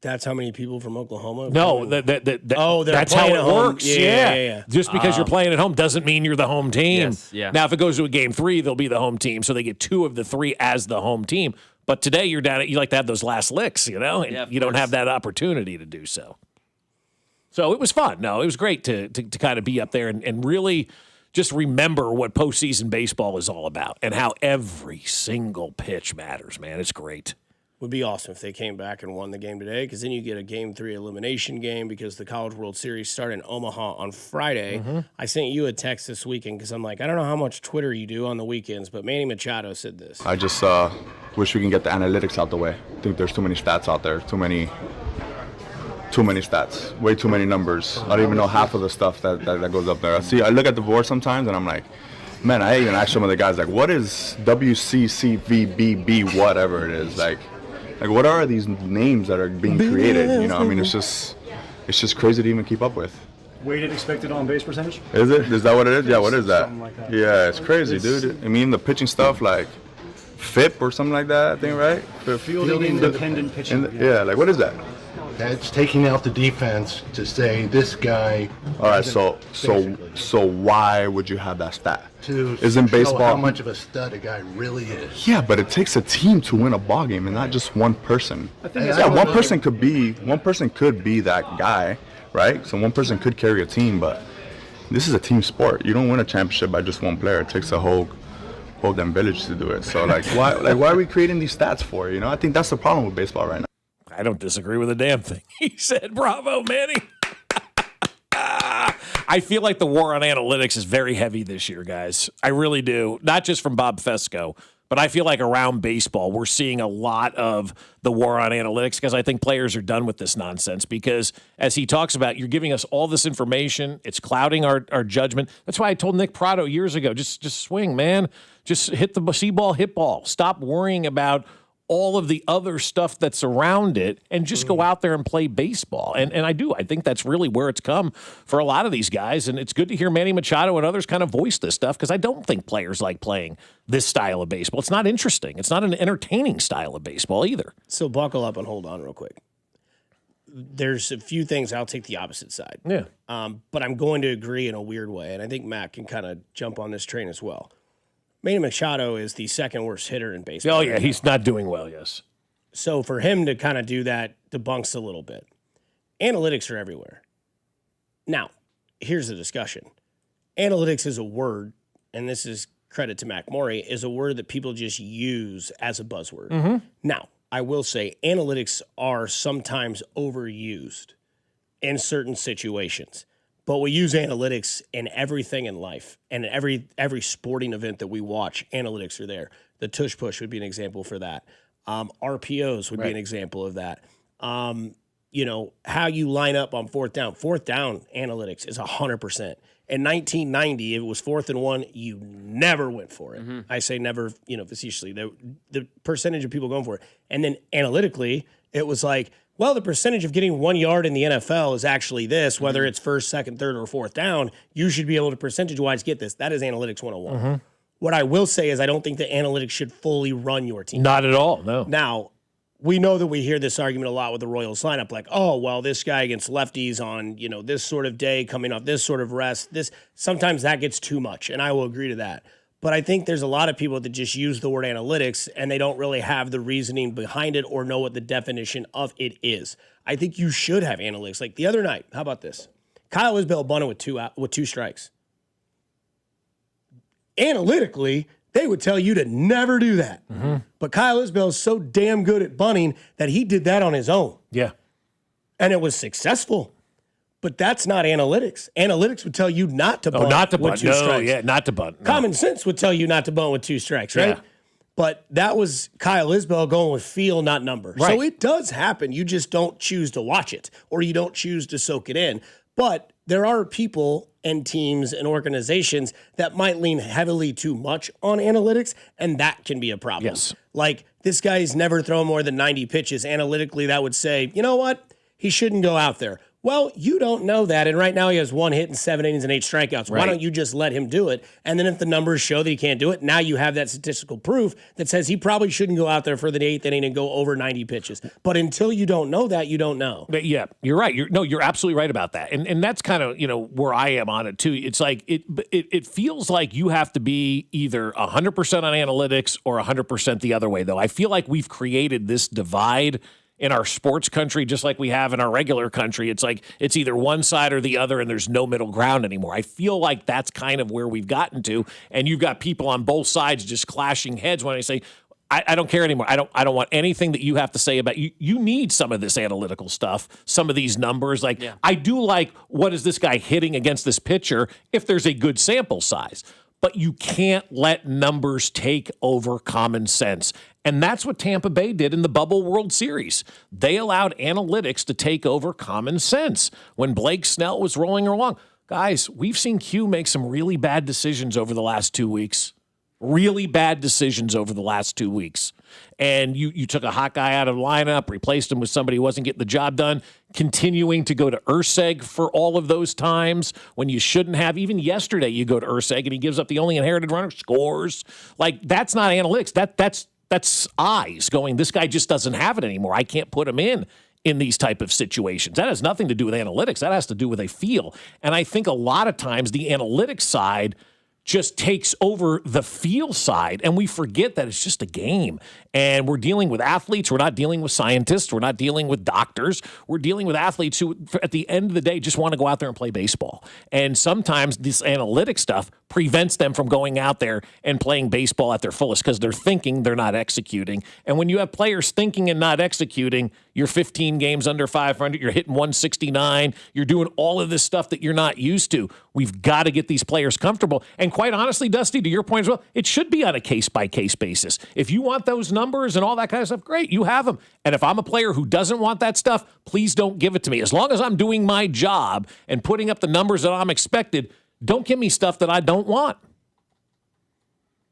S1: That's how many people from Oklahoma?
S2: No, that's how it works.
S1: Yeah.
S2: Just because you're playing at home doesn't mean you're the home team.
S15: Yes, yeah.
S2: Now, if it goes to a game 3, they'll be the home team, so they get 2 of the 3 as the home team. But today you're down. You like to have those last licks, and you don't have that opportunity to do so. So it was fun. No, it was great to kind of be up there and really just remember what postseason baseball is all about and how every single pitch matters, man. It's great.
S1: Would be awesome if they came back and won the game today, because then you get a game 3 elimination game because the College World Series start in Omaha on Friday.
S2: Mm-hmm.
S1: I sent you a text this weekend because I'm like, I don't know how much Twitter you do on the weekends, but Manny Machado said this.
S5: I just wish we can get the analytics out the way. I think there's too many stats out there, too many stats, way too many numbers. I don't even know half of the stuff that goes up there. I look at the board sometimes and I'm like, man, I even ask some of the guys, like, what is WCCVBB, whatever it is, like what are these names that are being created? I mean, it's just crazy to even keep up with.
S13: Weighted expected on base percentage?
S5: Is it? Is that what it is? Yeah, what is that?
S13: Something like that.
S5: Yeah, it's crazy, dude. I mean, the pitching stuff, like FIP or something like that, I think, right?
S13: Fielding independent pitching.
S5: Yeah, like what is that?
S14: That's taking out the defense to say this guy.
S5: All right, so why would you have that stat?
S14: To
S5: Isn't
S14: show
S5: baseball
S14: how much of a stud a guy really is.
S5: Yeah, but it takes a team to win a ball game, and not just one person.
S14: I think
S5: one person could be that guy, right? So one person could carry a team, but this is a team sport. You don't win a championship by just one player. It takes a whole damn village to do it. So why are we creating these stats for? I think that's the problem with baseball right now.
S2: I don't disagree with a damn thing he said. Bravo, Manny. I feel like the war on analytics is very heavy this year, guys. I really do. Not just from Bob Fescoe, but I feel like around baseball, we're seeing a lot of the war on analytics because I think players are done with this nonsense because, as he talks about, you're giving us all this information. It's clouding our judgment. That's why I told Nick Prado years ago, just swing, man. Just hit the see ball, hit ball. Stop worrying about all of the other stuff that's around it and just go out there and play baseball. And I think that's really where it's come for a lot of these guys. And it's good to hear Manny Machado and others kind of voice this stuff because I don't think players like playing this style of baseball. It's not interesting. It's not an entertaining style of baseball either.
S1: So buckle up and hold on real quick. There's a few things I'll take the opposite side.
S2: Yeah.
S1: But I'm going to agree in a weird way. And I think Matt can kind of jump on this train as well. Manny Machado is the second worst hitter in baseball.
S2: Oh, yeah, he's not doing well, yes.
S1: So for him to kind of do that debunks a little bit. Analytics are everywhere. Now, here's the discussion. analytics is a word, and this is credit to McMorray, is a word that people just use as a buzzword.
S2: Mm-hmm.
S1: Now, I will say analytics are sometimes overused in certain situations, but we use analytics in everything in life, and every sporting event that we watch, analytics are there. The tush push would be an example for that. RPOs would be an example of that. How you line up on fourth down. Fourth down analytics is 100%. In 1990, if it was 4th and 1, you never went for it. Mm-hmm. I say never, facetiously. The percentage of people going for it. And then analytically, it was like, well, the percentage of getting 1 yard in the NFL is actually this, whether it's first, second, third, or fourth down. You should be able to percentage-wise get this. That is analytics 101. Mm-hmm. What I will say is I don't think the analytics should fully run your team.
S2: Not at all, no.
S1: Now, we know that we hear this argument a lot with the Royals lineup, like, oh, well, this guy against lefties on, this sort of day coming off this sort of rest. Sometimes that gets too much, and I will agree to that. But I think there's a lot of people that just use the word analytics, and they don't really have the reasoning behind it or know what the definition of it is. I think you should have analytics. Like the other night, how about this? Kyle Isbell bunted with two strikes. Analytically, they would tell you to never do that. Mm-hmm. But Kyle Isbell is so damn good at bunting that he did that on his own.
S2: Yeah.
S1: And it was successful. But that's not analytics. Analytics would tell you not to bunt with two strikes.
S2: Not to bunt. No.
S1: Common sense would tell you not to bunt with 2 strikes, right?
S2: Yeah.
S1: But that was Kyle Isbell going with feel, not number.
S2: Right.
S1: So it does happen. You just don't choose to watch it, or you don't choose to soak it in. But there are people and teams and organizations that might lean heavily too much on analytics, and that can be a problem.
S2: Yes.
S1: Like, this guy's never thrown more than 90 pitches. Analytically, that would say, you know what? He shouldn't go out there. Well, you don't know that, and right now he has 1 hit in 7 innings and 8 strikeouts. Right. Why don't you just let him do it? And then if the numbers show that he can't do it, now you have that statistical proof that says he probably shouldn't go out there for the 8th inning and go over 90 pitches. But until you don't know that, you don't know.
S2: But yeah, you're right. You're absolutely right about that. And that's kind of, where I am on it too. It's like it feels like you have to be either 100% on analytics or 100% the other way, though. I feel like we've created this divide in our sports country, just like we have in our regular country. It's like it's either one side or the other, and there's no middle ground anymore. I feel like that's kind of where we've gotten to, and you've got people on both sides just clashing heads when I say, I don't care anymore. I don't want anything that you have to say about you. You need some of this analytical stuff, some of these numbers. Like, yeah. I do like, what is this guy hitting against this pitcher if there's a good sample size? But you can't let numbers take over common sense. And that's what Tampa Bay did in the Bubble World Series. They allowed analytics to take over common sense. When Blake Snell was rolling along, guys, we've seen Q make some really bad decisions over the last 2 weeks. Really bad decisions over the last 2 weeks. And you took a hot guy out of the lineup, replaced him with somebody who wasn't getting the job done, continuing to go to Urseg for all of those times when you shouldn't have. Even yesterday, you go to Urseg and he gives up the only inherited runner, scores. Like, that's not analytics. That's eyes going, this guy just doesn't have it anymore. I can't put him in these type of situations. That has nothing to do with analytics. That has to do with a feel. And I think a lot of times the analytics side just takes over the feel side, and we forget that it's just a game. And we're dealing with athletes. We're not dealing with scientists. We're not dealing with doctors. We're dealing with athletes who, at the end of the day, just want to go out there and play baseball. And sometimes this analytic stuff prevents them from going out there and playing baseball at their fullest because they're thinking, they're not executing. And when you have players thinking and not executing, you're 15 games under 500, you're hitting 169, you're doing all of this stuff that you're not used to. We've got to get these players comfortable. And quite honestly, Dusty, to your point as well, it should be on a case-by-case basis. If you want those numbers and all that kind of stuff, great, you have them. And if I'm a player who doesn't want that stuff, please don't give it to me. As long as I'm doing my job and putting up the numbers that I'm expected, don't give me stuff that I don't want.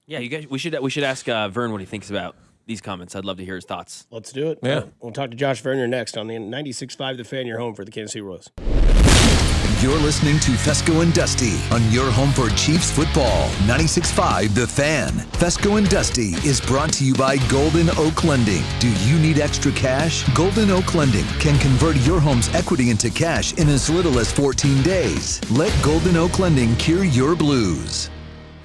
S15: Yeah, you guys, we should ask Vern what he thinks about these comments. I'd love to hear his thoughts.
S1: Let's do it.
S2: Yeah.
S1: We'll talk to Josh Verner next on the 96.5 The Fan, your home for the Kansas City Royals.
S4: You're listening to Fescoe and Dusty on your home for Chiefs football. 96.5 The Fan. Fescoe and Dusty is brought to you by Golden Oak Lending. Do you need extra cash? Golden Oak Lending can convert your home's equity into cash in as little as 14 days. Let Golden Oak Lending cure your blues.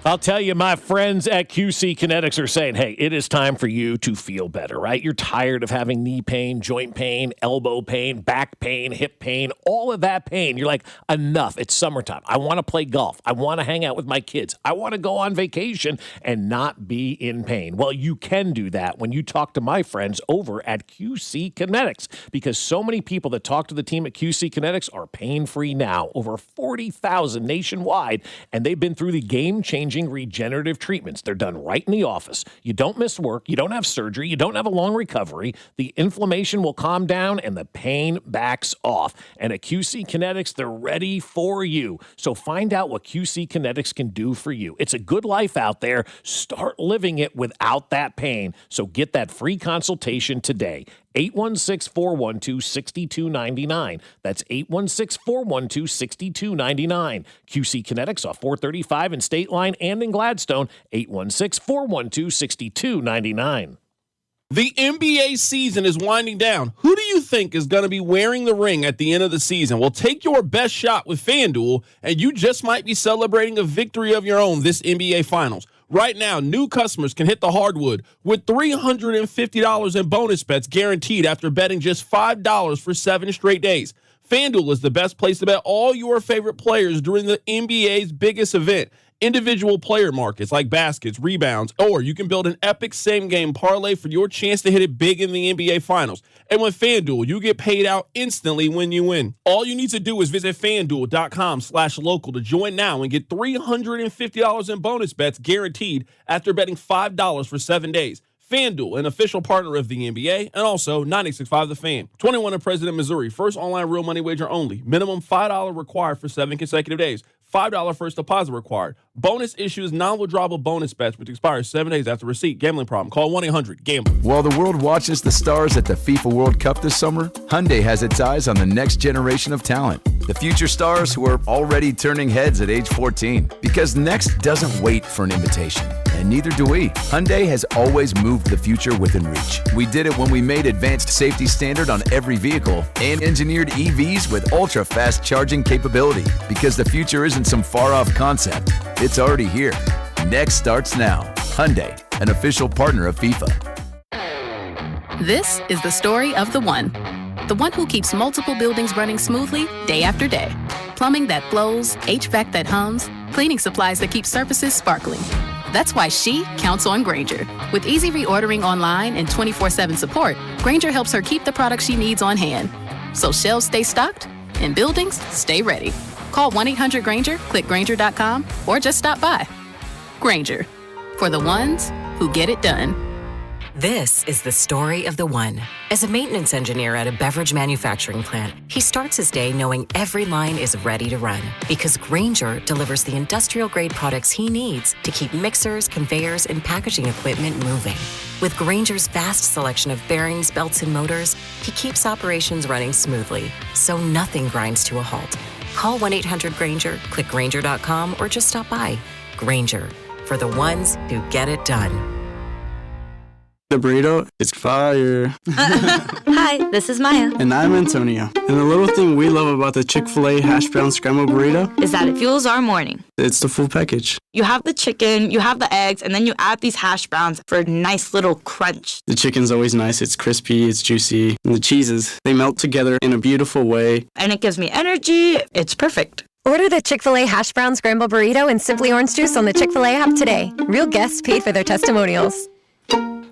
S2: I'll tell you, my friends at QC Kinetics are saying, hey, it is time for you to feel better, right? You're tired of having knee pain, joint pain, elbow pain, back pain, hip pain, all of that pain. You're like, enough. It's summertime. I want to play golf. I want to hang out with my kids. I want to go on vacation and not be in pain. Well, you can do that when you talk to my friends over at QC Kinetics, because so many people that talk to the team at QC Kinetics are pain-free now, over 40,000 nationwide, and they've been through the game-changing regenerative treatments. They're done right in the office. You don't miss work. You don't have surgery. You don't have a long recovery. The inflammation will calm down and the pain backs off. And at QC Kinetics, they're ready for you. So find out what QC Kinetics can do for you. It's a good life out there. Start living it without that pain. So get that free consultation today. 816-412-6299. That's 816-412-6299. QC Kinetics off 435 in State Line and in Gladstone. 816-412-6299.
S7: The NBA season is winding down. Who do you think is going to be wearing the ring at the end of the season? Well, take your best shot with FanDuel, and you just might be celebrating a victory of your own this NBA Finals. Right now, new customers can hit the hardwood with $350 in bonus bets guaranteed after betting just $5 for 7 straight days. FanDuel is the best place to bet all your favorite players during the NBA's biggest event. Individual player markets like baskets, rebounds, or you can build an epic same-game parlay for your chance to hit it big in the NBA Finals. And with FanDuel, you get paid out instantly when you win. All you need to do is visit FanDuel.com/local to join now and get $350 in bonus bets guaranteed after betting $5 for 7 days. FanDuel, an official partner of the NBA, and also 96.5 The Fan. 21 in President, Missouri. First online real money wager only. Minimum $5 required for 7 consecutive days. $5 first deposit required. Bonus issues non-withdrawable bonus bets, which expires 7 days after receipt. Gambling problem? Call 1-800-GAMBLER.
S9: While the world watches the stars at the FIFA World Cup this summer, Hyundai has its eyes on the next generation of talent. The future stars who are already turning heads at age 14. Because next doesn't wait for an invitation. And neither do we. Hyundai has always moved the future within reach. We did it when we made advanced safety standard on every vehicle and engineered EVs with ultra-fast charging capability. Because the future isn't some far-off concept. It's already here. Next starts now. Hyundai, an official partner of FIFA.
S11: This is the story of the one who keeps multiple buildings running smoothly day after day. Plumbing that flows, HVAC that hums, cleaning supplies that keep surfaces sparkling. That's why she counts on Grainger. With easy reordering online and 24/7 support, Grainger helps her keep the products she needs on hand. So shelves stay stocked and buildings stay ready. Call 1-800-GRAINGER, click Grainger.com, or just stop by. Grainger, for the ones who get it done.
S10: This is the story of the one. As a maintenance engineer at a beverage manufacturing plant, he starts his day knowing every line is ready to run because Grainger delivers the industrial-grade products he needs to keep mixers, conveyors, and packaging equipment moving. With Grainger's vast selection of bearings, belts, and motors, he keeps operations running smoothly, so nothing grinds to a halt. Call 1-800-GRAINGER, click Grainger.com, or just stop by. Grainger, for the ones who get it done.
S23: The burrito is fire.
S24: Hi, this is Maya.
S23: And I'm Antonio. And the little thing we love about the Chick-fil-A hash brown scrambled burrito
S24: is that it fuels our morning.
S23: It's the full package.
S24: You have the chicken, you have the eggs, and then you add these hash browns for a nice little crunch.
S23: The chicken's always nice. It's crispy, it's juicy. And the cheeses, they melt together in a beautiful way.
S24: And it gives me energy. It's perfect.
S25: Order the Chick-fil-A hash brown scrambled burrito and Simply Orange Juice on the Chick-fil-A app today. Real guests paid for their testimonials.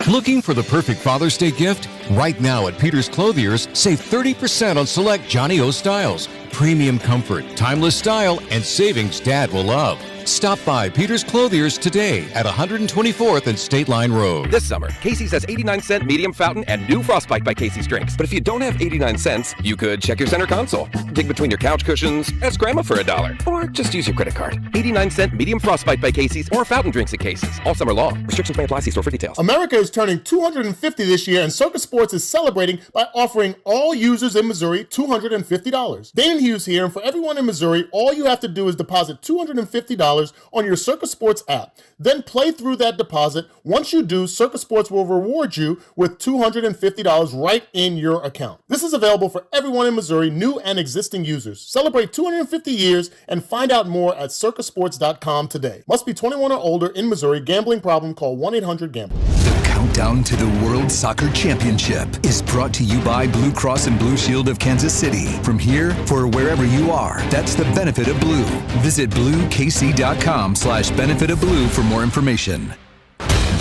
S20: Looking for the perfect Father's Day gift? Right now at Peter's Clothiers, save 30% on select Johnny O styles. Premium comfort, timeless style, and savings Dad will love. Stop by Peter's Clothiers today at 124th and State Line Road.
S26: This summer, Casey's has 89-cent medium fountain and new Frostbite by Casey's drinks. But if you don't have 89 cents, you could check your center console, dig between your couch cushions, ask Grandma for $1, or just use your credit card. 89-cent medium Frostbite by Casey's or fountain drinks at Casey's. All summer long. Restrictions may apply. See store for details.
S27: America is turning 250 this year, and Circus Sports is celebrating by offering all users in Missouri $250. Dane Hughes here, and for everyone in Missouri, all you have to do is deposit $250 $250 on your Circa Sports app. Then play through that deposit. Once you do, Circa Sports will reward you with $250 right in your account. This is available for everyone in Missouri, new and existing users. Celebrate 250 years and find out more at circasports.com today. Must be 21 or older in Missouri. Gambling problem? Call 1-800-GAMBLER.
S4: The countdown to the World Soccer Championship is brought to you by Blue Cross and Blue Shield of Kansas City. From here, for wherever you are, that's the benefit of blue. Visit bluekc.com/benefit of blue for more information.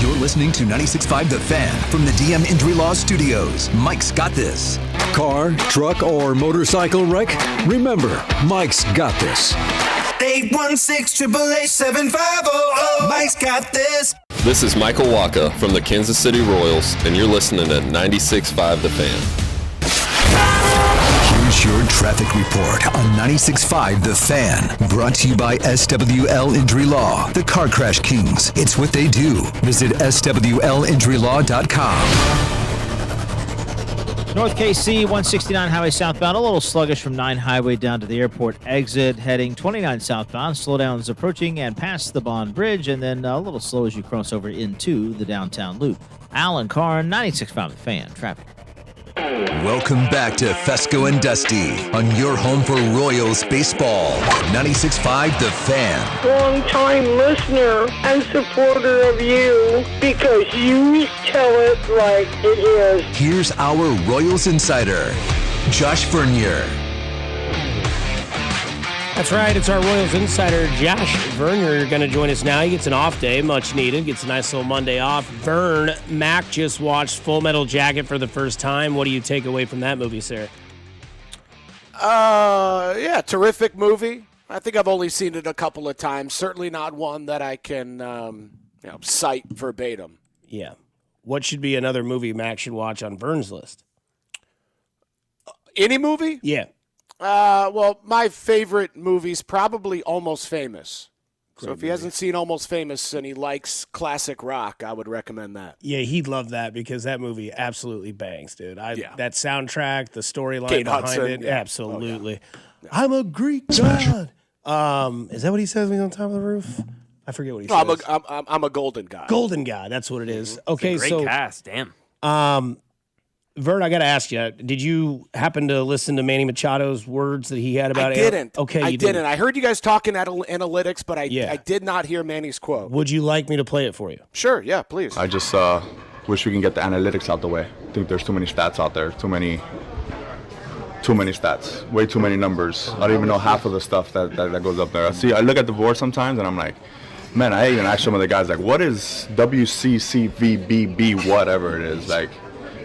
S4: You're listening to 96.5 The Fan from the DM Injury Law Studios. Mike's got this.
S6: Car, truck, or motorcycle wreck? Remember, Mike's got this.
S8: 816-888-7500. Mike's got this.
S12: This is Michael Waka from the Kansas City Royals, and you're listening to 96.5 The Fan.
S4: Here's your traffic report on 96.5 The Fan. Brought to you by SWL Injury Law, the Car Crash Kings. It's what they do. Visit swlinjurylaw.com.
S3: North KC 169 highway southbound, a little sluggish from 9 highway down to the airport exit, heading 29 southbound. Slowdowns approaching and past the Bond Bridge, and then a little slow as you cross over into the downtown loop. Alan Carr, 96.5 The Fan. Traffic.
S4: Welcome back to Fescoe and Dusty on your home for Royals baseball. 96.5 The Fan.
S16: Long-time listener and supporter of you because you tell it like it is.
S4: Here's our Royals insider, Josh Vernier.
S1: That's right. It's our Royals insider, Josh Vernier, going to join us now. He gets an off day, much needed. Gets a nice little Monday off. Vern, Mac just watched Full Metal Jacket for the first time. What do you take away from that movie, sir?
S18: Yeah, terrific movie. I think I've only seen it a couple of times. Certainly not one that I can cite verbatim.
S1: Yeah. What should be another movie Mac should watch on Vern's list?
S18: Any movie?
S1: Yeah.
S18: Well, my favorite movie's probably Almost Famous. So if he hasn't seen Almost Famous and he likes classic rock, I would recommend that.
S1: Yeah, he'd love that because that movie absolutely bangs, dude. That soundtrack, the storyline behind
S18: Hudson,
S1: it,
S18: yeah.
S1: absolutely.
S18: Oh, yeah.
S1: I'm a Greek god. Is that what he says when he's on top of the roof? I forget what he says.
S18: I'm a golden god.
S1: Golden god, that's what it is. Okay,
S15: Great
S1: so
S15: cast, damn.
S1: Vern, I got to ask you, did you happen to listen to Manny Machado's words that he had about
S18: I didn't.
S1: Okay,
S18: I
S1: you
S18: didn't. I heard you guys talking analytics, but I did not hear Manny's quote.
S1: Would you like me to play it for you?
S18: Sure, yeah, please.
S5: I just wish we can get the analytics out the way. I think there's too many stats out there, too many stats, way too many numbers. I don't even know half of the stuff that goes up there. I look at the board sometimes and I'm like, man, I even ask some of the guys, like, what is WCCVBB, whatever it is, like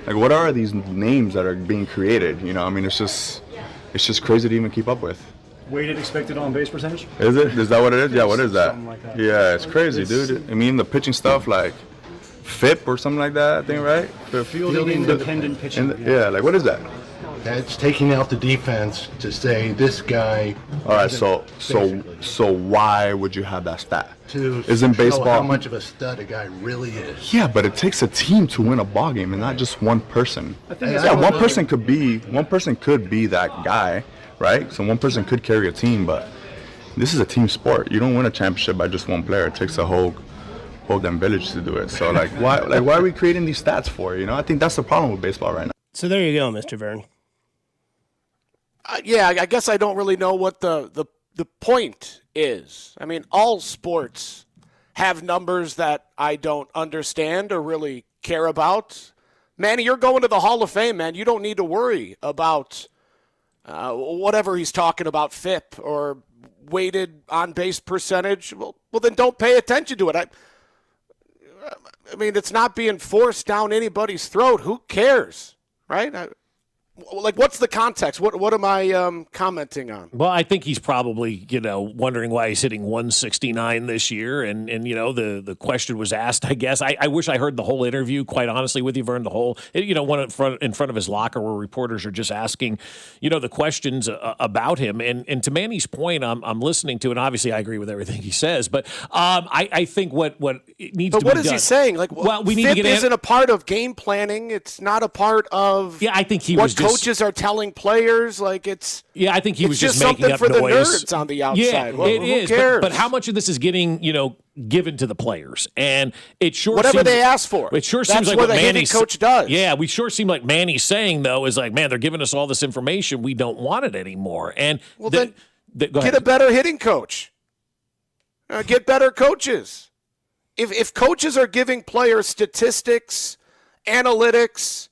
S5: what are these names that are being created? You know, I mean, it's just crazy to even keep up with.
S13: Weighted expected on base percentage?
S5: Is it? Is that what it is? Yeah, what is that?
S13: Something like that.
S5: Yeah, it's crazy, dude. I mean, the pitching stuff, like FIP or something like that, I think, right?
S13: Fielding independent pitching.
S5: Yeah, like what is that?
S14: That's taking out the defense to say this guy.
S5: All right, so why would you have that stat? Isn't
S14: show
S5: baseball
S14: how much of a stud a guy really is.
S5: Yeah, but it takes a team to win a ball game, and not just one person. One person could be that guy, right? So one person could carry a team, but this is a team sport. You don't win a championship by just one player. It takes a whole damn village to do it. So why are we creating these stats for? You know, I think that's the problem with baseball right now.
S1: So there you go, Mr. Vern.
S18: Yeah, I guess I don't really know what the point is. I mean, all sports have numbers that I don't understand or really care about. Manny, you're going to the Hall of Fame, man. You don't need to worry about whatever he's talking about, FIP or weighted on-base percentage. Well, then don't pay attention to it. I mean, it's not being forced down anybody's throat. Who cares, right? What's the context? What am I commenting on?
S2: Well, I think he's probably, wondering why he's hitting 169 this year. And the question was asked, I guess. I wish I heard the whole interview, quite honestly, with you, Vern, the whole, one in front of his locker where reporters are just asking, the questions about him. And to Manny's point, I'm listening to, and obviously I agree with everything he says, but I think what it needs to be done.
S18: But what is he saying?
S2: We need
S18: FIP
S2: to get
S18: isn't a part of game planning. It's not a part of
S2: I think he was just
S18: coaches are telling players. Like it's
S2: I think he was
S18: just
S2: making
S18: something
S2: up
S18: for
S2: noise.
S18: the nerds on the outside.
S2: Yeah,
S18: well,
S2: it
S18: who
S2: is.
S18: cares?
S2: But how much of this is getting given to the players? And it sure
S18: whatever
S2: seems,
S18: they ask for.
S2: It sure
S18: That's
S2: seems like
S18: what
S2: what
S18: a hitting
S2: Manny's
S18: coach does.
S2: Yeah, we sure seem like Manny's saying though is like, man, they're giving us all this information. We don't want it anymore. And
S18: then
S2: go
S18: get
S2: ahead.
S18: a better hitting coach. Get better coaches. If coaches are giving players statistics, analytics,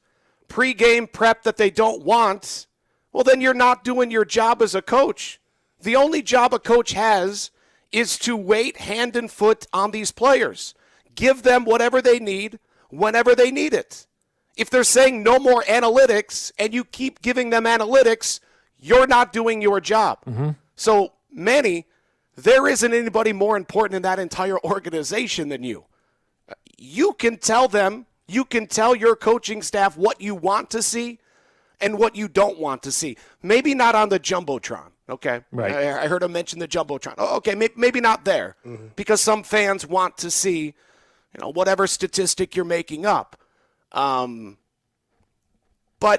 S18: pregame prep that they don't want, well, then you're not doing your job as a coach. The only job a coach has is to wait hand and foot on these players. Give them whatever they need whenever they need it. If they're saying no more analytics and you keep giving them analytics, you're not doing your job. So, Manny, there isn't anybody more important in that entire organization than you. You can tell them, you can tell your coaching staff what you want to see and what you don't want to see. Maybe not on the Jumbotron, okay?
S2: Right.
S18: I heard him mention the Jumbotron. Oh, okay, maybe not there because some fans want to see, whatever statistic you're making up. But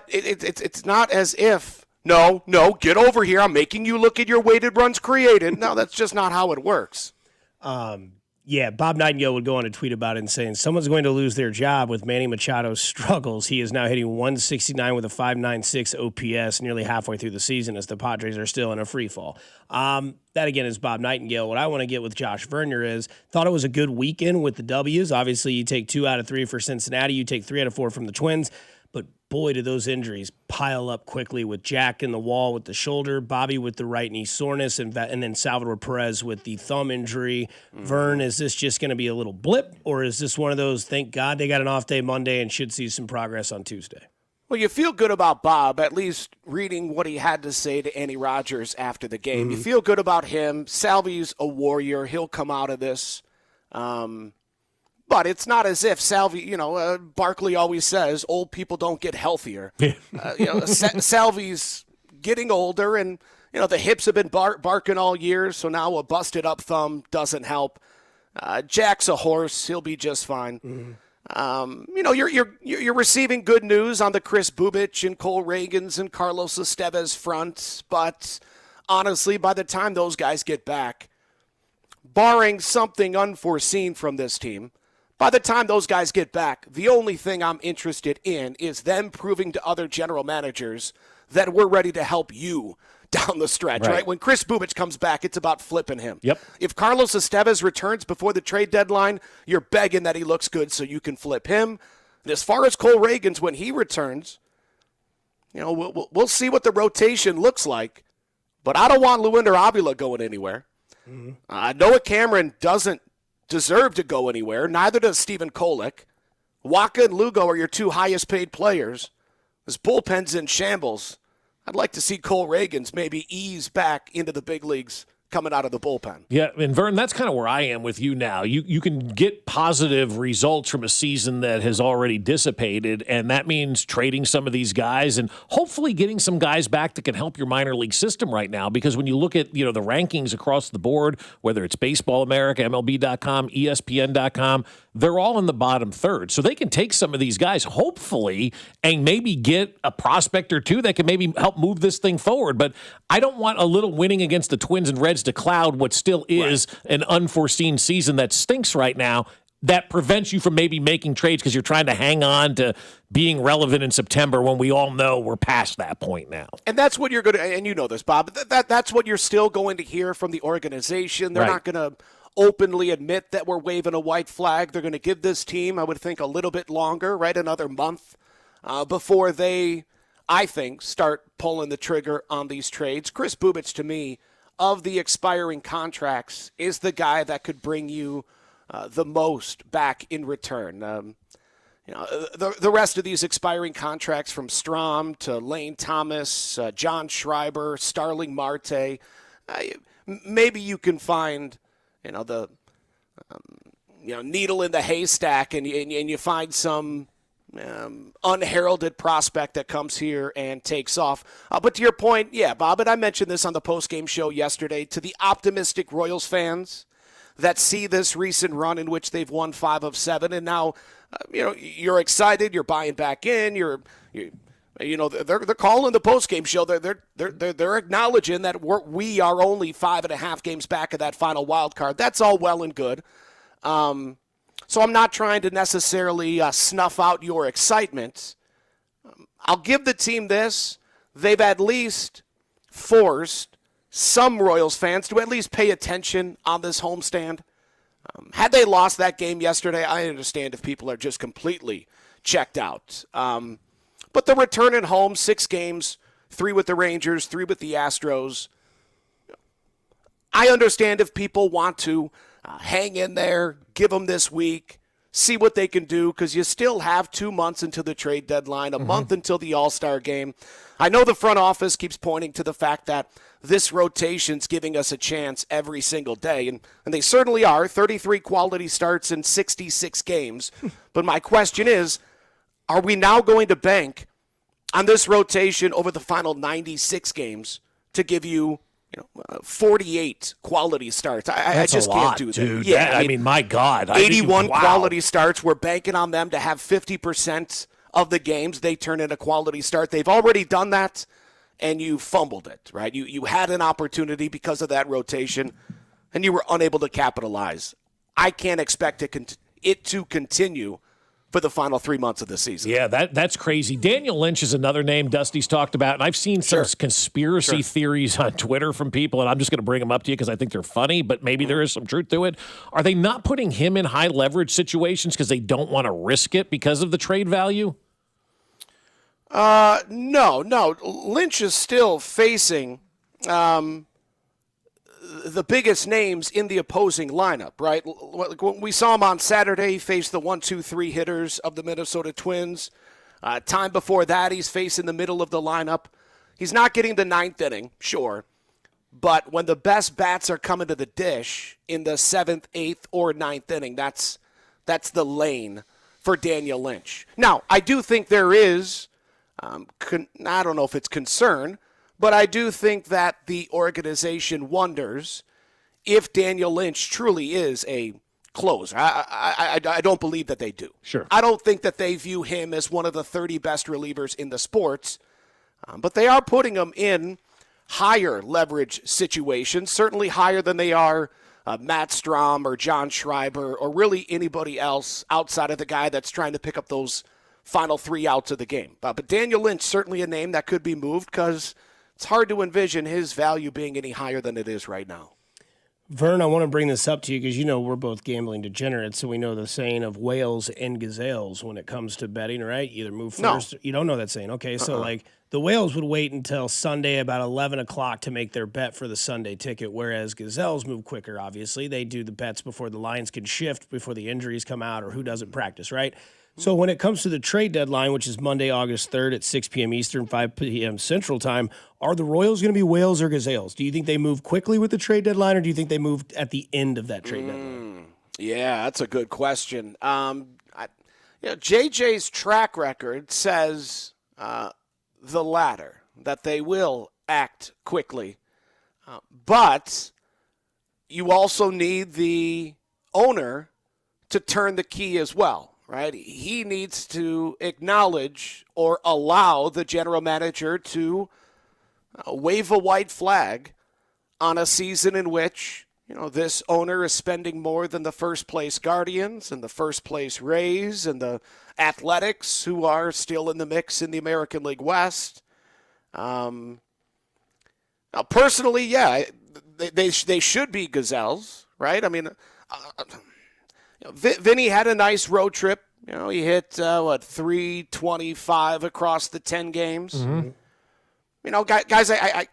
S18: it's not as if, no, get over here. I'm making you look at your weighted runs created. No, that's just not how it works.
S1: Bob Nightingale would go on a tweet about it and saying someone's going to lose their job with Manny Machado's struggles. He is now hitting 169 with a 5.96 OPS nearly halfway through the season as the Padres are still in a free fall. That, again, is Bob Nightingale. What I want to get with Josh Vernier is thought it was a good weekend with the W's. Obviously, you take 2 out of 3 for Cincinnati. You take 3 out of 4 from the Twins. But boy, do those injuries pile up quickly with Jack in the wall with the shoulder, Bobby with the right knee soreness, and then Salvador Perez with the thumb injury. Vern, is this just going to be a little blip, or is this one of those, thank God they got an off day Monday and should see some progress on Tuesday?
S18: Well, you feel good about Bob, at least reading what he had to say to Andy Rogers after the game. You feel good about him. Salvy's a warrior. He'll come out of this. But it's not as if Salvy, Barkley always says old people don't get healthier. Salvy's getting older, and the hips have been barking all year, so now a busted up thumb doesn't help. Jack's a horse; he'll be just fine. You're receiving good news on the Chris Bubich and Cole Reagans and Carlos Estevez front, but honestly, by the time those guys get back, barring something unforeseen from this team. By the time those guys get back, the only thing I'm interested in is them proving to other general managers that we're ready to help you down the stretch, right? When Chris Bubich comes back, it's about flipping him.
S2: Yep.
S18: If Carlos Estevez returns before the trade deadline, you're begging that he looks good so you can flip him. And as far as Cole Reagans, when he returns, we'll see what the rotation looks like. But I don't want Luinder Avila going anywhere. Noah Cameron doesn't deserve to go anywhere. Neither does Stephen Kolek. Waka and Lugo are your 2 highest paid players. This bullpen's in shambles. I'd like to see Cole Reagans maybe ease back into the big leagues coming out of the bullpen.
S2: Yeah, and Vern, that's kind of where I am with you now. You can get positive results from a season that has already dissipated, and that means trading some of these guys and hopefully getting some guys back that can help your minor league system right now. Because when you look at the rankings across the board, whether it's Baseball America, MLB.com, ESPN.com, they're all in the bottom third. So they can take some of these guys, hopefully, and maybe get a prospect or two that can maybe help move this thing forward. But I don't want a little winning against the Twins and Reds to cloud what still is an unforeseen season that stinks right now, that prevents you from maybe making trades because you're trying to hang on to being relevant in September when we all know we're past that point now.
S18: And that's what you're going to, and you know this, Bob, that's what you're still going to hear from the organization. They're not going to openly admit that we're waving a white flag. They're going to give this team, I would think, a little bit longer, right? Another month before they, I think, start pulling the trigger on these trades. Chris Bubich, to me, of the expiring contracts, is the guy that could bring you the most back in return. The rest of these expiring contracts, from Strom to Lane Thomas, John Schreiber, Starling Marte, maybe you can find the needle in the haystack, and you find some unheralded prospect that comes here and takes off. But to your point, yeah, Bob, and I mentioned this on the postgame show yesterday, to the optimistic Royals fans that see this recent run in which they've won 5 of 7, and now you're excited, you're buying back in, you're You know, they're calling the postgame show. They're acknowledging that we are only 5.5 games back of that final wild card. That's all well and good. So I'm not trying to necessarily snuff out your excitement. I'll give the team this. They've at least forced some Royals fans to at least pay attention on this homestand. Had they lost that game yesterday, I understand if people are just completely checked out. But the return at home, 6 games, 3 with the Rangers, 3 with the Astros. I understand if people want to hang in there, give them this week, see what they can do, because you still have 2 months until the trade deadline, a month until the All-Star game. I know the front office keeps pointing to the fact that this rotation's giving us a chance every single day, and they certainly are, 33 quality starts in 66 games. But my question is, are we now going to bank on this rotation over the final 96 games to give you 48 quality starts? I just can't do that.
S2: Dude.
S18: Yeah,
S2: I mean, my God.
S18: 81 quality starts. We're banking on them to have 50% of the games they turn into quality start. They've already done that, and you fumbled it, right? You had an opportunity because of that rotation, and you were unable to capitalize. I can't expect it to continue for the final 3 months of the season.
S2: Yeah, that's crazy. Daniel Lynch is another name Dusty's talked about, and I've seen some conspiracy theories on Twitter from people, and I'm just going to bring them up to you because I think they're funny, but maybe there is some truth to it. Are they not putting him in high leverage situations because they don't want to risk it because of the trade value?
S18: No. Lynch is still facing the biggest names in the opposing lineup, right? When we saw him on Saturday, he faced the 1-2-3 hitters of the Minnesota Twins. Time before that, he's facing the middle of the lineup. He's not getting the 9th inning, sure, but when the best bats are coming to the dish in the 7th, 8th, or 9th inning, that's the lane for Daniel Lynch. Now, I do think there is, I don't know if it's concern, but I do think that the organization wonders if Daniel Lynch truly is a closer. I don't believe that they do.
S2: Sure.
S18: I don't think that they view him as one of the 30 best relievers in the sports, but they are putting him in higher leverage situations, certainly higher than they are Matt Strom or John Schreiber or really anybody else outside of the guy that's trying to pick up those final 3 outs of the game. But Daniel Lynch, certainly a name that could be moved because it's hard to envision his value being any higher than it is right now.
S1: Vern, I want to bring this up to you because we're both gambling degenerates, so we know the saying of whales and gazelles when it comes to betting, right? Either move first. No. You don't know that saying. Okay, so the whales would wait until Sunday about 11 o'clock to make their bet for the Sunday ticket, whereas gazelles move quicker, obviously. They do the bets before the lines can shift, before the injuries come out, or who doesn't practice, right? So when it comes to the trade deadline, which is Monday, August 3rd at 6 p.m. Eastern, 5 p.m. Central Time, are the Royals going to be whales or gazelles? Do you think they move quickly with the trade deadline, or do you think they move at the end of that trade deadline?
S18: Yeah, that's a good question. JJ's track record says the latter, that they will act quickly. But you also need the owner to turn the key as well. Right? He needs to acknowledge or allow the general manager to wave a white flag on a season in which, this owner is spending more than the first place Guardians and the first place Rays and the Athletics, who are still in the mix in the American League West. Now, personally, yeah, they should be gazelles, right? I mean, Vinny had a nice road trip. He hit, 325 across the 10 games. Mm-hmm. Guys, I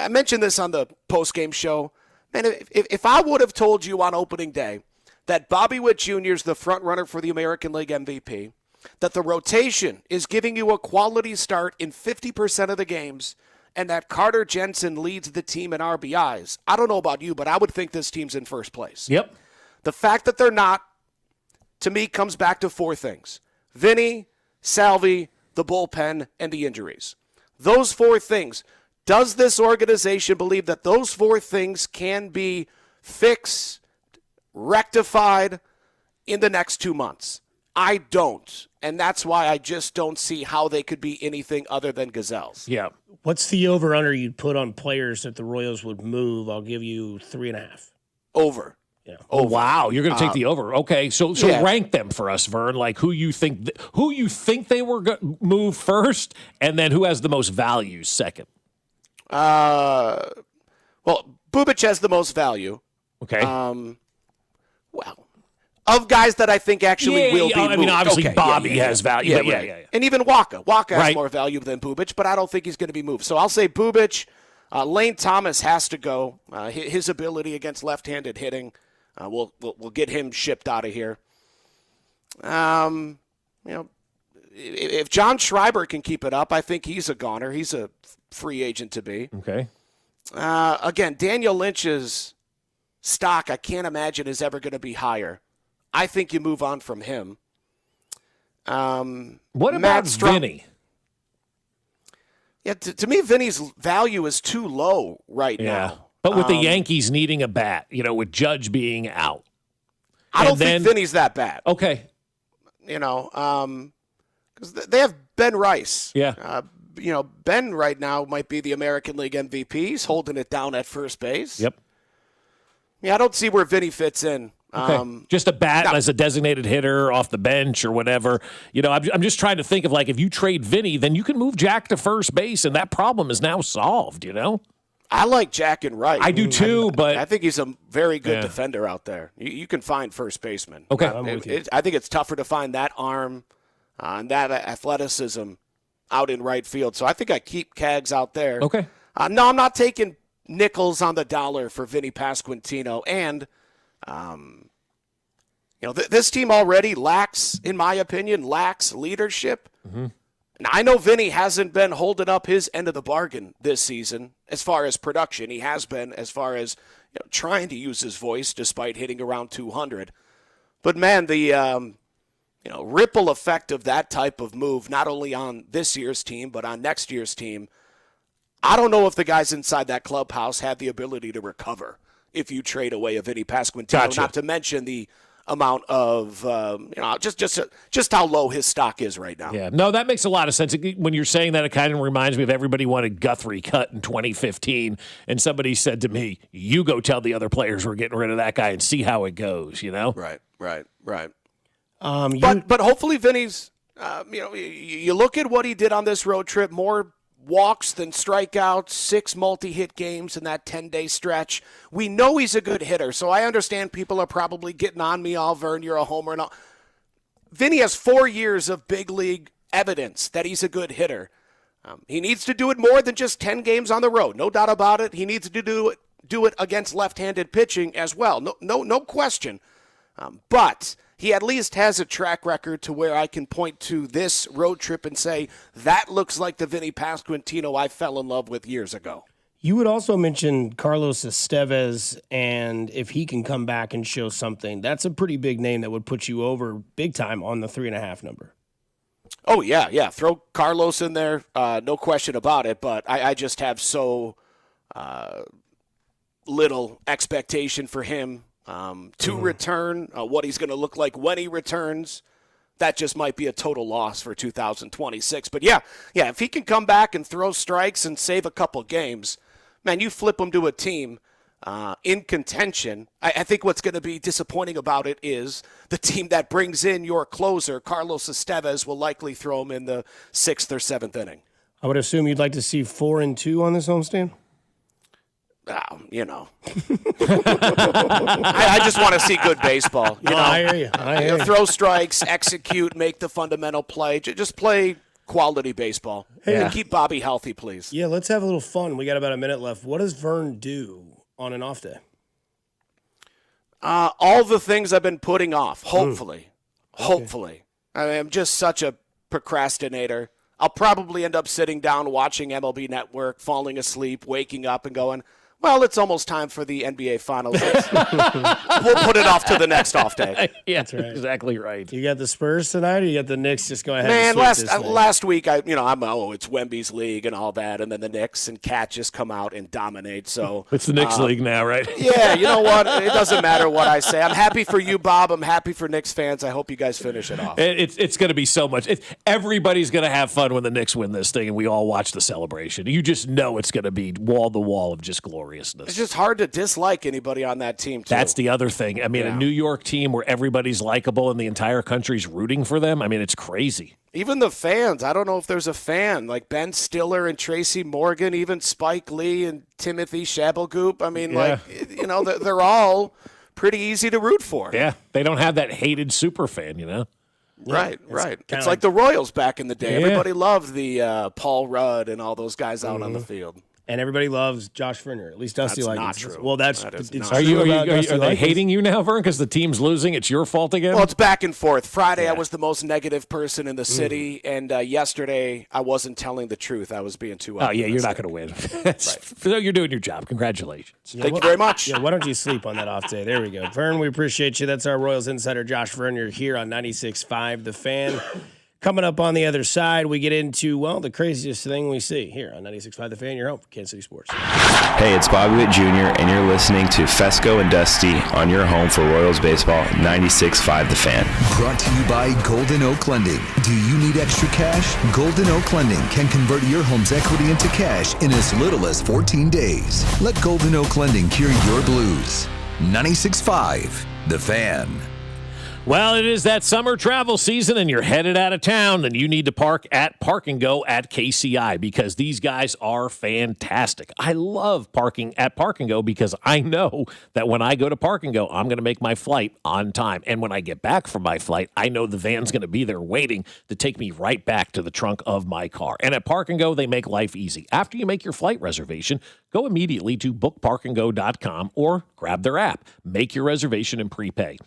S18: mentioned this on the post-game show. Man, if I would have told you on opening day that Bobby Witt Jr. is the front runner for the American League MVP, that the rotation is giving you a quality start in 50% of the games, and that Carter Jensen leads the team in RBIs, I don't know about you, but I would think this team's in first place.
S2: Yep.
S18: The fact that they're not, to me, comes back to 4 things. Vinny, Salvi, the bullpen, and the injuries. Those 4 things. Does this organization believe that those 4 things can be fixed, rectified in the next 2 months? I don't. And that's why I just don't see how they could be anything other than Gazelles.
S2: Yeah.
S1: What's the over-under you'd put on players that the Royals would move? I'll give you 3.5.
S18: Over.
S1: Yeah.
S2: Oh, wow. You're going to take the over. Okay. So
S18: yeah.
S2: rank them for us, Vern. Like who you think they were going to move first, and then who has the most value second?
S18: Well, Bubic has the most value.
S2: Okay.
S18: Well, of guys that I think actually will be moved.
S2: I mean, obviously
S18: okay.
S2: Bobby has value. Yeah.
S18: And even Waka. Waka has
S2: Right.
S18: more value than Bubic, but I don't think he's going to be moved. So I'll say Bubic. Lane Thomas has to go. His ability against left-handed hitting, we'll get him shipped out of here. If John Schreiber can keep it up, I think he's a goner. He's a free agent to be.
S2: Okay.
S18: Again, Daniel Lynch's stock, I can't imagine is ever going to be higher. I think you move on from him.
S2: What about Vinny?
S18: Yeah, to me, Vinny's value is too low right now.
S2: But with the Yankees needing a bat, with Judge being out.
S18: I don't think Vinny's that bad.
S2: Okay.
S18: Because they have Ben Rice.
S2: Yeah.
S18: Ben right now might be the American League MVP. He's holding it down at first base.
S2: Yep.
S18: Yeah, I don't see where Vinny fits in.
S2: Okay. Just a bat as a designated hitter off the bench or whatever. I'm just trying to think of if you trade Vinny, then you can move Jack to first base, and that problem is now solved,
S18: I like Jack and Wright.
S2: I do too, but
S18: I think he's a very good defender out there. You can find first baseman.
S2: Okay.
S18: I think it's tougher to find that arm and that athleticism out in right field. So I think I keep Cags out there.
S2: Okay.
S18: No, I'm not taking nickels on the dollar for Vinny Pasquantino. And, this team already lacks, in my opinion, leadership.
S2: Mm-hmm.
S18: And I know Vinny hasn't been holding up his end of the bargain this season as far as production. He has been as far as trying to use his voice despite hitting around 200. But, man, the ripple effect of that type of move, not only on this year's team but on next year's team, I don't know if the guys inside that clubhouse have the ability to recover if you trade away a Vinny Pasquantino,
S2: Gotcha.
S18: not to mention the amount of, just how low his stock is right now.
S2: Yeah, no, that makes a lot of sense. When you're saying that, it kind of reminds me of everybody wanted Guthrie cut in 2015, and somebody said to me, you go tell the other players we're getting rid of that guy and see how it goes,
S18: Right. But hopefully Vinny's, you look at what he did on this road trip, more walks than strikeouts, 6 multi-hit games in that 10-day stretch. We know he's a good hitter, so I understand people are probably getting on me, Vern, you're a homer and all. Vinny has 4 years of big league evidence that he's a good hitter. He needs to do it more than just 10 games on the road, no doubt about it. He needs to do it against left-handed pitching as well, no question. But he at least has a track record to where I can point to this road trip and say, that looks like the Vinny Pasquantino I fell in love with years ago.
S1: You would also mention Carlos Estevez, and if he can come back and show something, that's a pretty big name that would put you over big time on the 3.5 number.
S18: Oh, yeah. Throw Carlos in there, no question about it, but I just have so little expectation for him. To return, what he's going to look like when he returns, that just might be a total loss for 2026. But yeah, if he can come back and throw strikes and save a couple games, man, you flip him to a team in contention. I think what's going to be disappointing about it is the team that brings in your closer, Carlos Estevez, will likely throw him in the 6th or 7th inning.
S1: I would assume you'd like to see 4-2 on this homestand?
S18: I just want to see good baseball.
S1: I hear you.
S18: Throw strikes, execute, make the fundamental play. Just play quality baseball. And keep Bobby healthy, please.
S1: Yeah, let's have a little fun. We got about a minute left. What does Vern do on an off day?
S18: All the things I've been putting off, hopefully. Hopefully. I'm just such a procrastinator. I'll probably end up sitting down watching MLB Network, falling asleep, waking up and going, Well, it's almost time for the NBA Finals. We'll put it off to the next off day.
S2: Yeah, that's right. Exactly right.
S1: You got the Spurs tonight, or you got the Knicks? Just go ahead.
S18: Man,
S1: and
S18: last week, it's Wemby's league and all that, and then the Knicks and Cat just come out and dominate. So
S2: it's the Knicks league now, right?
S18: Yeah, you know what? It doesn't matter what I say. I'm happy for you, Bob. I'm happy for Knicks fans. I hope you guys finish it off.
S2: It's going to be so much. Everybody's going to have fun when the Knicks win this thing, and we all watch the celebration. You just know it's going to be wall to wall of just gloriousness.
S18: It's just hard to dislike anybody on that team, too.
S2: That's the other thing. I mean, a New York team where everybody's likable and the entire country's rooting for them, I mean, it's crazy.
S18: Even the fans. I don't know if there's a fan. Like Ben Stiller and Tracy Morgan, even Spike Lee and Timothy Shabelgoop. I mean, they're all pretty easy to root for.
S2: Yeah, they don't have that hated super fan,
S18: Right. It's like the Royals back in the day. Yeah. Everybody loved the Paul Rudd and all those guys out on the field.
S1: And everybody loves Josh Verner. At least Dusty likes him.
S18: That's not true.
S1: Well, that's
S2: Are they hating you now, Vern, because the team's losing? It's your fault again?
S18: Well, it's back and forth. Friday, I was the most negative person in the city, and yesterday, I wasn't telling the truth. I was being too optimistic.
S2: Oh, yeah, you're not going to win. So you're doing your job. Congratulations.
S18: Thank you very much.
S1: Yeah, why don't you sleep on that off day? There we go. Vern, we appreciate you. That's our Royals insider, Josh Verner, here on 96.5 The Fan. Coming up on the other side, we get into, the craziest thing we see here on 96.5 The Fan, your home for Kansas City Sports.
S7: Hey, it's Bobby Witt Jr., and you're listening to Fescoe and Dusty on your home for Royals baseball, 96.5 The Fan.
S4: Brought to you by Golden Oak Lending. Do you need extra cash? Golden Oak Lending can convert your home's equity into cash in as little as 14 days. Let Golden Oak Lending cure your blues. 96.5 The Fan.
S2: Well, it is that summer travel season and you're headed out of town, then you need to park at Park and Go at KCI because these guys are fantastic. I love parking at Park and Go because I know that when I go to Park and Go, I'm going to make my flight on time. And when I get back from my flight, I know the van's going to be there waiting to take me right back to the trunk of my car. And at Park and Go, they make life easy. After you make your flight reservation, go immediately to bookparkandgo.com or grab their app. Make your reservation and prepay.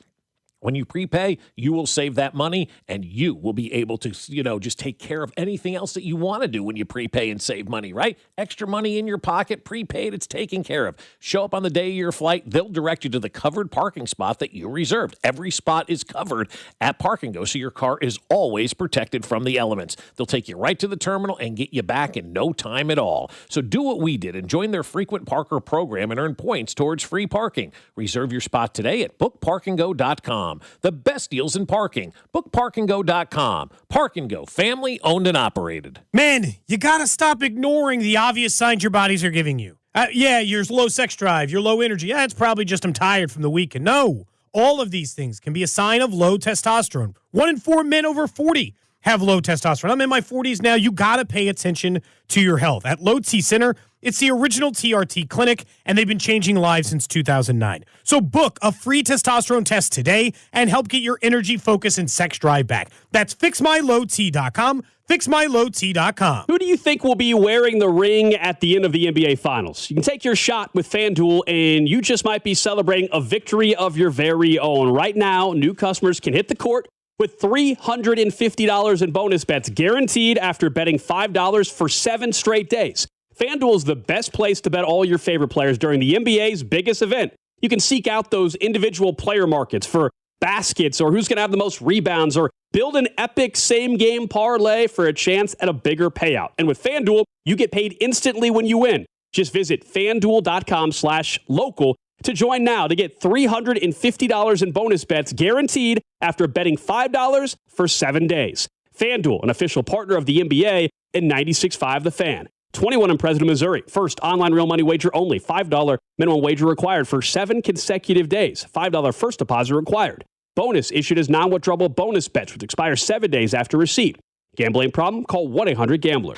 S2: When you prepay, you will save that money, and you will be able to, just take care of anything else that you want to do when you prepay and save money, right? Extra money in your pocket, prepaid, it's taken care of. Show up on the day of your flight. They'll direct you to the covered parking spot that you reserved. Every spot is covered at Park and Go, so your car is always protected from the elements. They'll take you right to the terminal and get you back in no time at all. So do what we did and join their frequent parker program and earn points towards free parking. Reserve your spot today at bookparkandgo.com. The best deals in parking. Bookparkandgo.com. Park and Go, family owned and operated.
S9: Man, you got to stop ignoring the obvious signs your bodies are giving you. You're low sex drive, you're low energy. It's probably just I'm tired from the weekend. No, all of these things can be a sign of low testosterone. 1 in 4 men over 40 have low testosterone. I'm in my 40s now. You got to pay attention to your health. At Low T Center, it's the original TRT clinic, and they've been changing lives since 2009. So book a free testosterone test today and help get your energy, focus, and sex drive back. That's fixmylowt.com, fixmylowt.com.
S11: Who do you think will be wearing the ring at the end of the NBA Finals? You can take your shot with FanDuel, and you just might be celebrating a victory of your very own. Right now, new customers can hit the court with $350 in bonus bets guaranteed after betting $5 for 7 straight days. FanDuel is the best place to bet all your favorite players during the NBA's biggest event. You can seek out those individual player markets for baskets or who's going to have the most rebounds or build an epic same-game parlay for a chance at a bigger payout. And with FanDuel, you get paid instantly when you win. Just visit FanDuel.com/local to join now to get $350 in bonus bets guaranteed after betting $5 for 7 days. FanDuel, an official partner of the NBA and 96.5 The Fan. 21 in President, Missouri. First online real money wager only. $5 minimum wager required for 7 consecutive days. $5 first deposit required. Bonus issued as non-withdrawable bonus bets, which expire 7 days after receipt. Gambling problem? Call 1-800-GAMBLER.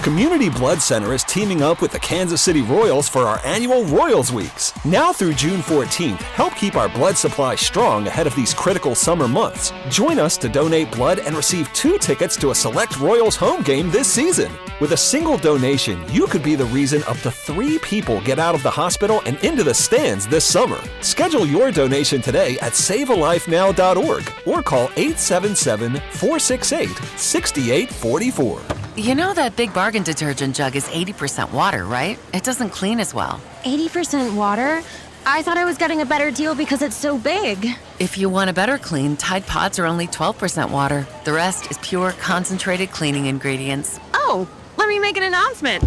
S17: Community Blood Center is teaming up with the Kansas City Royals for our annual Royals Weeks. Now through June 14th, help keep our blood supply strong ahead of these critical summer months. Join us to donate blood and receive 2 tickets to a select Royals home game this season. With a single donation, you could be the reason up to 3 people get out of the hospital and into the stands this summer. Schedule your donation today at savealifenow.org or call 877-468-6844.
S10: You know that Big Bargain detergent jug is 80% water, right? It doesn't clean as well.
S19: 80% water? I thought I was getting a better deal because it's so big.
S10: If you want a better clean, Tide Pods are only 12% water. The rest is pure, concentrated cleaning ingredients.
S19: Oh, let me make an announcement.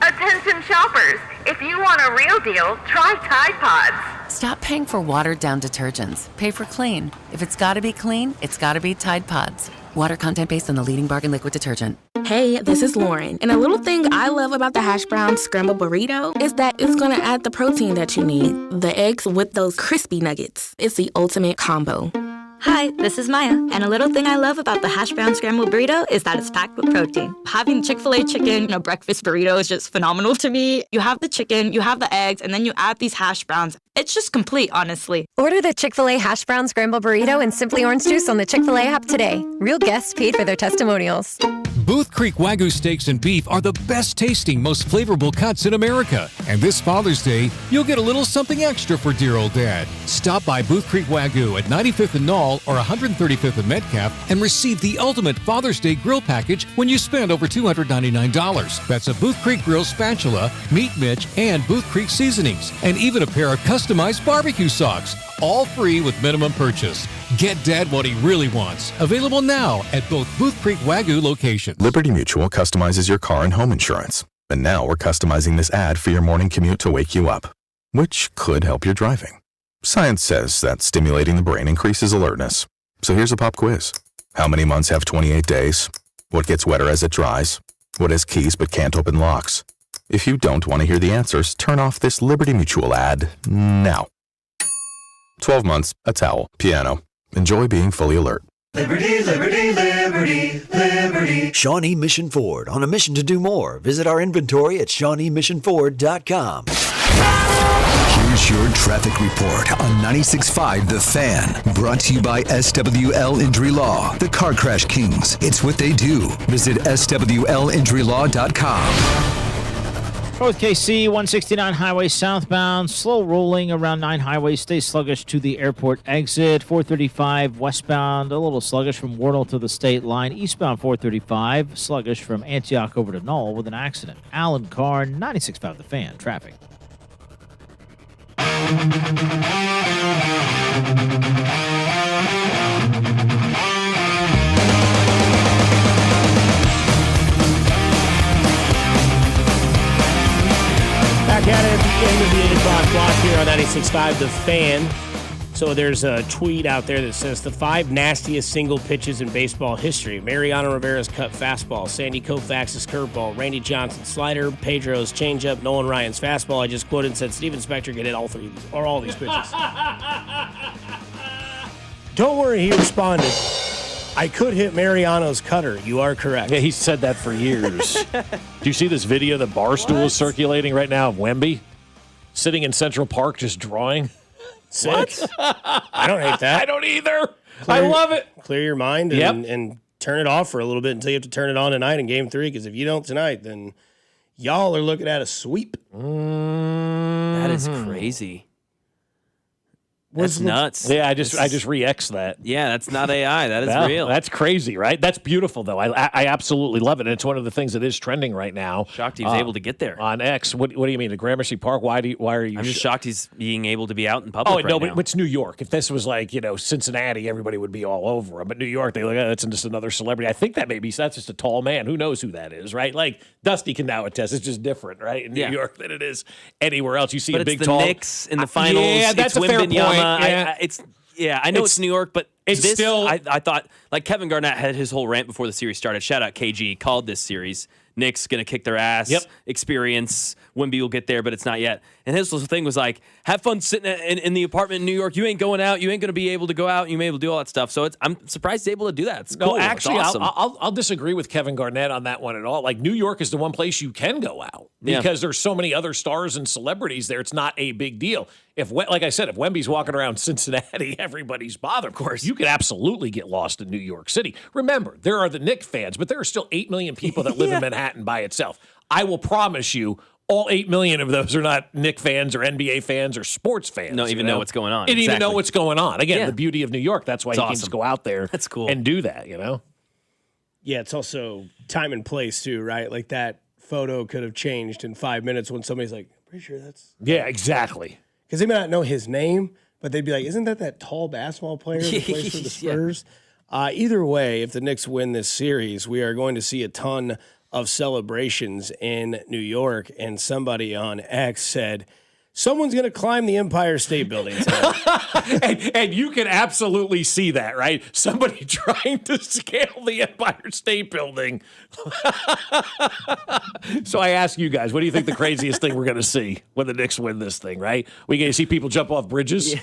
S19: Attention shoppers, if you want a real deal, try Tide Pods.
S10: Stop paying for watered-down detergents. Pay for clean. If it's gotta be clean, it's gotta be Tide Pods. Water content based on the leading bargain liquid detergent.
S21: Hey, this is Lauren. And a little thing I love about the hash brown scrambled burrito is that it's gonna add the protein that you need. The eggs with those crispy nuggets. It's the ultimate combo.
S22: Hi, this is Maya, and a little thing I love about the hash brown scrambled burrito is that it's packed with protein. Having Chick-fil-A chicken in a breakfast burrito is just phenomenal to me. You have the chicken, you have the eggs, and then you add these hash browns. It's just complete, honestly.
S23: Order the Chick-fil-A hash brown scrambled burrito and Simply Orange Juice on the Chick-fil-A app today. Real guests paid for their testimonials.
S20: Booth Creek Wagyu steaks and beef are the best tasting, most flavorful cuts in America. And this Father's Day, you'll get a little something extra for dear old dad. Stop by Booth Creek Wagyu at 95th and Knoll or 135th and Metcalf and receive the ultimate Father's Day grill package when you spend over $299. That's a Booth Creek Grill spatula, Meat Mitch, and Booth Creek seasonings, and even a pair of customized barbecue socks. All free with minimum purchase. Get Dad what he really wants. Available now at both Booth Creek Wagyu locations.
S24: Liberty Mutual customizes your car and home insurance. And now we're customizing this ad for your morning commute to wake you up, which could help your driving. Science says that stimulating the brain increases alertness. So here's a pop quiz. How many months have 28 days? What gets wetter as it dries? What has keys but can't open locks? If you don't want to hear the answers, turn off this Liberty Mutual ad now. 12 months, a towel, piano. Enjoy being fully alert.
S8: Liberty, liberty, liberty, liberty.
S25: Shawnee Mission Ford, on a mission to do more. Visit our inventory at ShawneeMissionFord.com.
S4: Here's your traffic report on 96.5 The Fan. Brought to you by SWL Injury Law, the Car Crash Kings. It's what they do. Visit SWLInjuryLaw.com.
S3: North KC 169 highway southbound, slow rolling around 9 highway, stay sluggish to the airport exit. 435 westbound, a little sluggish from Wardle to the state line. Eastbound 435, sluggish from Antioch over to Knoll with an accident. Alan Carr, 96.5 The Fan, traffic.
S1: Back at it at the end of the 8 o'clock block here on 96.5 The Fan. So there's a tweet out there that says the 5 nastiest single pitches in baseball history. Mariano Rivera's cut fastball, Sandy Koufax's curveball, Randy Johnson's slider, Pedro's changeup, Nolan Ryan's fastball. I just quoted and said Steven Spector could hit all three of these, or all these pitches. Don't worry, he responded. I could hit Mariano's cutter. You are correct.
S2: Yeah, he said that for years. Do you see this video that Barstool is circulating right now of Wemby sitting in Central Park just drawing?
S1: What? I don't hate that.
S2: I don't either. I love it.
S1: Clear your mind and turn it off for a little bit until you have to turn it on tonight in Game 3, because if you don't tonight, then y'all are looking at a sweep.
S15: That is crazy. That's nuts.
S2: Yeah, I just re-X'd that.
S15: Yeah, that's not AI. That is real.
S2: That's crazy, right? That's beautiful, though. I absolutely love it. And it's one of the things that is trending right now.
S15: Shocked he was able to get there.
S2: On X. What do you mean? The Gramercy Park? Why are you?
S15: I'm just shocked he's being able to be out in public
S2: now.
S15: But
S2: it's New York. If this was like, Cincinnati, everybody would be all over him. But New York, they look at that's just another celebrity. I think that's just a tall man. Who knows who that is, right? Like, Dusty can now attest. It's just different, right? In New York than it is anywhere else. You see a big,
S15: it's
S2: tall.
S15: the Knicks in the finals.
S2: Yeah, that's a fair point.
S15: I know it's New York, but
S2: it's still.
S15: I thought, like, Kevin Garnett had his whole rant before the series started. Shout out KG, called this series. Knicks going to kick their ass.
S2: Yep.
S15: Experience. Wemby will get there, but it's not yet. And his little thing was like, have fun sitting in the apartment in New York. You ain't going out. You ain't going to be able to go out. You may be able to do all that stuff. So I'm surprised he's able to do that. It's cool.
S2: No, actually,
S15: it's awesome.
S2: I'll disagree with Kevin Garnett on that one at all. Like, New York is the one place you can go out because there's so many other stars and celebrities there. It's not a big deal. Like I said, if Wemby's walking around Cincinnati, everybody's bothered. Of course, you could absolutely get lost in New York City. Remember, there are the Knicks fans, but there are still 8 million people that live in Manhattan by itself. I will promise you, all 8 million of those are not Knicks fans or NBA fans or sports fans.
S15: Don't even know what's going on.
S2: Didn't even know what's going on. Again, the beauty of New York. That's why you can just go out there.
S15: That's cool.
S2: And do that,
S1: Yeah, it's also time and place too, right? Like that photo could have changed in 5 minutes when somebody's like, I'm pretty sure that's.
S2: Yeah, exactly.
S1: Because they may not know his name, but they'd be like, isn't that tall basketball player that plays for the Spurs? Either way, if the Knicks win this series, we are going to see a ton of celebrations in New York. And somebody on X said, someone's going to climb the Empire State Building tonight.
S2: and you can absolutely see that, right? Somebody trying to scale the Empire State Building. So I ask you guys, what do you think the craziest thing we're going to see when the Knicks win this thing, right? We going to see people jump off bridges? Yeah.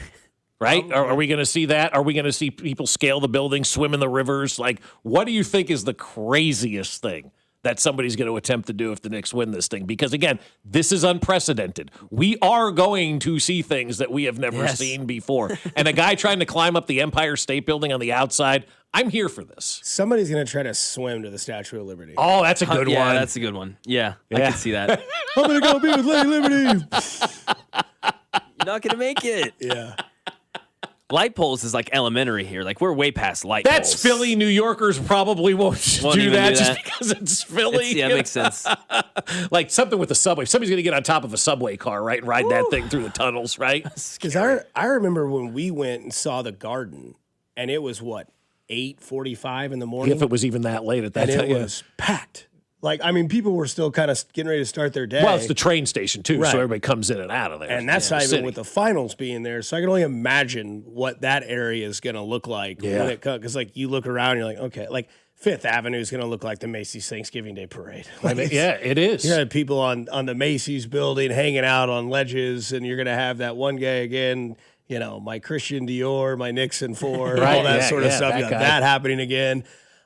S2: Right? Are we going to see that? Are we going to see people scale the building, swim in the rivers? Like, what do you think is the craziest thing that somebody's going to attempt to do if the Knicks win this thing? Because, again, this is unprecedented. We are going to see things that we have never seen before. And a guy trying to climb up the Empire State Building on the outside, I'm here for this.
S1: Somebody's going to try to swim to the Statue of Liberty.
S2: Oh, that's a good one.
S15: Yeah, that's a good one. Yeah, I can see that.
S1: I'm going to go be with Lady Liberty.
S15: You're not going to make it.
S1: Yeah.
S15: Light poles is like elementary here. Like, we're way past light
S2: That's
S15: poles.
S2: Philly. New Yorkers probably won't do that just
S15: that.
S2: because it's Philly.
S15: Yeah, it makes sense.
S2: Like something with the subway. Somebody's going to get on top of a subway car, right, and ride that thing through the tunnels, right?
S1: Because I remember when we went and saw the Garden, and it was, 8:45 in the morning?
S2: If it was even that late at that time.
S1: And it was packed. Like, I mean, people were still kind of getting ready to start their day.
S2: Well, it's the train station, too,
S1: Right.
S2: so everybody comes in and out of there.
S1: And that's not even
S2: city.
S1: with the finals being there. So I can only imagine what that area is going to look like when it comes. Because, like, you look around and you're like, okay, like Fifth Avenue is going to look like the Macy's Thanksgiving Day Parade. Like,
S2: yeah, it is.
S1: You're going to have people on the Macy's building hanging out on ledges, and you're going to have that one guy again, you know, my Christian Dior, my Nixon 4,
S2: Right,
S1: all that
S2: yeah,
S1: sort of
S2: yeah,
S1: stuff.
S2: that
S1: You got
S2: guy.
S1: that happening again.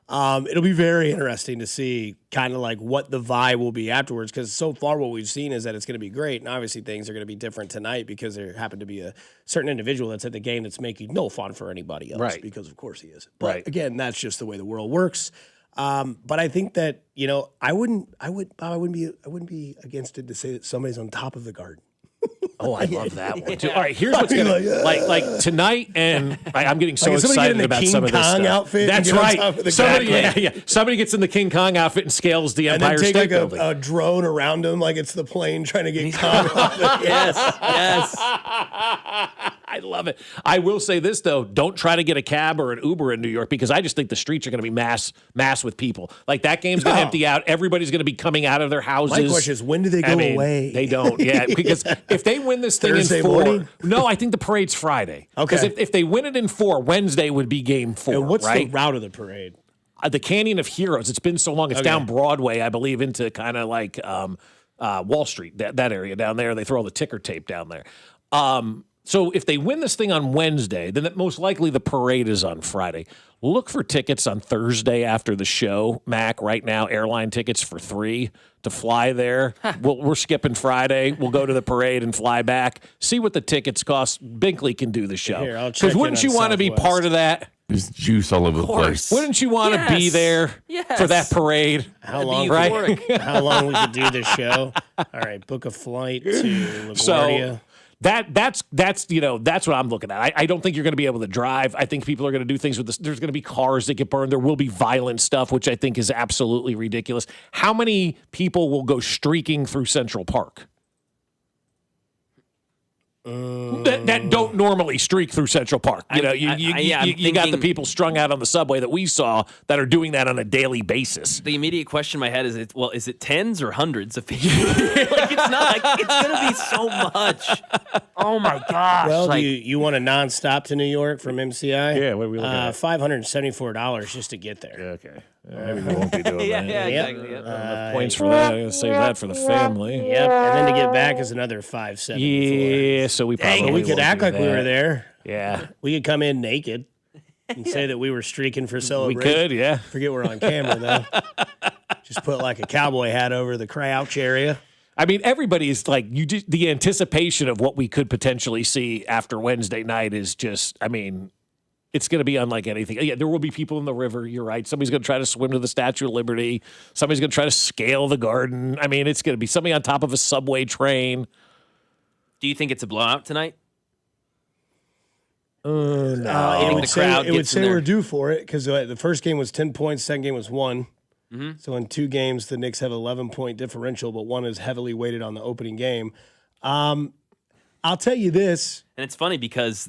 S1: It'll be very interesting to see kind of like what the vibe will be afterwards, because so far what we've seen is that it's going to be great. And obviously things are going to be different tonight because there happened to be a certain individual that's at the game that's making no fun for anybody else,
S2: Right.
S1: because of course he is. But
S2: Right.
S1: again, that's just the way the world works. But I think that, you know, I wouldn't be against it to say that somebody's on top of the Garden.
S2: Oh, I love that one too. All right, here's what's gonna like tonight, and I'm getting so
S1: Like, if somebody get
S2: excited
S1: in the
S2: about
S1: King
S2: some of this
S1: Kong
S2: stuff.
S1: outfit and
S2: That's
S1: get on
S2: right.
S1: top of the
S2: Somebody,
S1: Garden.
S2: somebody gets in the King Kong outfit and scales the
S1: And
S2: Empire
S1: then take
S2: State
S1: like
S2: Building.
S1: a drone around him like it's the plane trying to get caught off the
S15: yes.
S2: I love it. I will say this though: don't try to get a cab or an Uber in New York, because I just think the streets are going to be mass with people. Like that game's going to empty out. Everybody's going to be coming out of their houses.
S1: My question is, when do they go away?
S2: They don't. Yeah, because if they win this thing
S1: Thursday
S2: in 4,
S1: morning?
S2: no, I think the parade's Friday.
S1: Okay.
S2: Because if they win it in 4, Wednesday would be game 4.
S1: And what's
S2: right?
S1: the route of the parade?
S2: The Canyon of Heroes. It's been so long. It's down Broadway, I believe, into kind of like Wall Street, that area down there. They throw all the ticker tape down there. So if they win this thing on Wednesday, then most likely the parade is on Friday. Look for tickets on Thursday after the show, Mac. Right now, airline tickets for $3 to fly there. We're skipping Friday. We'll go to the parade and fly back. See what the tickets cost. Binkley can do the show.
S1: Here, I'll check
S2: Because
S1: in
S2: wouldn't
S1: on
S2: you want to be
S1: Southwest.
S2: part of that?
S5: There's juice all over the place.
S2: Wouldn't you want to be there for that parade?
S1: How long?
S2: Right?
S1: How long we could do this show? All right, book a flight to LaGuardia.
S2: So that's what I'm looking at. I don't think you're going to be able to drive. I think people are going to do things with this. There's going to be cars that get burned. There will be violent stuff, which I think is absolutely ridiculous. How many people will go streaking through Central Park? That don't normally streak through Central Park. You know, you got the people strung out on the subway that we saw that are doing that on a daily basis.
S15: The immediate question in my head is, is it tens or hundreds of people? Like, it's not. Like, it's going to be so much. Oh, my gosh.
S1: Well,
S15: like,
S1: do you want a nonstop to New York from MCI?
S2: Yeah, what are we looking at?
S1: $574 just to get there.
S2: Okay. Maybe we won't be doing
S15: yeah,
S2: that.
S15: exactly.
S2: Points for that. I'm going to save that for the family.
S1: Yep, and then to get back is another $574.
S2: Yeah, so we probably
S1: Dang, we could
S2: won't
S1: act
S2: do
S1: like we were
S2: that.
S1: there.
S2: Yeah.
S1: We could come in naked and say that we were streaking for celebration.
S2: We could, yeah.
S1: Forget we're on camera, though. Just put like a cowboy hat over the crouch area.
S2: I mean, everybody's like, the anticipation of what we could potentially see after Wednesday night is just, I mean, it's going to be unlike anything. Yeah, there will be people in the river. You're right. Somebody's going to try to swim to the Statue of Liberty. Somebody's going to try to scale the Garden. I mean, it's going to be somebody on top of a subway train.
S15: do you think it's a blowout tonight?
S2: No.
S1: It would say we're due for it because the first game was 10 points, second game was 1.
S15: Mm-hmm.
S1: So in 2 games, the Knicks have 11-point differential, but one is heavily weighted on the opening game. I'll tell you this.
S15: And it's funny because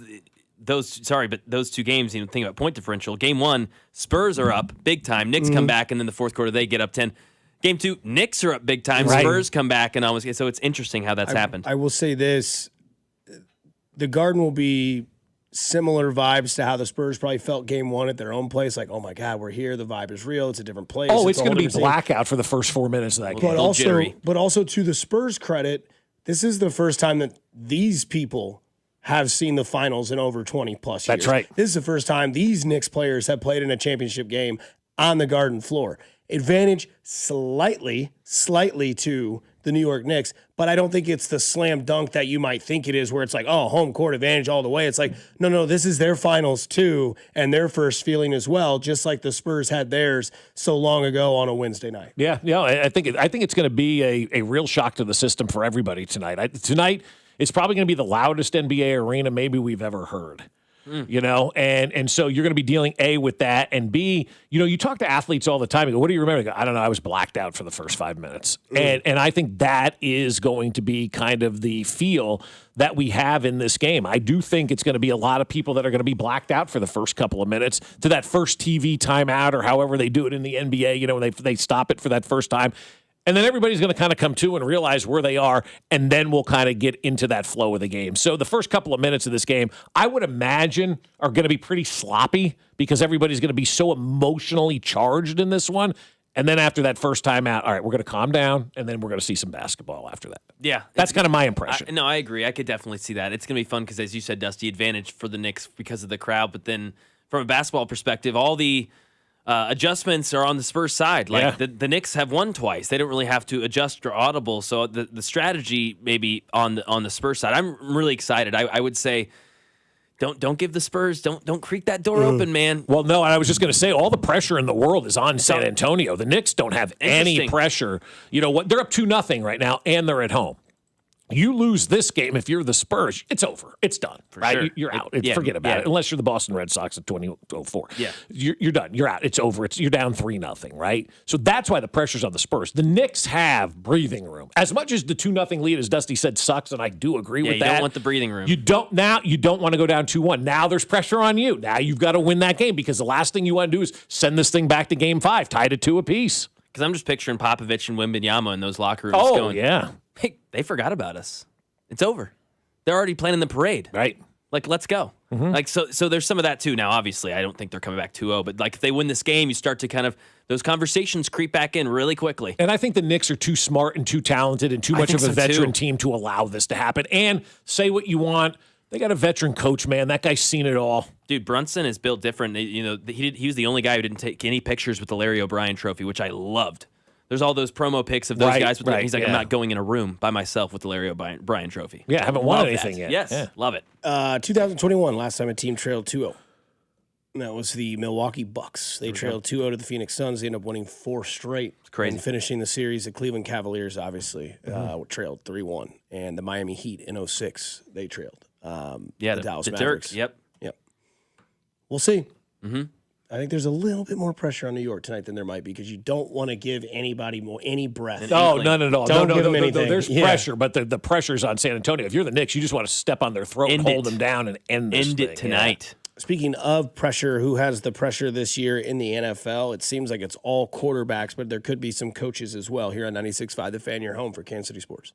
S15: those 2 games, think about point differential. Game 1, Spurs are up big time. Knicks come back, and then the fourth quarter, they get up 10. Game 2, Knicks are up big time.
S1: Right.
S15: Spurs come back and almost get. So it's interesting how that's happened.
S1: I will say this. The Garden will be similar vibes to how the Spurs probably felt game 1 at their own place. Like, oh, my God, we're here. The vibe is real. It's a different place.
S2: Oh, it's going to be
S1: different
S2: blackout for the first 4 minutes of that game.
S1: But also to the Spurs' credit, this is the first time that these people have seen the finals in over 20-plus years.
S2: That's right.
S1: This is the first time these Knicks players have played in a championship game on the Garden floor. Advantage slightly to the New York Knicks, but I don't think it's the slam dunk that you might think it is where it's like, oh, home court advantage all the way. It's like, no, this is their finals too and their first feeling as well, just like the Spurs had theirs so long ago on a Wednesday night.
S2: Yeah, I think it's going to be a real shock to the system for everybody tonight. Tonight, it's probably going to be the loudest NBA arena maybe we've ever heard. And so you're going to be dealing A with that, and B, you talk to athletes all the time. You go, what do you remember? They go, I don't know. I was blacked out for the first 5 minutes. And I think that is going to be kind of the feel that we have in this game. I do think it's going to be a lot of people that are going to be blacked out for the first couple of minutes to that first TV timeout or however they do it in the NBA, they stop it for that first time. And then everybody's going to kind of come to and realize where they are, and then we'll kind of get into that flow of the game. So the first couple of minutes of this game, I would imagine, are going to be pretty sloppy because everybody's going to be so emotionally charged in this one. And then after that first time out, all right, we're going to calm down, and then we're going to see some basketball after that.
S15: Yeah.
S2: That's kind of my impression.
S15: I agree. I could definitely see that. It's going to be fun because, as you said, Dusty, advantage for the Knicks because of the crowd. But then from a basketball perspective, all the adjustments are on the Spurs side. Like the Knicks have won twice. They don't really have to adjust or audible. So the strategy maybe on the Spurs side. I'm really excited. I would say don't give the Spurs, don't creak that door open, man.
S2: Well, no, I was just going to say all the pressure in the world is on San Antonio. The Knicks don't have any pressure. You know what? They're up 2-0 right now, and they're at home. You lose this game, if you're the Spurs, it's over. It's done. Right?
S15: Sure.
S2: You're out. Forget about it. Unless you're the Boston Red Sox at 2004.
S15: Yeah.
S2: You're done. You're out. It's over. You're down 3-0, right? So that's why the pressure's on the Spurs. The Knicks have breathing room. As much as the 2-0 lead, as Dusty said, sucks, and I do agree with that.
S15: You don't want the breathing room.
S2: You don't want to go down 2-1. Now there's pressure on you. Now you've got to win that game because the last thing you want to do is send this thing back to Game 5, tied at 2 apiece.
S15: Because I'm just picturing Popovich and Wembanyama in those locker rooms going, hey, they forgot about us. It's over. They're already planning the parade.
S2: Right.
S15: Like, let's go.
S2: Mm-hmm.
S15: Like, so there's some of that too. Now, obviously, I don't think they're coming back 2-0, but like if they win this game, you start to kind of, those conversations creep back in really quickly.
S2: And I think the Knicks are too smart and too talented and too much of a veteran team to allow this to happen. And say what you want, they got a veteran coach, man. That guy's seen it all.
S15: Dude, Brunson is built different. He was the only guy who didn't take any pictures with the Larry O'Brien trophy, which I loved. There's all those promo pics of those guys. He's like, I'm not going in a room by myself with the Larry O'Brien trophy.
S2: Yeah, I haven't won anything yet.
S15: Yes, love it.
S1: 2021, last time a team trailed 2-0. And that was the Milwaukee Bucks. They trailed 2-0 to the Phoenix Suns. They ended up winning 4 straight. It's
S15: crazy.
S1: And finishing the series, the Cleveland Cavaliers, obviously, trailed 3-1. And the Miami Heat in 2006, they trailed. The Dallas Mavericks.
S15: Dirk.
S1: Yep. We'll see.
S15: Mm-hmm.
S1: I think there's a little bit more pressure on New York tonight than there might be because you don't want to give anybody any breath.
S2: No, none at all.
S1: Don't give them anything.
S2: There's pressure, but the pressure's on San Antonio. If you're the Knicks, you just want to step on their throat, hold them down, and end
S15: it tonight.
S1: Yeah. Speaking of pressure, who has the pressure this year in the NFL? It seems like it's all quarterbacks, but there could be some coaches as well. Here on 96.5 The Fan, your home for Kansas City Sports.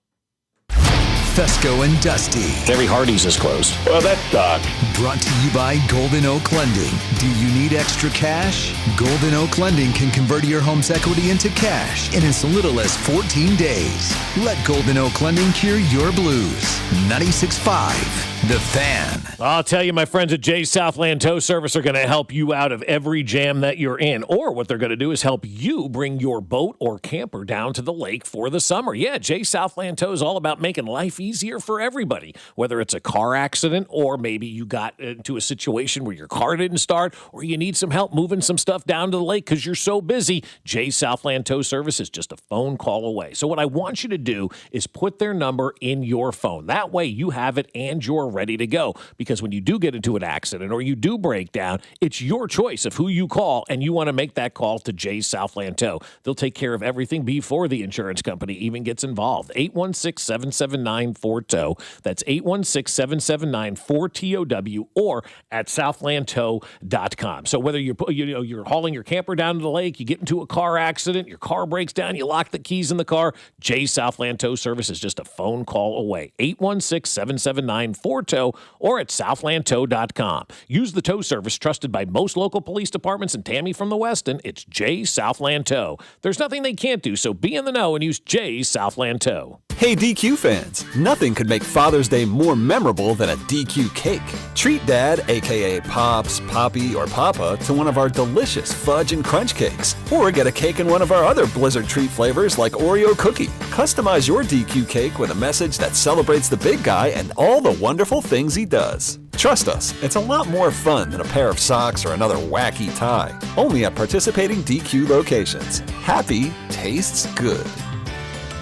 S4: Fescoe and Dusty.
S2: Terry Hardy's is closed.
S4: Well, that dog. Brought to you by Golden Oak Lending. Do you need extra cash? Golden Oak Lending can convert your home's equity into cash in as little as 14 days. Let Golden Oak Lending cure your blues. 96.5 The Fan.
S2: I'll tell you, my friends at Jay's Southland Tow Service are going to help you out of every jam that you're in. Or what they're going to do is help you bring your boat or camper down to the lake for the summer. Yeah, Jay's Southland Tow is all about making life easier for everybody. Whether it's a car accident or maybe you got into a situation where your car didn't start or you need some help moving some stuff down to the lake because you're so busy, Jay's Southland Tow Service is just a phone call away. So what I want you to do is put their number in your phone. That way you have it and you're ready to go. Because when you do get into an accident or you do break down, it's your choice of who you call, and you want to make that call to Jay's Southland Tow. They'll take care of everything before the insurance company even gets involved. 816-779-4TOW. That's 816-779-4TOW or at southlandtow.com. So whether you're hauling your camper down to the lake, you get into a car accident, your car breaks down, you lock the keys in the car, Jay's Southland Tow Service is just a phone call away. 816-779-4TOW or at southlandtow.com. Use the tow service trusted by most local police departments, and Tammy from the Westin, it's Jay's Southland Tow. There's nothing they can't do, so be in the know and use Jay's Southland Tow.
S17: Hey DQ fans, nothing could make Father's Day more memorable than a DQ cake. Treat Dad, aka Pops, Poppy, or Papa, to one of our delicious fudge and crunch cakes. Or get a cake in one of our other Blizzard treat flavors like Oreo cookie. Customize your DQ cake with a message that celebrates the big guy and all the wonderful things he does. Trust us, it's a lot more fun than a pair of socks or another wacky tie. Only at participating DQ locations. Happy tastes good.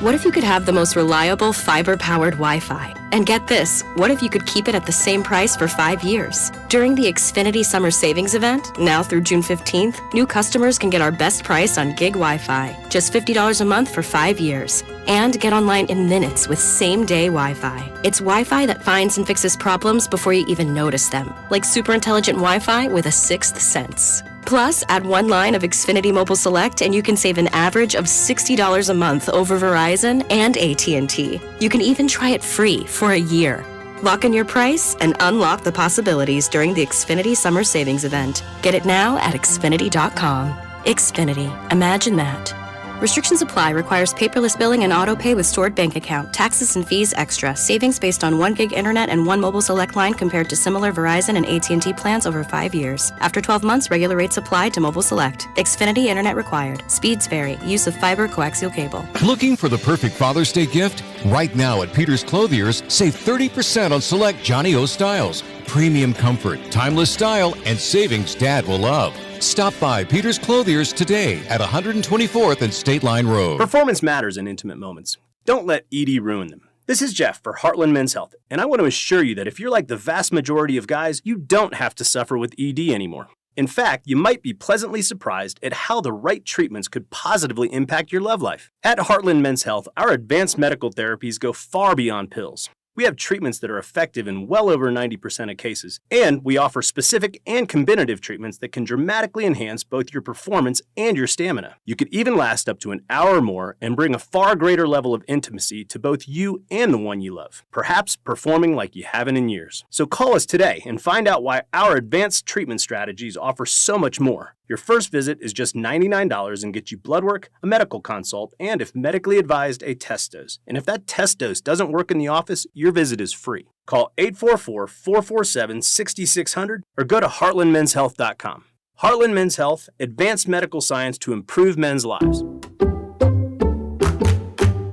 S6: What if you could have the most reliable fiber-powered Wi-Fi? And get this, what if you could keep it at the same price for 5 years? During the Xfinity Summer Savings Event, now through June 15th, new customers can get our best price on gig Wi-Fi, just $50 a month for 5 years. And get online in minutes with same-day Wi-Fi. It's Wi-Fi that finds and fixes problems before you even notice them, like super intelligent Wi-Fi with a sixth sense. Plus, add one line of Xfinity Mobile Select and you can save an average of $60 a month over Verizon and AT&T. You can even try it free for a year. Lock in your price and unlock the possibilities during the Xfinity Summer Savings Event. Get it now at Xfinity.com. Xfinity. Imagine that. Restrictions apply. Requires paperless billing and auto pay with stored bank account. Taxes and fees extra. Savings based on 1 gig internet and 1 mobile select line compared to similar Verizon and AT&T plans over 5 years. After 12 months, regular rates apply to mobile select. Xfinity internet required. Speeds vary. Use of fiber coaxial cable.
S20: Looking for the perfect Father's Day gift? Right now at Peter's Clothiers, save 30% on select Johnny O styles. Premium comfort, timeless style, and savings Dad will love. Stop by Peter's Clothiers today at 124th and State Line Road.
S12: Performance matters in intimate moments. Don't let ED ruin them. This is Jeff for Heartland Men's Health, and I want to assure you that if you're like the vast majority of guys, you don't have to suffer with ED anymore. In fact, you might be pleasantly surprised at how the right treatments could positively impact your love life. At Heartland Men's Health, our advanced medical therapies go far beyond pills. We have treatments that are effective in well over 90% of cases, and we offer specific and combinative treatments that can dramatically enhance both your performance and your stamina. You could even last up to an hour or more and bring a far greater level of intimacy to both you and the one you love, perhaps performing like you haven't in years. So call us today and find out why our advanced treatment strategies offer so much more. Your first visit is just $99 and gets you blood work, a medical consult, and if medically advised, a test dose. And if that test dose doesn't work in the office, your visit is free. Call 844-447-6600 or go to heartlandmenshealth.com. Heartland Men's Health, advanced medical science to improve men's lives.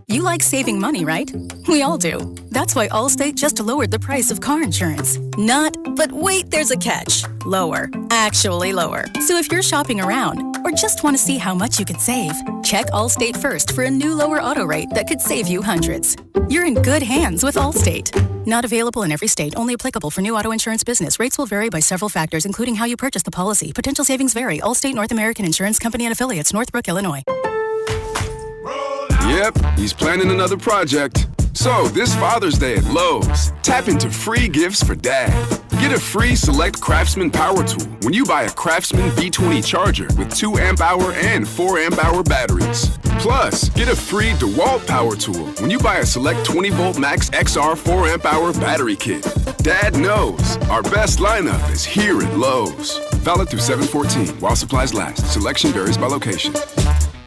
S13: You like saving money, right? We all do. That's why Allstate just lowered the price of car insurance. Not, but wait, there's a catch. Lower. Actually lower. So if you're shopping around or just want to see how much you could save, check Allstate first for a new lower auto rate that could save you hundreds. You're in good hands with Allstate. Not available in every state. Only applicable for new auto insurance business. Rates will vary by several factors, including how you purchase the policy. Potential savings vary. Allstate North American Insurance Company and Affiliates, Northbrook, Illinois.
S14: Yep, he's planning another project. So, this Father's Day at Lowe's, tap into free gifts for Dad. Get a free Select Craftsman power tool when you buy a Craftsman V20 charger with 2 amp-hour and 4 amp-hour batteries. Plus, get a free DeWalt power tool when you buy a Select 20-volt Max XR 4 amp-hour battery kit. Dad knows our best lineup is here at Lowe's. Valid through 7/14 while supplies last. Selection varies by location.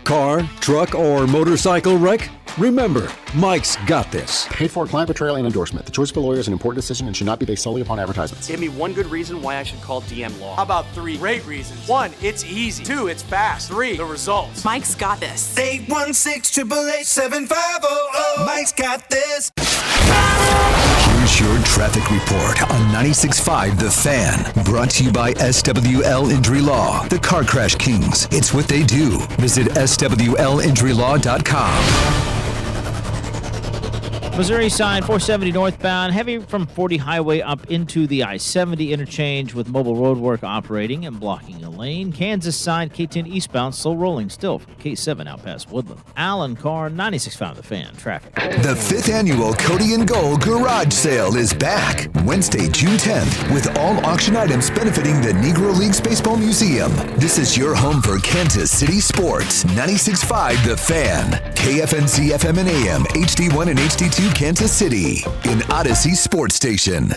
S16: Car, truck, or motorcycle wreck? Remember, Mike's got this.
S26: Paid for client betrayal and endorsement. The choice of a lawyer is an important decision and should not be based solely upon advertisements.
S27: Give me one good reason why I should call DM Law.
S18: How about 3 great reasons? 1, it's easy. 2, it's fast. 3, the results.
S22: Mike's got this.
S8: 816-888-7500. Mike's got this.
S4: Here's your traffic report on 96.5 The Fan. Brought to you by SWL Injury Law, the Car Crash Kings. It's what they do. Visit SWLinjurylaw.com.
S3: Missouri side, 470 northbound, heavy from 40 highway up into the I-70 interchange with mobile roadwork operating and blocking a lane. Kansas side, K10 eastbound, slow rolling still from K7 out past Woodland. Allen Carr, 96.5 The Fan, traffic.
S4: The 5th annual Cody and Gold Garage Sale is back Wednesday, June 10th, with all auction items benefiting the Negro Leagues Baseball Museum. This is your home for Kansas City sports. 96.5 The Fan, KFNC FM and AM, HD1 and HD2 Kansas City, in Odyssey Sports Station.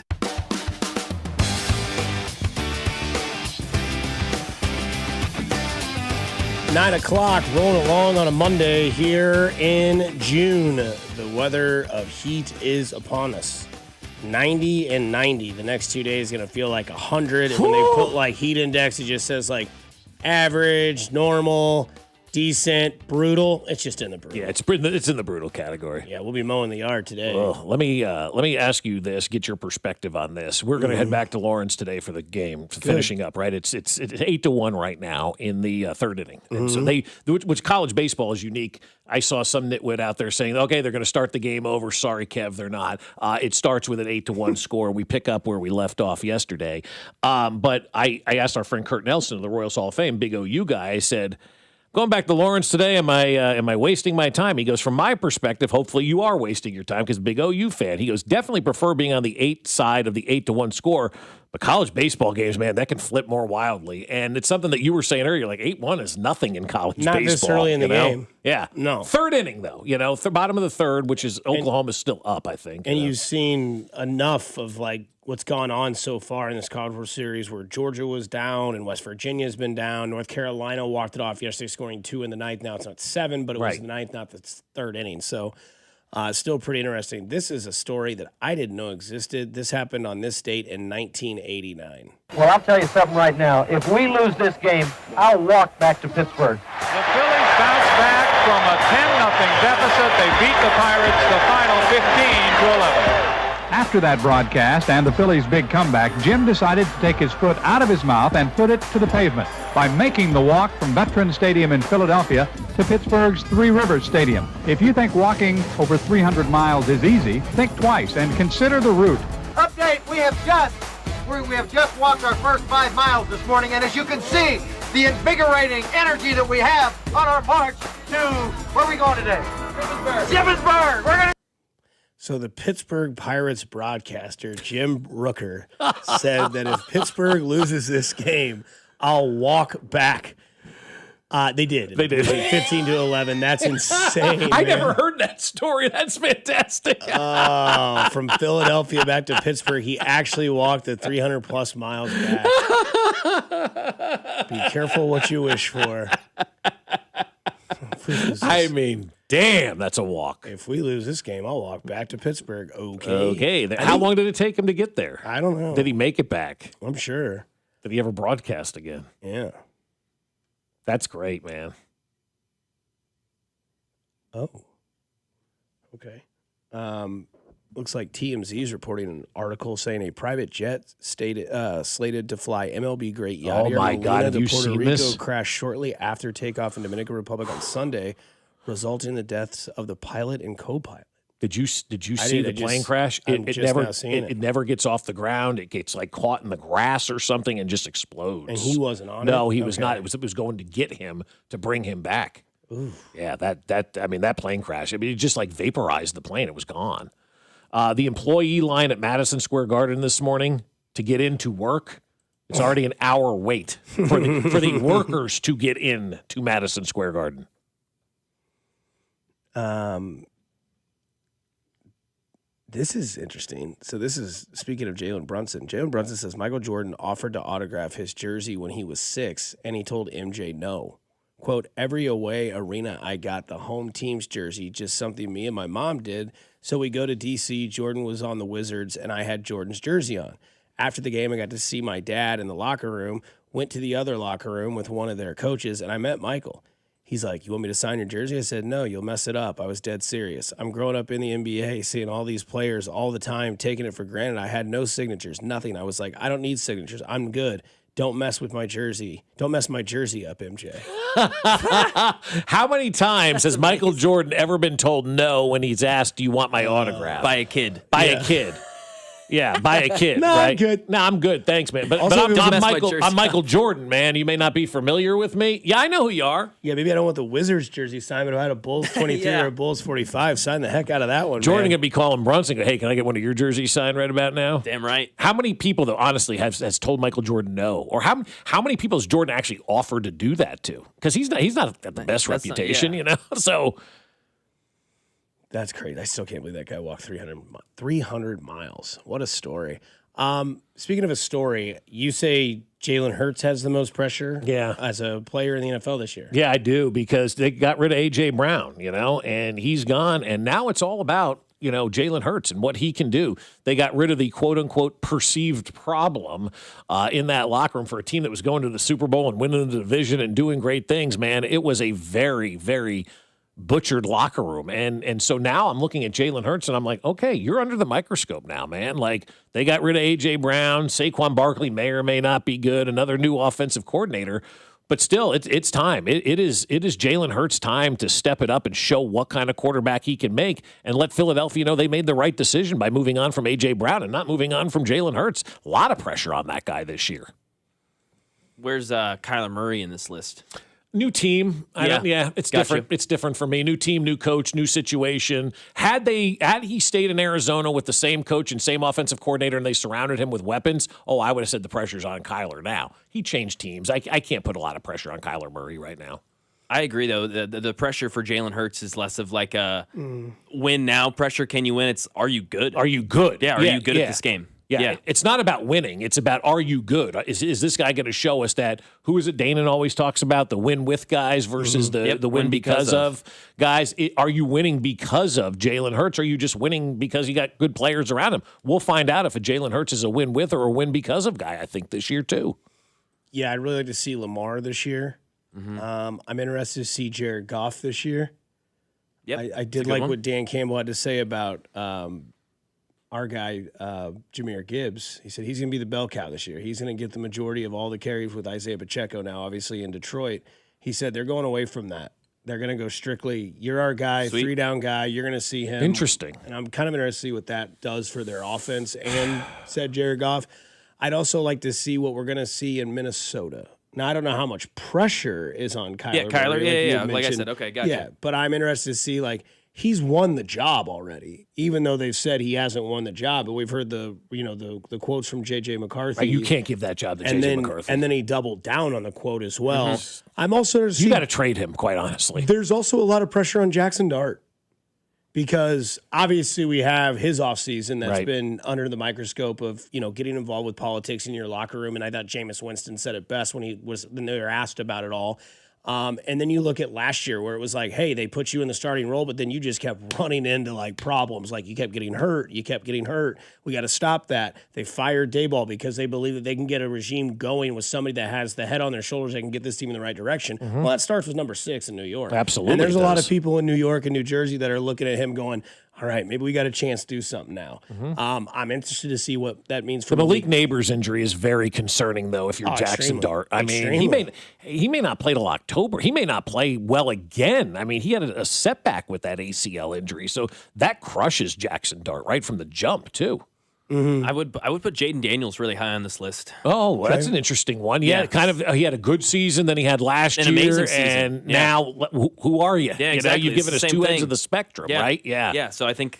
S1: Nine o'clock, rolling along on a Monday here in June. The weather of heat is upon us. 90 and 90. The next 2 days going to feel like 100. And when they put like heat index, it just says like average, normal, decent, brutal. It's just in the brutal.
S2: Yeah, it's in the brutal category.
S1: Yeah, we'll be mowing the yard today.
S2: Well, let me ask you this, get your perspective on this. We're going to head back to Lawrence today for the game, finishing up, right? It's 8-1 right now in the third inning. And so which college baseball is unique. I saw some nitwit out there saying, okay, they're going to start the game over. Sorry, Kev, they're not. It starts with an 8-1 score. We pick up where we left off yesterday. But I asked our friend Kurt Nelson of the Royals Hall of Fame, big OU guy, I said, going back to Lawrence today, am I wasting my time? He goes, from my perspective, hopefully you are wasting your time because big OU fan. He goes, definitely prefer being on the 8 side of the 8-1 score. But college baseball games, man, that can flip more wildly. And it's something that you were saying earlier, like 8-1 is nothing in college baseball.
S1: Not this early in the game.
S2: Yeah.
S1: No.
S2: Third inning, though, bottom of the third, which is Oklahoma's still up, I think.
S1: And you've seen enough of like what's gone on so far in this College World Series where Georgia was down and West Virginia's been down. North Carolina walked it off yesterday, scoring 2 in the ninth. Now it's not 7, but it was the ninth, not the third inning. So still pretty interesting. This is a story that I didn't know existed. This happened on this date in 1989.
S7: Well, I'll tell you something right now. If we lose this game, I'll walk back to Pittsburgh.
S9: The Phillies bounce back from a 10-0 deficit. They beat the Pirates the final 15-11.
S10: After that broadcast and the Phillies' big comeback, Jim decided to take his foot out of his mouth and put it to the pavement by making the walk from Veterans Stadium in Philadelphia to Pittsburgh's Three Rivers Stadium. If you think walking over 300 miles is easy, think twice and consider the route.
S7: Update, we have just walked our first 5 miles this morning, and as you can see, the invigorating energy that we have on our march to, where are we going today? Shippensburg. We're going to...
S1: So the Pittsburgh Pirates broadcaster, Jim Rooker, said that if Pittsburgh loses this game, I'll walk back. They did.
S2: They did.
S1: 15-11. That's insane.
S2: I never heard that story. That's fantastic.
S1: From Philadelphia back to Pittsburgh, he actually walked the 300-plus miles back. Be careful what you wish for.
S2: I mean, damn, that's a walk.
S1: If we lose this game, I'll walk back to Pittsburgh.
S2: Okay. How long did it take him to get there?
S1: I don't know.
S2: Did he make it back?
S1: I'm sure.
S2: Did he ever broadcast again?
S1: Yeah.
S2: That's great, man.
S1: Oh. Okay. Looks like TMZ is reporting an article saying a private jet slated to fly MLB great Yadier
S2: Oh my God, have
S1: to
S2: you
S1: Puerto
S2: seen
S1: Rico
S2: this?
S1: crashed shortly after takeoff in Dominican Republic on Sunday, resulting in the deaths of the pilot and co-pilot.
S2: Did you see the plane crash? It never gets off the ground. It gets like caught in the grass or something and just explodes.
S1: And he wasn't on it?
S2: No, he was not. It was going to get him to bring him back.
S1: Ooh.
S2: Yeah, that plane crash. I mean, it just like vaporized the plane. It was gone. The employee line at Madison Square Garden this morning to get into work, it's already an hour wait for the workers to get in to Madison Square Garden.
S1: This is interesting. So this is, speaking of Jalen Brunson. Jalen Brunson says Michael Jordan offered to autograph his jersey when he was 6, and he told MJ no. Quote, every away arena I got the home team's jersey, just something me and my mom did. So we go to D.C., Jordan was on the Wizards, and I had Jordan's jersey on. After the game, I got to see my dad in the locker room, went to the other locker room with one of their coaches, and I met Michael. He's like, you want me to sign your jersey? I said, no, you'll mess it up. I was dead serious. I'm growing up in the NBA, seeing all these players all the time, taking it for granted. I had no signatures, nothing. I was like, I don't need signatures. I'm good. don't mess with my jersey. Don't mess my jersey up, MJ.
S2: How many times has Michael Jordan ever been told no when he's asked, do you want my autograph?
S15: By a kid.
S2: By a kid. Yeah, by a kid.
S1: No,
S2: right?
S1: I'm good.
S2: No, I'm good. Thanks, man. But,
S1: Also,
S2: I'm Michael Jordan, man. You may not be familiar with me. Yeah, I know who you are.
S1: Yeah, maybe I don't want the Wizards jersey signed, but if I had a Bulls 23 or a Bulls 45, sign the heck out of that one.
S2: Jordan
S1: man.
S2: could be calling Brunson, go, hey, can I get one of your jerseys signed right about now?
S15: Damn right.
S2: How many people, though, honestly, has told Michael Jordan no? Or how many people has Jordan actually offered to do that to? Because he's not got the best reputation, you know? So
S1: that's crazy. I still can't believe that guy walked 300 miles. What a story. Speaking of a story, you say Jalen Hurts has the most pressure as a player in the NFL this year.
S2: yeah, I do, because they got rid of A.J. Brown, you know, and he's gone. And now it's all about, you know, Jalen Hurts and what he can do. They got rid of the quote-unquote perceived problem in that locker room for a team that was going to the Super Bowl and winning the division and doing great things, man. It was a very, very butchered locker room. And so now I'm looking at Jalen Hurts and I'm like, okay, you're under the microscope now, man. Like, they got rid of A.J. Brown. Saquon Barkley may or may not be good. Another new offensive coordinator. But still, it's time. It is Jalen Hurts' time to step it up and show what kind of quarterback he can make and let Philadelphia know they made the right decision by moving on from A.J. Brown and not moving on from Jalen Hurts. A lot of pressure on that guy this year.
S15: Where's Kyler Murray in this list?
S2: New team. It's different. It's different for me. New team, new coach, new situation. Had he stayed in Arizona with the same coach and same offensive coordinator and they surrounded him with weapons, I would have said the pressure's on Kyler now. He changed teams. I can't put a lot of pressure on Kyler Murray right now.
S15: I agree, though. The pressure for Jalen Hurts is less of like a win now pressure. Can you win? It's are you good?
S2: Are you good?
S15: Yeah, are you good at this game?
S2: Yeah, it's not about winning. It's about, are you good? Is this guy going to show us that? Who is it Danon always talks about? The win with guys versus the win because of guys. Are you winning because of Jalen Hurts? Or are you just winning because you got good players around him? We'll find out if a Jalen Hurts is a win with or a win because of guy, I think, this year too.
S1: Yeah, I'd really like to see Lamar this year. I'm interested to see Jared Goff this year.
S15: Yep,
S1: I did like what Dan Campbell had to say about our guy, Jahmyr Gibbs. He said he's going to be the bell cow this year. He's going to get the majority of all the carries with Isaiah Pacheco now, obviously, in Detroit. He said they're going away from that. They're going to go strictly, you're our guy,
S15: Sweet.
S1: 3-down guy. You're going to see him.
S2: Interesting.
S1: And I'm kind of interested to see what that does for their offense and said Jared Goff. I'd also like to see what we're going to see in Minnesota. Now, I don't know how much pressure is on Kyler.
S15: Yeah, Kyler,
S1: Murray,
S15: like I said, okay, gotcha.
S1: Yeah, but I'm interested to see, like, he's won the job already, even though they've said he hasn't won the job. But we've heard the quotes from J.J. McCarthy.
S2: Right, you can't give that job to J.J. McCarthy.
S1: And then he doubled down on the quote as well. I'm also
S2: you got to trade him, quite honestly.
S1: There's also a lot of pressure on Jackson Dart because obviously we have his offseason that's been under the microscope of getting involved with politics in your locker room. And I thought Jameis Winston said it best when they were asked about it all. And then you look at last year where it was like, hey, they put you in the starting role, but then you just kept running into like problems. Like you kept getting hurt. We got to stop that. They fired Daboll because they believe that they can get a regime going with somebody that has the head on their shoulders that can get this team in the right direction. Well, that starts with number 6 in New York.
S2: Absolutely.
S1: And there's a lot of people in New York and New Jersey that are looking at him going, all right, maybe we got a chance to do something now. I'm interested to see what that means for
S2: the Malik Neighbors injury is very concerning, though, if you're Jackson Dart. I mean, he may not play till October. He may not play well again. I mean, he had a setback with that ACL injury. So that crushes Jackson Dart right from the jump, too.
S15: I would put Jaden Daniels really high on this list.
S2: Oh, well, that's an interesting one. Yeah, he had a good season than he had last year,
S15: amazing season.
S2: And now who are you?
S15: Yeah, exactly.
S2: You've given us two ends of the spectrum, right?
S15: Yeah. So I think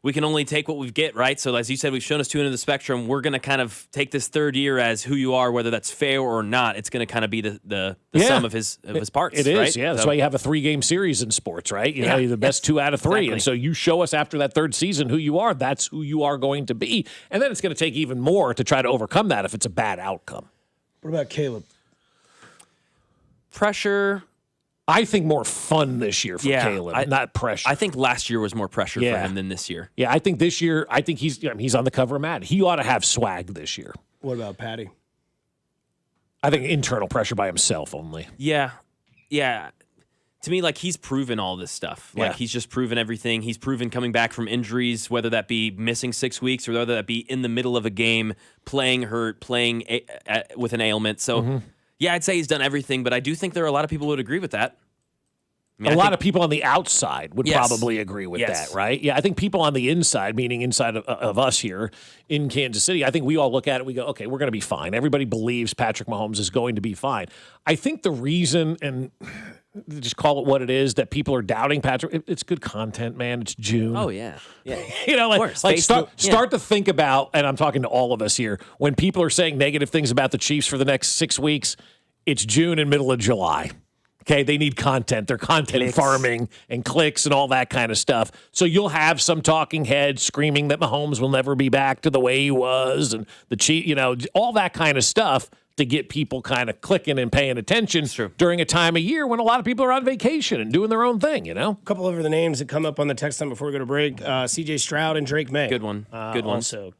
S15: we can only take what we get, right? So as you said, we've shown us two ends of the spectrum. We're going to kind of take this third year as who you are, whether that's fair or not. It's going to kind of be the sum of his parts.
S2: It is,
S15: right?
S2: yeah. That's why you have a 3-game series in sports, right? You know, you're the best 2 out of 3.
S15: Exactly.
S2: And so you show us after that third season who you are. That's who you are going to be. And then it's going to take even more to try to overcome that if it's a bad outcome.
S1: What about Caleb?
S15: Pressure.
S2: I think more fun this year for Caleb, not pressure.
S15: I think last year was more pressure for him than this year.
S2: Yeah, I think this year, he's on the cover of Madden. He ought to have swag this year.
S1: What about Patty?
S2: I think internal pressure by himself only.
S15: Yeah. to me, like, he's proven all this stuff. Like, he's just proven everything. He's proven coming back from injuries, whether that be missing 6 weeks or whether that be in the middle of a game, playing hurt, playing with an ailment. So, yeah, I'd say he's done everything, but I do think there are a lot of people who would agree with that. I mean,
S2: a lot of people on the outside would
S15: Yes.
S2: probably agree with
S15: Yes.
S2: that, right? Yeah, I think people on the inside, meaning inside of us here in Kansas City, I think we all look at it, we go, okay, we're going to be fine. Everybody believes Patrick Mahomes is going to be fine. I think the reason, and just call it what it is, that people are doubting Patrick, it's good content, man. It's June.
S15: Oh, yeah. Yeah.
S2: You know,
S15: Of course.
S2: like
S15: Facebook,
S2: start to think about, and I'm talking to all of us here, when people are saying negative things about the Chiefs for the next 6 weeks, it's June and middle of July. Okay, they need content. They're content farming and clicks and all that kind of stuff. So you'll have some talking heads screaming that Mahomes will never be back to the way he was, and the Chiefs, you know, all that kind of stuff to get people kind of clicking and paying attention during a time of year when a lot of people are on vacation and doing their own thing, you know?
S1: A couple of the names that come up on the text line before we go to break, C.J. Stroud and Drake May.
S15: Good one. Good one.
S1: Also,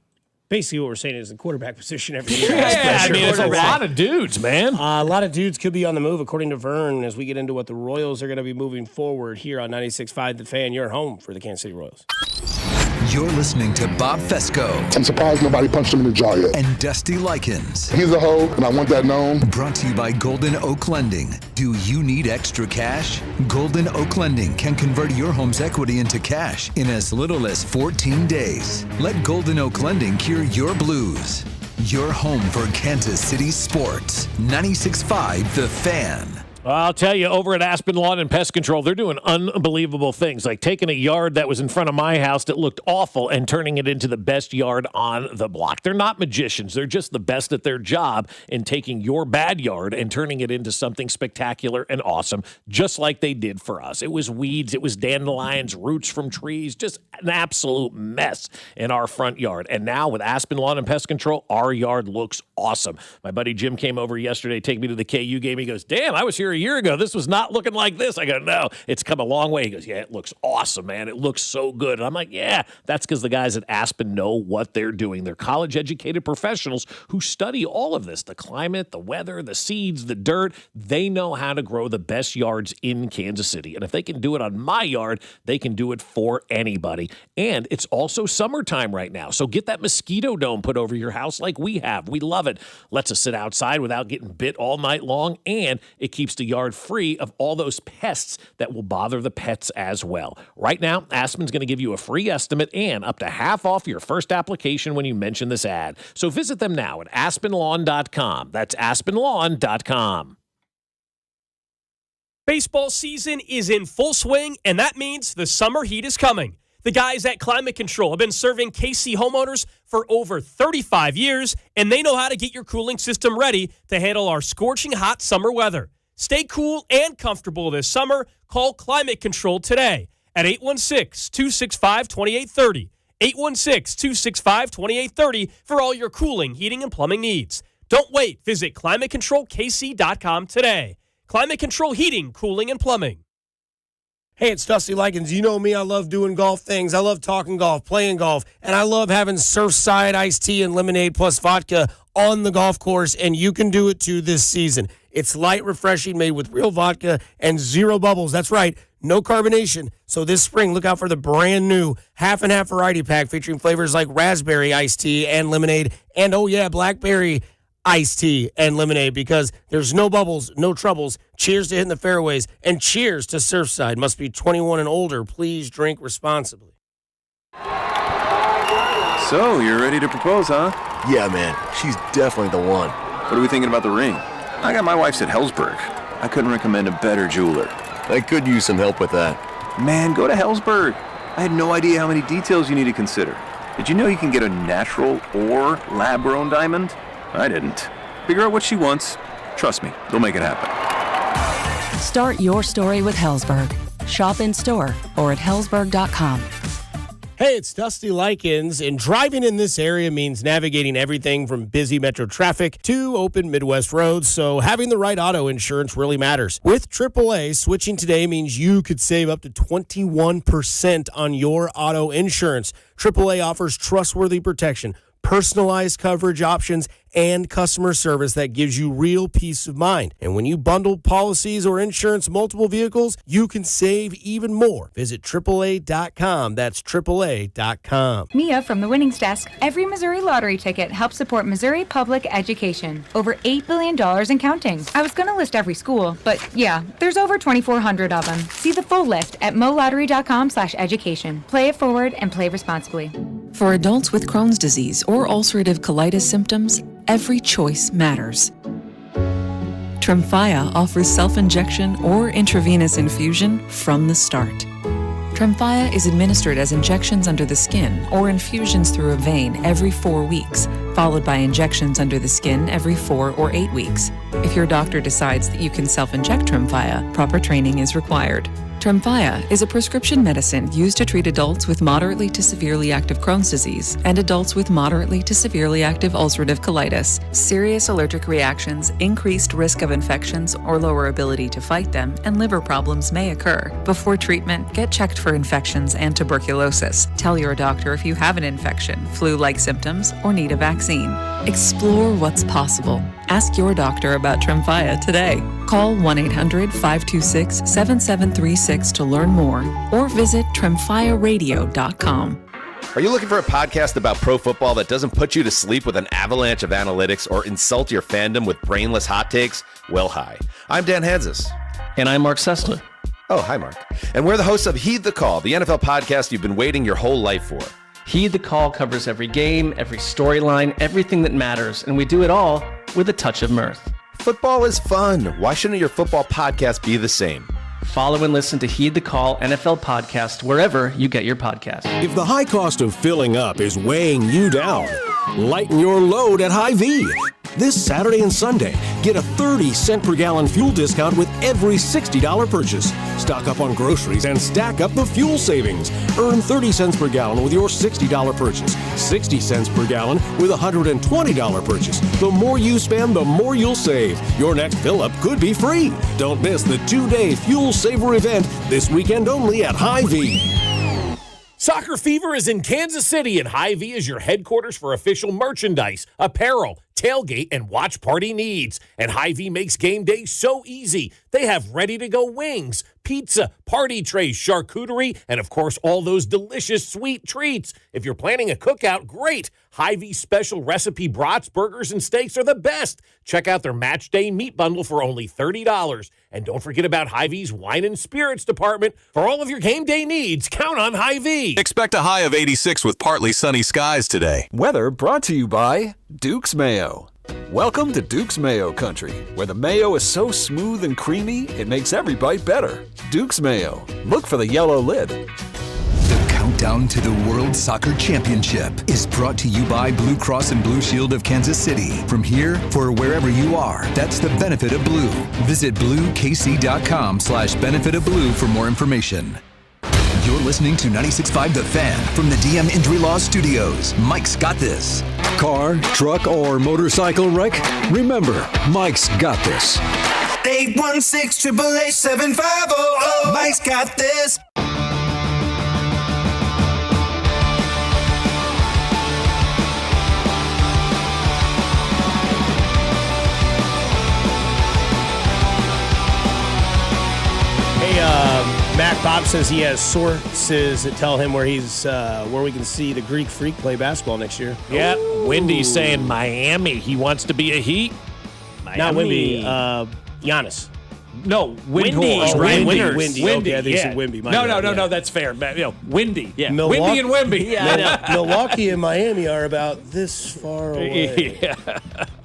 S1: basically what we're saying is the quarterback position every year.
S2: Yeah, I mean, it's a lot of dudes, man.
S1: A lot of dudes could be on the move, according to Vern, as we get into what the Royals are going to be moving forward here on 96.5 The Fan, your home for the Kansas City Royals.
S4: You're listening to Bob Fescoe.
S5: I'm surprised nobody punched him in the jaw yet.
S4: And Dusty Likens.
S5: He's a hoe, and I want that known.
S4: Brought to you by Golden Oak Lending. Do you need extra cash? Golden Oak Lending can convert your home's equity into cash in as little as 14 days. Let Golden Oak Lending cure your blues. Your home for Kansas City sports. 96.5 The Fan.
S2: I'll tell you, over at Aspen Lawn and Pest Control, they're doing unbelievable things, like taking a yard that was in front of my house that looked awful and turning it into the best yard on the block. They're not magicians. They're just the best at their job in taking your bad yard and turning it into something spectacular and awesome, just like they did for us. It was weeds, it was dandelions, roots from trees, just an absolute mess in our front yard. And now with Aspen Lawn and Pest Control, our yard looks awesome. My buddy Jim came over yesterday, take me to the KU game. He goes, damn, I was here a year ago. This was not looking like this. I go, no, it's come a long way. He goes, yeah, it looks awesome, man. It looks so good. And I'm like, yeah, that's because the guys at Aspen know what they're doing. They're college-educated professionals who study all of this, the climate, the weather, the seeds, the dirt. They know how to grow the best yards in Kansas City. And if they can do it on my yard, they can do it for anybody. And it's also summertime right now. So get that mosquito dome put over your house like we have. We love it. Lets us sit outside without getting bit all night long, and it keeps the yard free of all those pests that will bother the pets as well. Right now, Aspen's going to give you a free estimate and up to half off your first application when you mention this ad. So visit them now at aspenlawn.com. That's aspenlawn.com.
S11: Baseball season is in full swing, and that means the summer heat is coming. The guys at Climate Control have been serving KC homeowners for over 35 years, and they know how to get your cooling system ready to handle our scorching hot summer weather. Stay cool and comfortable this summer. Call Climate Control today at 816-265-2830. 816-265-2830 for all your cooling, heating, and plumbing needs. Don't wait. Visit ClimateControlKC.com today. Climate Control Heating, Cooling, and Plumbing.
S1: Hey, it's Dusty Likens. You know me. I love doing golf things. I love talking golf, playing golf, and I love having Surfside iced tea and lemonade plus vodka on the golf course, and you can do it too this season. It's light, refreshing, made with real vodka and zero bubbles. That's right, no carbonation. So this spring, look out for the brand new half and half variety pack featuring flavors like raspberry iced tea and lemonade, and oh yeah, blackberry iced tea and lemonade, because there's no bubbles, no troubles. Cheers to hitting the fairways, and cheers to Surfside. Must be 21 and older. Please drink responsibly.
S19: So, you're ready to propose, huh?
S21: Yeah, man. She's definitely the one.
S19: What are we thinking about the ring? I got my wife's at Hellsberg. I couldn't recommend a better jeweler.
S21: I could use some help with that.
S19: Man, go to Hellsberg. I had no idea how many details you need to consider. Did you know you can get a natural or lab-grown diamond? I didn't. Figure out what she wants. Trust me, they'll make it happen.
S23: Start your story with Hellsberg. Shop in store or at hellsberg.com.
S1: Hey, it's Dusty Likens, and driving in this area means navigating everything from busy metro traffic to open Midwest roads, so having the right auto insurance really matters. With AAA, switching today means you could save up to 21% on your auto insurance. AAA offers trustworthy protection, personalized coverage options, and customer service that gives you real peace of mind. And when you bundle policies or insurance multiple vehicles, you can save even more. Visit AAA.com. That's AAA.com.
S6: Mia from the Winnings Desk. Every Missouri lottery ticket helps support Missouri public education. Over $8 billion and counting. I was going to list every school, but yeah, there's over 2,400 of them. See the full list at molottery.com/education. Play it forward and play responsibly.
S23: For adults with Crohn's disease or ulcerative colitis symptoms, every choice matters. Tremfya offers self-injection or intravenous infusion from the start. Tremfya is administered as injections under the skin or infusions through a vein every 4 weeks, followed by injections under the skin every 4 or 8 weeks. If your doctor decides that you can self-inject Tremfya, proper training is required. Tremfya is a prescription medicine used to treat adults with moderately to severely active Crohn's disease and adults with moderately to severely active ulcerative colitis. Serious allergic reactions, increased risk of infections or lower ability to fight them, and liver problems may occur. Before treatment, get checked for infections and tuberculosis. Tell your doctor if you have an infection, flu-like symptoms, or need a vaccine. Explore what's possible. Ask your doctor about Tremfya today. Call 1-800-526-7736 to learn more or visit tremfyaradio.com.
S12: Are you looking for a podcast about pro football that doesn't put you to sleep with an avalanche of analytics or insult your fandom with brainless hot takes? Well, hi. I'm Dan Hansis.
S13: And I'm Mark Sessler.
S12: Oh, hi, Mark. And we're the hosts of Heed the Call, the NFL podcast you've been waiting your whole life for.
S13: Heed the Call covers every game, every storyline, everything that matters, and we do it all with a touch of mirth.
S12: Football is fun. Why shouldn't your football podcast be the same?
S13: Follow and listen to Heed the Call NFL podcast wherever you get your podcast.
S17: If the high cost of filling up is weighing you down, lighten your load at Hy-Vee. This Saturday and Sunday, get a 30-cent per gallon fuel discount with every $60 purchase. Stock up on groceries and stack up the fuel savings. Earn 30 cents per gallon with your $60 purchase. 60 cents per gallon with a $120 purchase. The more you spend, the more you'll save. Your next fill-up could be free. Don't miss the 2-day Fuel Saver event this weekend only at Hy-Vee.
S2: Soccer Fever is in Kansas City, and Hy-Vee is your headquarters for official merchandise, apparel, tailgate, and watch party needs. And Hy-Vee makes game day so easy. They have ready-to-go wings, pizza, party trays, charcuterie, and, of course, all those delicious sweet treats. If you're planning a cookout, great. Hy-Vee special recipe brats, burgers, and steaks are the best. Check out their match day meat bundle for only $30. And don't forget about Hy-Vee's wine and spirits department. For all of your game day needs, count on Hy-Vee.
S20: Expect a high of 86 with partly sunny skies today.
S16: Weather brought to you by Duke's Mayo. Welcome to Duke's Mayo Country, where the mayo is so smooth and creamy, it makes every bite better. Duke's Mayo. Look for the yellow lid.
S4: The countdown to the World Soccer Championship is brought to you by Blue Cross and Blue Shield of Kansas City. From here, for wherever you are, that's the benefit of blue. Visit bluekc.com/benefit of blue for more information. You're listening to 96.5 The Fan from the DM Injury Law Studios. Mike's got this.
S16: Car, truck, or motorcycle wreck? Remember, Mike's got this.
S8: 816-888-7500. Mike's got this.
S1: Mac Bob says he has sources that tell him where he's where we can see the Greek Freak play basketball next year.
S2: Yeah, Wendy's saying Miami. He wants to be a Heat.
S1: Not Wimby, Giannis.
S2: No,
S1: Windhorst, right? Windy.
S2: Windy.
S1: Okay, I think
S2: Yeah.
S1: you said Wimby.
S2: No, that's fair. Windy.
S1: Yeah.
S2: Windy and Wimby.
S1: Yeah, Milwaukee and Miami are about this far away.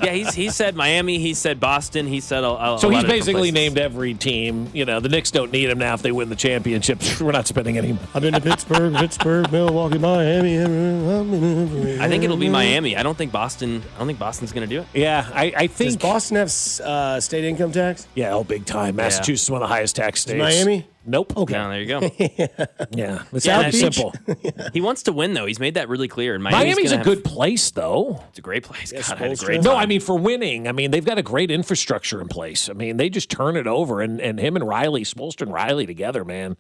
S15: Yeah, he said Miami. He said Boston. He said
S2: So he's basically named every team. You know, the Knicks don't need him now if they win the championship. We're not spending any.
S1: I've been to Pittsburgh, Milwaukee, Miami.
S15: I think it'll be Miami. I don't think Boston's going to do it.
S2: Yeah, I think.
S1: Does Boston have state income tax?
S2: Yeah, big time. Massachusetts is one of the highest tax states.
S1: Miami?
S2: Nope.
S1: Okay.
S15: No, there you go.
S2: Yeah, it's
S15: South Beach.
S2: simple.
S15: He wants to win, though. He's made that really clear. And
S2: Miami's a good place, though.
S15: It's a great place.
S1: Yeah,
S15: God, I had a great
S2: No,
S15: time.
S2: I mean, for winning. I mean, they've got a great infrastructure in place. I mean, they just turn it over, and him and Riley, Spolstra and Riley together, man,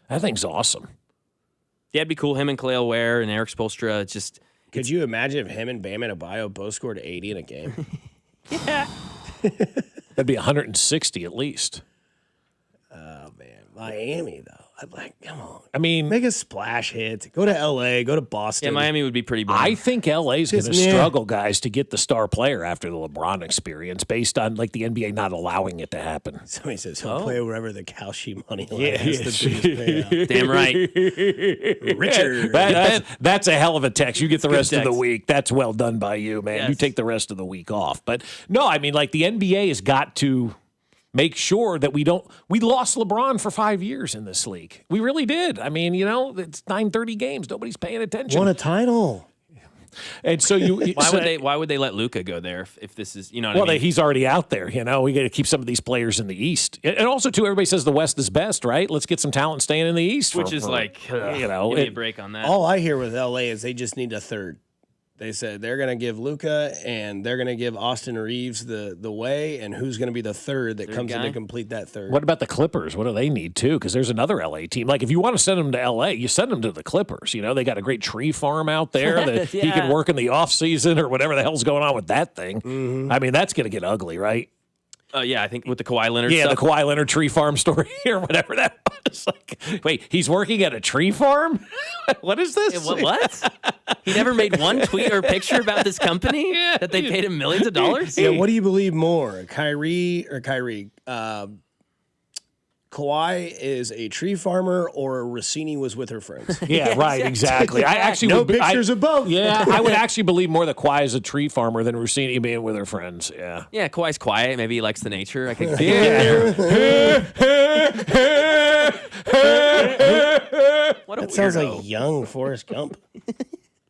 S2: that thing's awesome.
S15: Yeah, it'd be cool. Him and Khalil Ware and Eric Spoelstra.
S1: Could you imagine if him and Bam Adebayo both scored 80 in a game?
S15: Yeah.
S2: That'd be 160 at least.
S1: Oh, man. Miami, though. I'd like, come on.
S2: I mean,
S1: make a splash hit. Go to L.A., go to Boston.
S15: Yeah, Miami would be pretty bad.
S2: I think LA's going to
S1: Yeah.
S2: struggle, guys, to get the star player after the LeBron experience based on like the NBA not allowing it to happen.
S1: Somebody says he'll play wherever the Kalshi money line
S2: Yeah,
S1: has the biggest payout.
S15: Damn right.
S1: Richard.
S2: That's a hell of a text. You get the rest of the
S15: text.
S2: week. That's well done by you, man. You
S15: Yes.
S2: take the rest of the week off. But no, I mean, like the NBA has got to make sure that we lost LeBron for 5 years in this league. We really did. I mean, it's 9:30 games. Nobody's paying attention.
S1: Won a title.
S2: And so
S15: Why would they let Luka go there if this is, what I mean?
S2: He's already out there, We got to keep some of these players in the East. And also, too, everybody says the West is best, right? Let's get some talent staying in the East.
S15: Which is like, give me a break on that.
S1: All I hear with L.A. is they just need a third. They said they're going to give Luka and they're going to give Austin Reeves the way, and who's going to be the third that comes in to complete that third.
S2: What about the Clippers? What do they need, too? Because there's another L.A. team. Like, if you want to send them to L.A., you send them to the Clippers. They got a great tree farm out there that he can work in the offseason or whatever the hell's going on with that thing.
S1: Mm-hmm.
S2: I mean, that's going to get ugly, right?
S15: Yeah, I think with the Kawhi Leonard
S2: Yeah,
S15: stuff.
S2: the Kawhi Leonard tree farm story or whatever that was. Like, wait, he's working at a tree farm? What is this?
S15: What? He never made one tweet or picture about this company that they paid him millions of dollars?
S1: Yeah, what do you believe more, Kyrie? Kawhi is a tree farmer or Rossini was with her friends?
S2: Yeah, right, exactly. I actually
S1: pictures of both.
S2: Yeah, I would actually believe more that Kawhi is a tree farmer than Rossini being with her friends. Yeah.
S15: Yeah, Kawhi's quiet. Maybe he likes the nature. I could What a
S1: that sounds
S15: weirdo.
S1: like young Forrest Gump.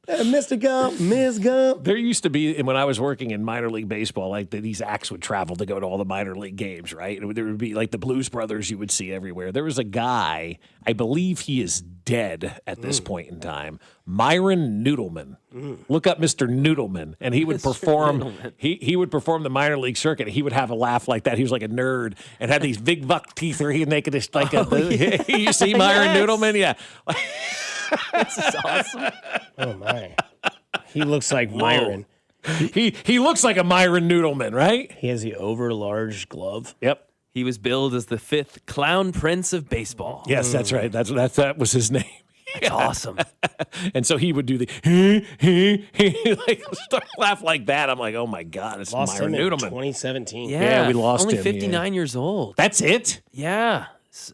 S1: Mr. Gump, Ms. Gump.
S2: There used to be, when I was working in minor league baseball, like these acts would travel to go to all the minor league games, right? There would be like the Blues Brothers you would see everywhere. There was a guy, I believe he is dead at this point in time, Myron Noodleman. Look up Mr. Noodleman, and he would perform. He would perform the minor league circuit. And he would have a laugh like that. He was like a nerd and had these big buck teeth where he would make it just like you see Myron Noodleman, yeah.
S15: This is awesome.
S1: Oh my! He looks like Myron.
S2: He looks like a Myron Noodleman, right?
S1: He has the over-large glove.
S2: Yep.
S15: He was billed as the 5th Clown Prince of Baseball.
S2: Yes, that's right. That was his name.
S15: That's awesome.
S2: And so he would do the like laugh like that. I'm like, oh my God, it's
S1: Lost
S2: Myron
S1: him in
S2: Noodleman.
S1: 2017.
S15: Yeah,
S2: we lost
S15: only
S2: him.
S15: 59 years old.
S2: That's it?
S15: Yeah.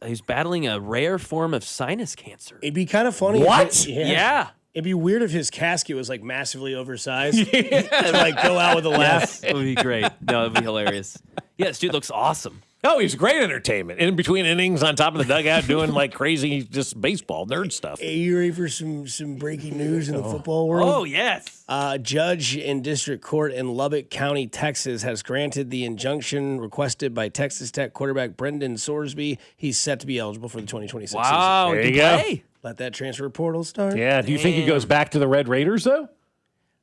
S15: He's battling a rare form of sinus cancer.
S1: It'd be kind of funny.
S2: What?
S15: Yeah.
S1: It'd be weird if his casket was like massively oversized to like go out with a laugh.
S15: That would be great. No, that'd be hilarious. Yeah, this dude looks awesome.
S2: Oh, he's great entertainment. In between innings on top of the dugout doing like crazy just baseball nerd stuff.
S1: Hey, you ready for some breaking news in the football world?
S15: Oh, yes.
S1: Judge in District Court in Lubbock County, Texas, has granted the injunction requested by Texas Tech quarterback Brendan Sorsby. He's set to be eligible for the 2026
S15: Wow.
S2: There
S15: Good
S2: you go.
S15: play.
S1: Let that transfer portal start.
S2: Yeah. Do you think he goes back to the Red Raiders though?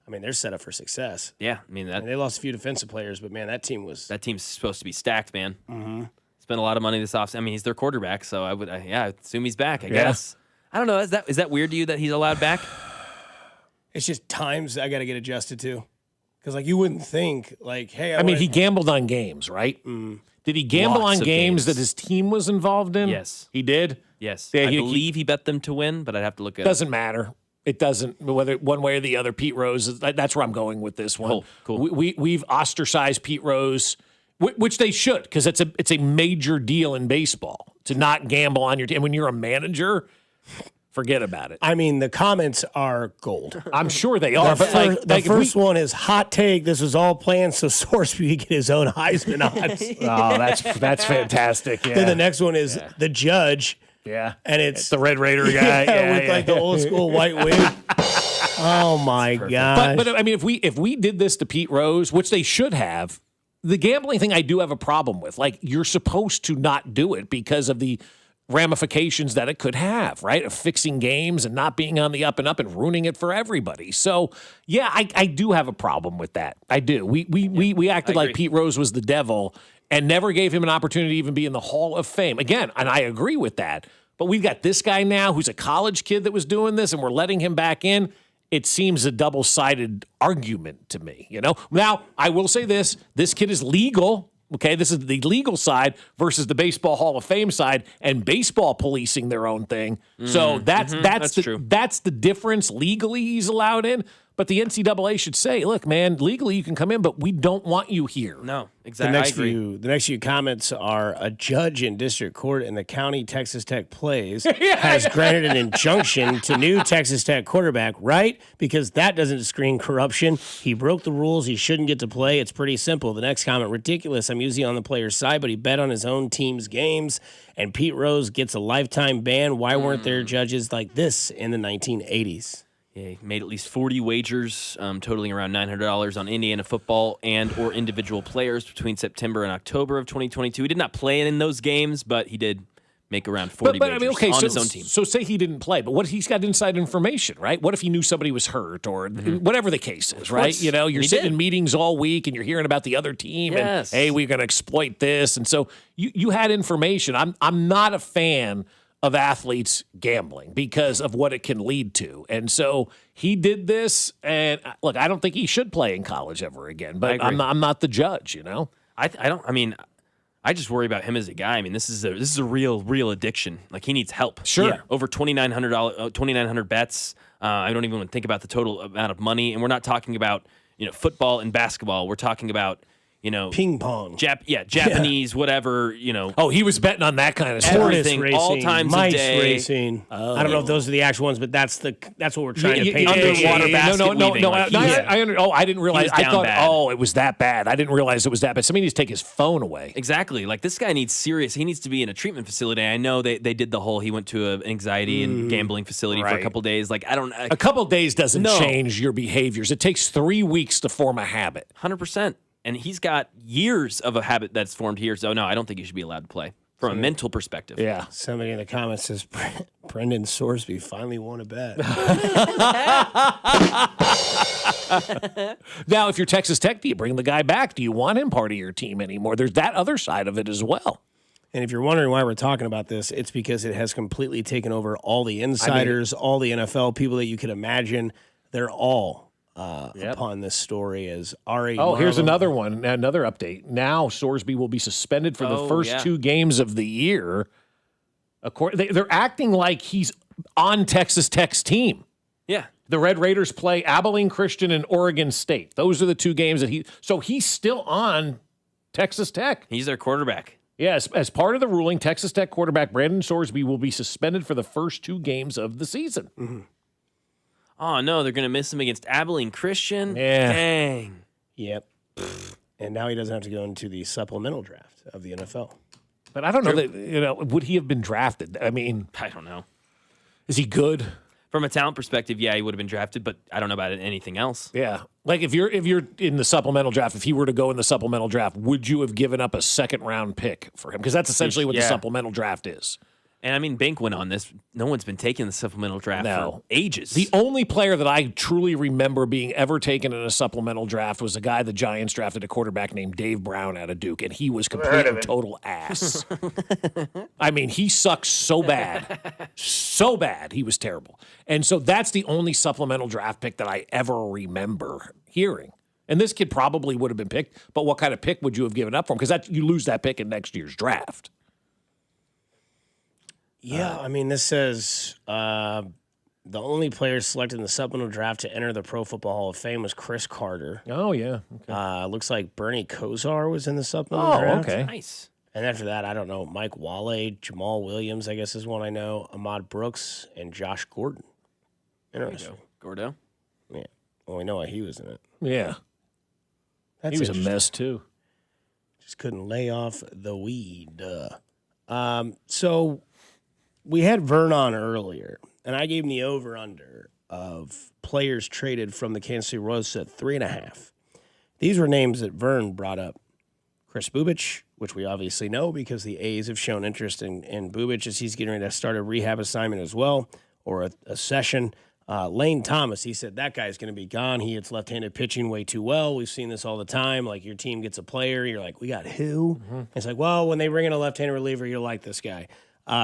S1: I mean, they're set up for success.
S15: Yeah, I mean,
S1: They lost a few defensive players, but man, that team's
S15: supposed to be stacked, man.
S1: Mm-hmm.
S15: Spent a lot of money this offseason. I mean, he's their quarterback, so I'd assume he's back, I guess. I don't know. Is that weird to you that he's allowed back?
S1: It's just times I got to get adjusted to. Because, like, you wouldn't think, like, hey,
S2: I mean, he gambled on games, right? Did he gamble
S15: Lots
S2: on
S15: of
S2: games
S15: games.
S2: that his team was involved in?
S15: Yes.
S2: He did?
S15: Yes.
S2: Yeah,
S15: I believe he bet them to win, but I'd have to look at it.
S2: Doesn't matter. It doesn't, whether one way or the other. Pete Rose, that's where I'm going with this one.
S15: Cool.
S2: We've ostracized Pete Rose, which they should, because it's a major deal in baseball to not gamble on your team. When you're a manager, forget about it.
S1: I mean, the comments are gold.
S2: I'm sure they are.
S1: The first one is hot take. This was all planned so Sorsby could get his own Heisman odds.
S2: Oh, that's fantastic. Yeah.
S1: Then the next one is the judge.
S2: Yeah.
S1: And it's
S2: the Red Raider guy.
S1: with like the old school white wig. Oh my gosh.
S2: But I mean, if we did this to Pete Rose, which they should have, the gambling thing I do have a problem with. Like, you're supposed to not do it because of the ramifications that it could have, right? Of fixing games and not being on the up and up and ruining it for everybody. So, yeah, I do have a problem with that. I do. We acted like Pete Rose was the devil and never gave him an opportunity to even be in the Hall of Fame. Again, and I agree with that. But we've got this guy now who's a college kid that was doing this, and we're letting him back in. it seems a double-sided argument to me, you know? Now, I will say this kid is legal. Okay, this is the legal side versus the Baseball Hall of Fame side, and baseball policing their own thing. So that's
S15: true.
S2: That's the difference. Legally, he's allowed in, but the NCAA should say, "Look, man, legally you can come in, but we don't want you here."
S15: No, exactly.
S1: The next few comments are: a judge in district court in the county Texas Tech plays has granted an injunction to new Texas Tech quarterback, right? Because that doesn't screen corruption. He broke the rules. He shouldn't get to play. It's pretty simple. The next comment: ridiculous. I'm usually on the player's side, but he bet on his own team's games, and Pete Rose gets a lifetime ban. Why weren't there judges like this in the 1980s?
S15: Yeah, he made at least 40 wagers, totaling around $900 on Indiana football and or individual players between September and October of 2022. He did not play in those games, but he did make around 40 wagers on his own team.
S2: So say he didn't play, but what if he's got inside information, right? What if he knew somebody was hurt or whatever the case is, right? You know, you're sitting in meetings all week and you're hearing about the other team and, hey, we're going to exploit this. And so you had information. I'm not a fan of athletes gambling because of what it can lead to. And so he did this, and look, I don't think he should play in college ever again, but I'm not the judge, you know?
S15: I just worry about him as a guy. I mean, this is a real addiction. Like, he needs help.
S2: Sure.
S15: Yeah. Over $2,900 bets. I don't even want to think about the total amount of money. And we're not talking about, football and basketball. We're talking about,
S1: ping pong.
S15: Japanese, whatever,
S2: Oh, he was betting on that kind of stuff.
S15: Everything,
S1: racing,
S15: all times
S1: mice
S15: a day.
S1: racing. I don't know if those are the actual ones, but that's what we're trying to paint.
S15: Underwater basket weaving.
S2: I didn't realize. I thought,
S15: bad.
S2: it was that bad. I didn't realize it was that bad. Somebody needs to take his phone away.
S15: Exactly. Like, this guy needs he needs to be in a treatment facility. I know they did the whole, he went to an anxiety and gambling facility for a couple days. Like,
S2: a couple days doesn't change your behaviors. It takes 3 weeks to form a habit.
S15: 100%. And he's got years of a habit that's formed here. So, no, I don't think he should be allowed to play from a mental perspective.
S2: Yeah.
S1: Somebody in the comments says, Brendan Sorsby finally won a bet.
S2: Now, if you're Texas Tech, do you bring the guy back? Do you want him part of your team anymore? There's that other side of it as well.
S1: And if you're wondering why we're talking about this, it's because it has completely taken over all the insiders, all the NFL people that you could imagine. They're all upon this story as Ari.
S2: Here's another one, another update. Now Sorsby will be suspended for the first 2 games of the year. They're acting like he's on Texas Tech's team.
S15: Yeah.
S2: The Red Raiders play Abilene Christian and Oregon State. Those are the 2 games that so he's still on Texas Tech.
S15: He's their quarterback.
S2: Yes, as part of the ruling, Texas Tech quarterback Brandon Sorsby will be suspended for the first 2 games of the season.
S1: Mm-hmm.
S15: Oh, no, they're going to miss him against Abilene Christian?
S2: Yeah.
S15: Dang.
S1: Yep. And now he doesn't have to go into the supplemental draft of the NFL.
S2: But I don't know that, would he have been drafted? I mean,
S15: I don't know.
S2: Is he good?
S15: From a talent perspective, yeah, he would have been drafted, but I don't know about anything else.
S2: Yeah. Like, if you're in the supplemental draft, if he were to go in the supplemental draft, would you have given up a second-round pick for him? Because that's essentially what the supplemental draft is.
S15: And I mean, Bink went on this. No one's been taking the supplemental draft for ages.
S2: The only player that I truly remember being ever taken in a supplemental draft was a guy the Giants drafted, a quarterback named Dave Brown out of Duke, and he was complete and total ass. I mean, he sucked so bad. So bad. He was terrible. And so that's the only supplemental draft pick that I ever remember hearing. And this kid probably would have been picked, but what kind of pick would you have given up for him? Because you lose that pick in next year's draft.
S1: Yeah, I mean, this says the only player selected in the supplemental draft to enter the Pro Football Hall of Fame was Chris Carter.
S2: Oh, yeah. Okay.
S1: Looks like Bernie Kosar was in the supplemental draft.
S2: Okay.
S15: Nice.
S1: And after that, I don't know, Mike Wale, Jamal Williams, I guess is one I know, Ahmad Brooks, and Josh Gordon. Interesting.
S15: Gordo?
S1: Yeah. Well, we know why he was in it.
S2: Yeah.
S1: That's
S2: he was a mess, too.
S1: Just couldn't lay off the weed. So we had Vern on earlier, and I gave him the over-under of players traded from the Kansas City Royals at 3.5. These were names that Vern brought up. Chris Bubich, which we obviously know because the A's have shown interest in Bubich as he's getting ready to start a rehab assignment as well, or a session. Lane Thomas, he said that guy's going to be gone. He hits left-handed pitching way too well. We've seen this all the time. Like, your team gets a player, you're like, we got who? Mm-hmm. It's like, well, when they bring in a left-handed reliever, you'll like this guy.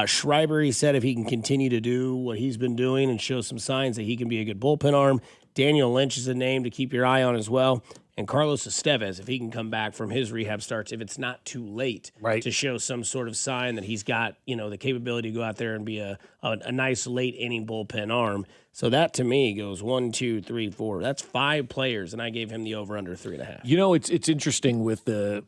S1: Schreiber, he said if he can continue to do what he's been doing and show some signs that he can be a good bullpen arm, Daniel Lynch is a name to keep your eye on as well. And Carlos Estevez, if he can come back from his rehab starts, if it's not too late to show some sort of sign that he's got, the capability to go out there and be a nice late inning bullpen arm. So that to me goes 1, 2, 3, 4. That's 5 players, and I gave him the over under 3.5.
S2: It's interesting with the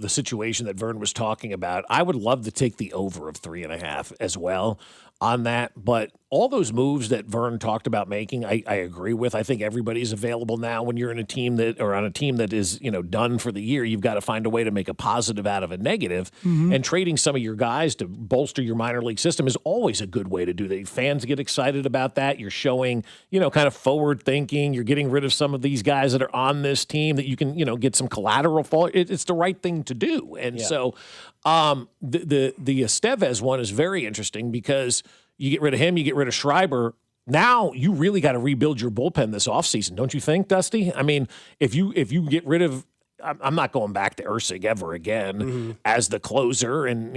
S2: situation that Vern was talking about. I would love to take the over of 3.5 as well on that, but all those moves that Vern talked about making, I agree with. I think everybody's available now. When you're in a team that is done for the year, you've got to find a way to make a positive out of a negative.
S1: Mm-hmm.
S2: And trading some of your guys to bolster your minor league system is always a good way to do that. Fans get excited about that. You're showing kind of forward thinking. You're getting rid of some of these guys that are on this team that you can get some collateral for. It's the right thing to do. And so the Estevez one is very interesting because you get rid of him, you get rid of Schreiber. Now you really got to rebuild your bullpen this offseason, don't you think, Dusty? I mean, if you get rid of, I'm not going back to Ursig ever again as the closer, and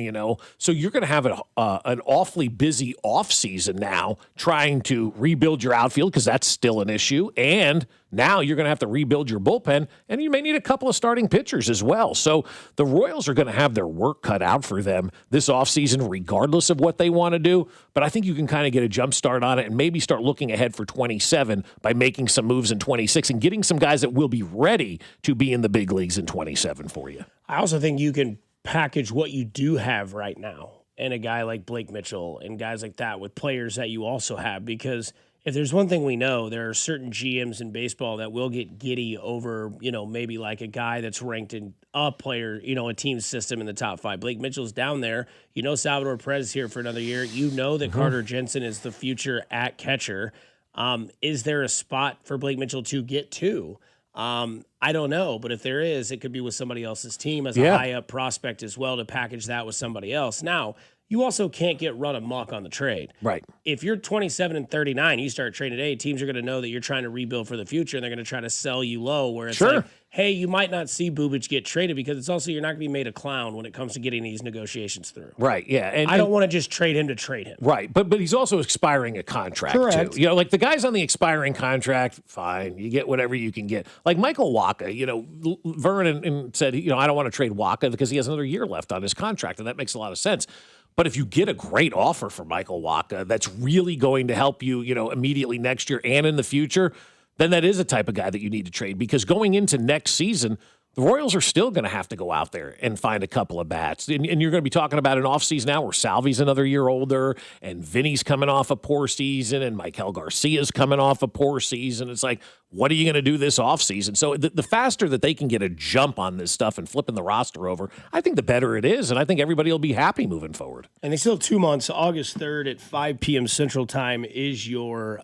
S2: so you're going to have an awfully busy offseason now trying to rebuild your outfield because that's still an issue, and now you're going to have to rebuild your bullpen, and you may need a couple of starting pitchers as well. So the Royals are going to have their work cut out for them this offseason regardless of what they want to do, but I think you can kind of get a jump start on it and maybe start looking ahead for 27 by making some moves in 26 and getting some guys that will be ready to be in the big leagues in 27 for you.
S1: I also think you can package what you do have right now and a guy like Blake Mitchell and guys like that with players that you also have, because if there's one thing we know, there are certain GMs in baseball that will get giddy over, maybe like a guy that's ranked in a player, a team system in the top 5. Blake Mitchell's down there. Salvador Perez is here for another year. That Carter Jensen is the future at catcher. Is there a spot for Blake Mitchell to get to? I don't know, but if there is, it could be with somebody else's team as a high-up prospect as well to package that with somebody else. Now, you also can't get run amok on the trade.
S2: Right.
S1: If you're 27 and 39, you start trading today, teams are going to know that you're trying to rebuild for the future, and they're going to try to sell you low, where it's like, hey, you might not see Bubic get traded because it's also you're not going to be made a clown when it comes to getting these negotiations through.
S2: Right, yeah. And
S1: I don't want to just trade him to trade him.
S2: Right, but he's also expiring a contract,
S1: Correct.
S2: too. Like the guys on the expiring contract, fine, you get whatever you can get. Like Michael Wacha, Vern said, I don't want to trade Wacha because he has another year left on his contract, and that makes a lot of sense. But if you get a great offer for Michael Wacha that's really going to help you, immediately next year and in the future, then that is a type of guy that you need to trade, because going into next season, the Royals are still going to have to go out there and find a couple of bats. And you're going to be talking about an offseason now where Salvi's another year older, and Vinny's coming off a poor season, and Maikel Garcia's coming off a poor season. It's like, what are you going to do this offseason? So the faster that they can get a jump on this stuff and flipping the roster over, I think the better it is, and I think everybody will be happy moving forward.
S1: And they still have 2 months. August 3rd at 5 p.m. Central Time is your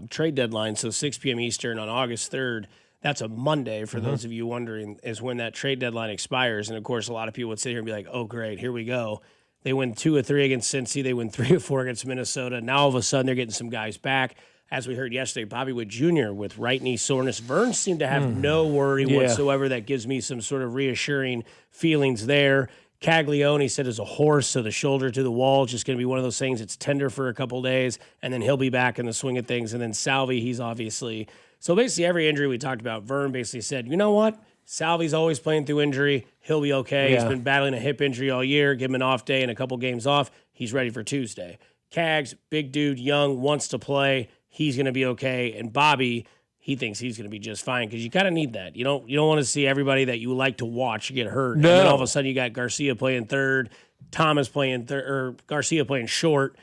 S1: trade deadline, so 6 p.m. Eastern on August 3rd. That's a Monday, for those of you wondering, is when that trade deadline expires. And, of course, a lot of people would sit here and be like, oh, great, here we go. They win 2 of 3 against Cincy. They win 3 of 4 against Minnesota. Now, all of a sudden, they're getting some guys back. As we heard yesterday, Bobby Witt Jr. with right knee soreness. Vern seemed to have no worry whatsoever. That gives me some sort of reassuring feelings there. Caglione said is a horse, so the shoulder to the wall is just going to be one of those things. It's tender for a couple days, and then he'll be back in the swing of things. And then Salvi, he's obviously... So basically every injury we talked about, Vern basically said, you know what? Salvi's always playing through injury. He'll be okay. He's been battling a hip injury all year. Give him an off day and a couple games off. He's ready for Tuesday. Cags, big dude, young, wants to play. He's going to be okay. And Bobby, he thinks he's going to be just fine, because you kind of need that. You don't want to see everybody that you like to watch get hurt. No. And then all of a sudden you got Garcia playing third, Thomas playing third, or Garcia playing short.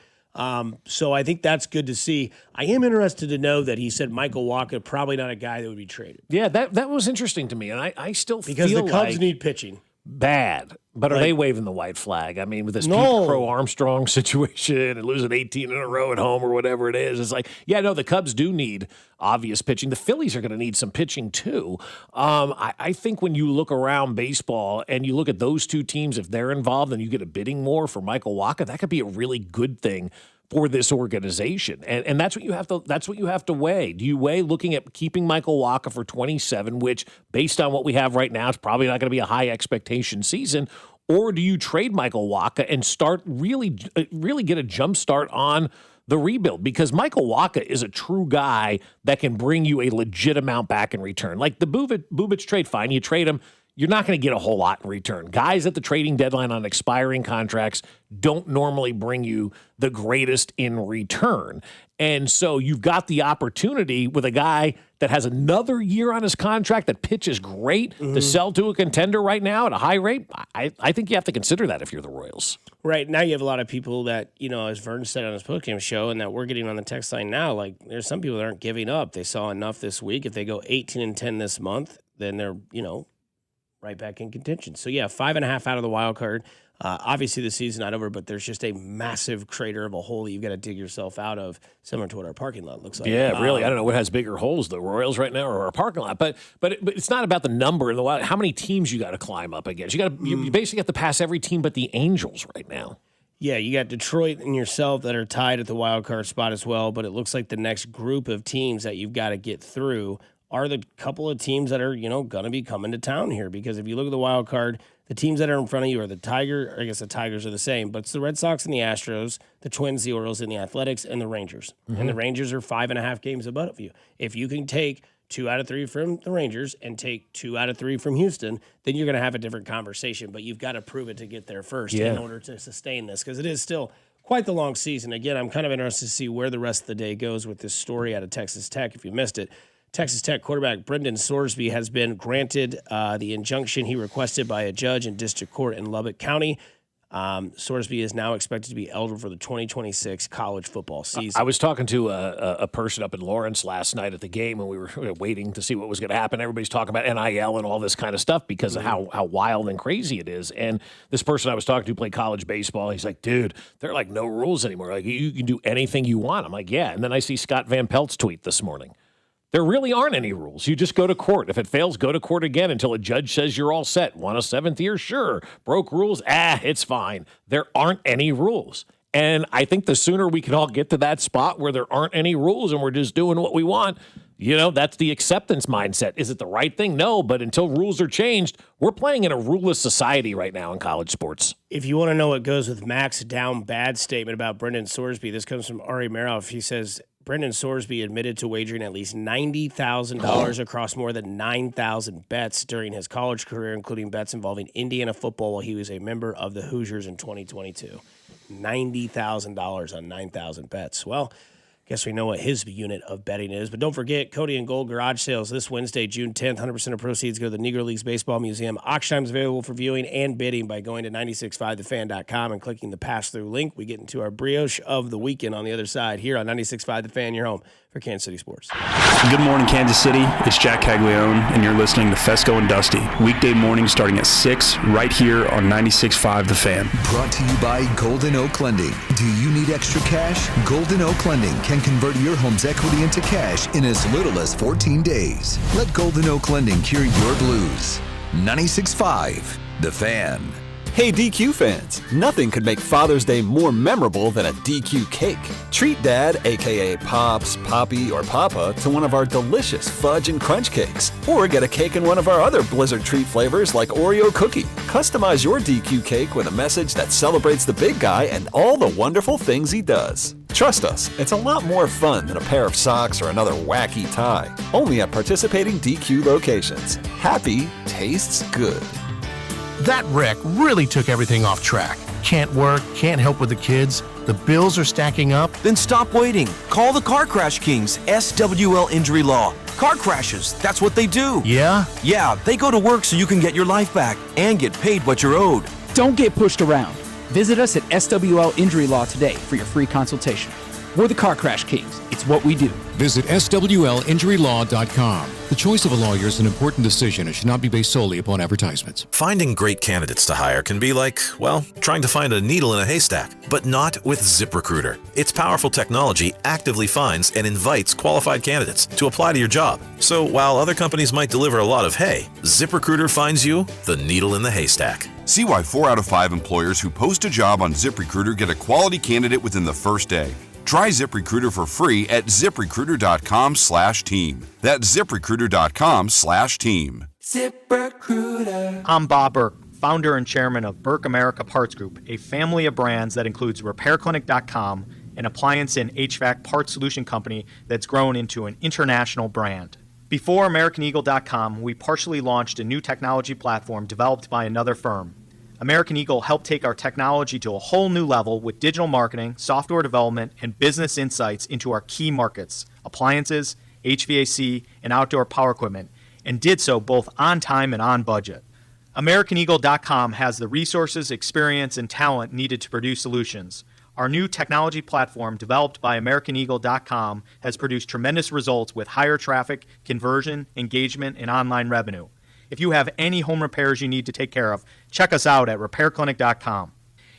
S1: So I think that's good to see. I am interested to know that he said Michael Wacha, probably not a guy that would be traded.
S2: Yeah, that was interesting to me, and I still
S1: because
S2: feel
S1: the Cubs
S2: like
S1: need pitching.
S2: Bad. But are they waving the white flag? I mean, with this Pete Crow Armstrong situation and losing 18 in a row at home or whatever it is, it's like, the Cubs do need obvious pitching. The Phillies are going to need some pitching too. I think when you look around baseball and you look at those two teams, if they're involved and you get a bidding war for Michael Wacha, that could be a really good thing for this organization. And that's what you have to weigh. Do you weigh looking at keeping Michael Wacha for 27, which based on what we have right now, it's probably not going to be a high expectation season, or do you trade Michael Wacha and start really get a jump start on the rebuild, because Michael Wacha is a true guy that can bring you a legit amount back in return. Like the Bubic trade, fine, you trade him. You're not going to get a whole lot in return. Guys at the trading deadline on expiring contracts don't normally bring you the greatest in return. And so you've got the opportunity with a guy that has another year on his contract that pitches great to sell to a contender right now at a high rate. I think you have to consider that if you're the Royals.
S1: Right. Now you have a lot of people that, as Vern said on his postgame show and that we're getting on the text line now, like there's some people that aren't giving up. They saw enough this week. If they go 18-10 this month, then they're, right back in contention. So, 5.5 out of the wild card. Obviously, the season's not over, but there's just a massive crater of a hole that you've got to dig yourself out of, similar to what our parking lot looks like.
S2: Yeah, really. I don't know what has bigger holes, the Royals right now or our parking lot. But it's not about the number in the wild. How many teams you got to climb up against? You basically have to pass every team but the Angels right now.
S1: Yeah, you got Detroit and yourself that are tied at the wild card spot as well, but it looks like the next group of teams that you've got to get through are the couple of teams that are, going to be coming to town here. Because if you look at the wild card, the teams that are in front of you are the Tigers. I guess the Tigers are the same, but it's the Red Sox and the Astros, the Twins, the Orioles, and the Athletics, and the Rangers. Mm-hmm. And the Rangers are 5.5 games above you. If you can take 2 out of 3 from the Rangers and take 2 out of 3 from Houston, then you're going to have a different conversation. But you've got to prove it to get there first in order to sustain this, because it is still quite the long season. Again, I'm kind of interested to see where the rest of the day goes with this story out of Texas Tech. If you missed it, Texas Tech quarterback Brendan Sorsby has been granted the injunction he requested by a judge in district court in Lubbock County. Sorsby is now expected to be eligible for the 2026 college football season.
S2: I was talking to a person up in Lawrence last night at the game, and we were waiting to see what was going to happen. Everybody's talking about NIL and all this kind of stuff because of how wild and crazy it is. And this person I was talking to played college baseball. He's like, dude, there are like no rules anymore. Like you can do anything you want. I'm like, yeah. And then I see Scott Van Pelt's tweet this morning. There really aren't any rules. You just go to court. If it fails, go to court again until a judge says you're all set. Want a 7th year? Sure. Broke rules? It's fine. There aren't any rules. And I think the sooner we can all get to that spot where there aren't any rules and we're just doing what we want, that's the acceptance mindset. Is it the right thing? No, but until rules are changed, we're playing in a ruleless society right now in college sports.
S1: If you want to know what goes with Mac's down bad statement about Brendan Sorsby, this comes from Ari Meroff. He says, Brendan Sorsby admitted to wagering at least $90,000 across more than 9,000 bets during his college career, including bets involving Indiana football while he was a member of the Hoosiers in 2022. $90,000 on 9,000 bets. Well, guess we know what his unit of betting is. But don't forget, Cody and Gold garage sales this Wednesday, June 10th. 100% of proceeds go to the Negro Leagues Baseball Museum. Auction times available for viewing and bidding by going to 965thefan.com and clicking the pass-through link. We get into our brioche of the weekend on the other side here on 96.5 The Fan, your home for Kansas City Sports.
S14: Good morning, Kansas City. It's Jack Caglione, and you're listening to Fescoe and Dusty. Weekday mornings starting at 6 right here on 96.5 The Fan.
S4: Brought to you by Golden Oak Lending. Do you need extra cash? Golden Oak Lending can convert your home's equity into cash in as little as 14 days. Let Golden Oak Lending cure your blues. 96.5 The Fan.
S16: Hey DQ fans, nothing could make Father's Day more memorable than a DQ cake. Treat Dad, aka Pops, Poppy, or Papa, to one of our delicious fudge and crunch cakes. Or get a cake in one of our other Blizzard treat flavors like Oreo cookie. Customize your DQ cake with a message that celebrates the big guy and all the wonderful things he does. Trust us, it's a lot more fun than a pair of socks or another wacky tie. Only at participating DQ locations. Happy tastes good.
S18: That wreck really took everything off track. Can't work, can't help with the kids, the bills are stacking up.
S8: Then stop waiting. Call the Car Crash Kings, SWL Injury Law. Car crashes, that's what they do.
S18: Yeah?
S8: Yeah, they go to work so you can get your life back and get paid what you're owed.
S22: Don't get pushed around. Visit us at SWL Injury Law today for your free consultation. We're the Car Crash Kings. It's what we do.
S24: Visit SWLinjurylaw.com. The choice of a lawyer is an important decision and should not be based solely upon advertisements.
S25: Finding great candidates to hire can be like, well, trying to find a needle in a haystack, but not with ZipRecruiter. Its powerful technology actively finds and invites qualified candidates to apply to your job. So while other companies might deliver a lot of hay, ZipRecruiter finds you the needle in the haystack.
S26: See why 4 out of 5 employers who post a job on ZipRecruiter get a quality candidate within the first day. Try ZipRecruiter for free at ZipRecruiter.com/team. That's ZipRecruiter.com/team.
S27: ZipRecruiter. I'm Bob Burke, founder and chairman of Burke America Parts Group, a family of brands that includes RepairClinic.com, an appliance and HVAC parts solution company that's grown into an international brand. Before AmericanEagle.com, we partially launched a new technology platform developed by another firm. American Eagle helped take our technology to a whole new level with digital marketing, software development, and business insights into our key markets, appliances, HVAC, and outdoor power equipment, and did so both on time and on budget. AmericanEagle.com has the resources, experience, and talent needed to produce solutions. Our new technology platform, developed by AmericanEagle.com, has produced tremendous results with higher traffic, conversion, engagement, and online revenue. If you have any home repairs you need to take care of, check us out at RepairClinic.com.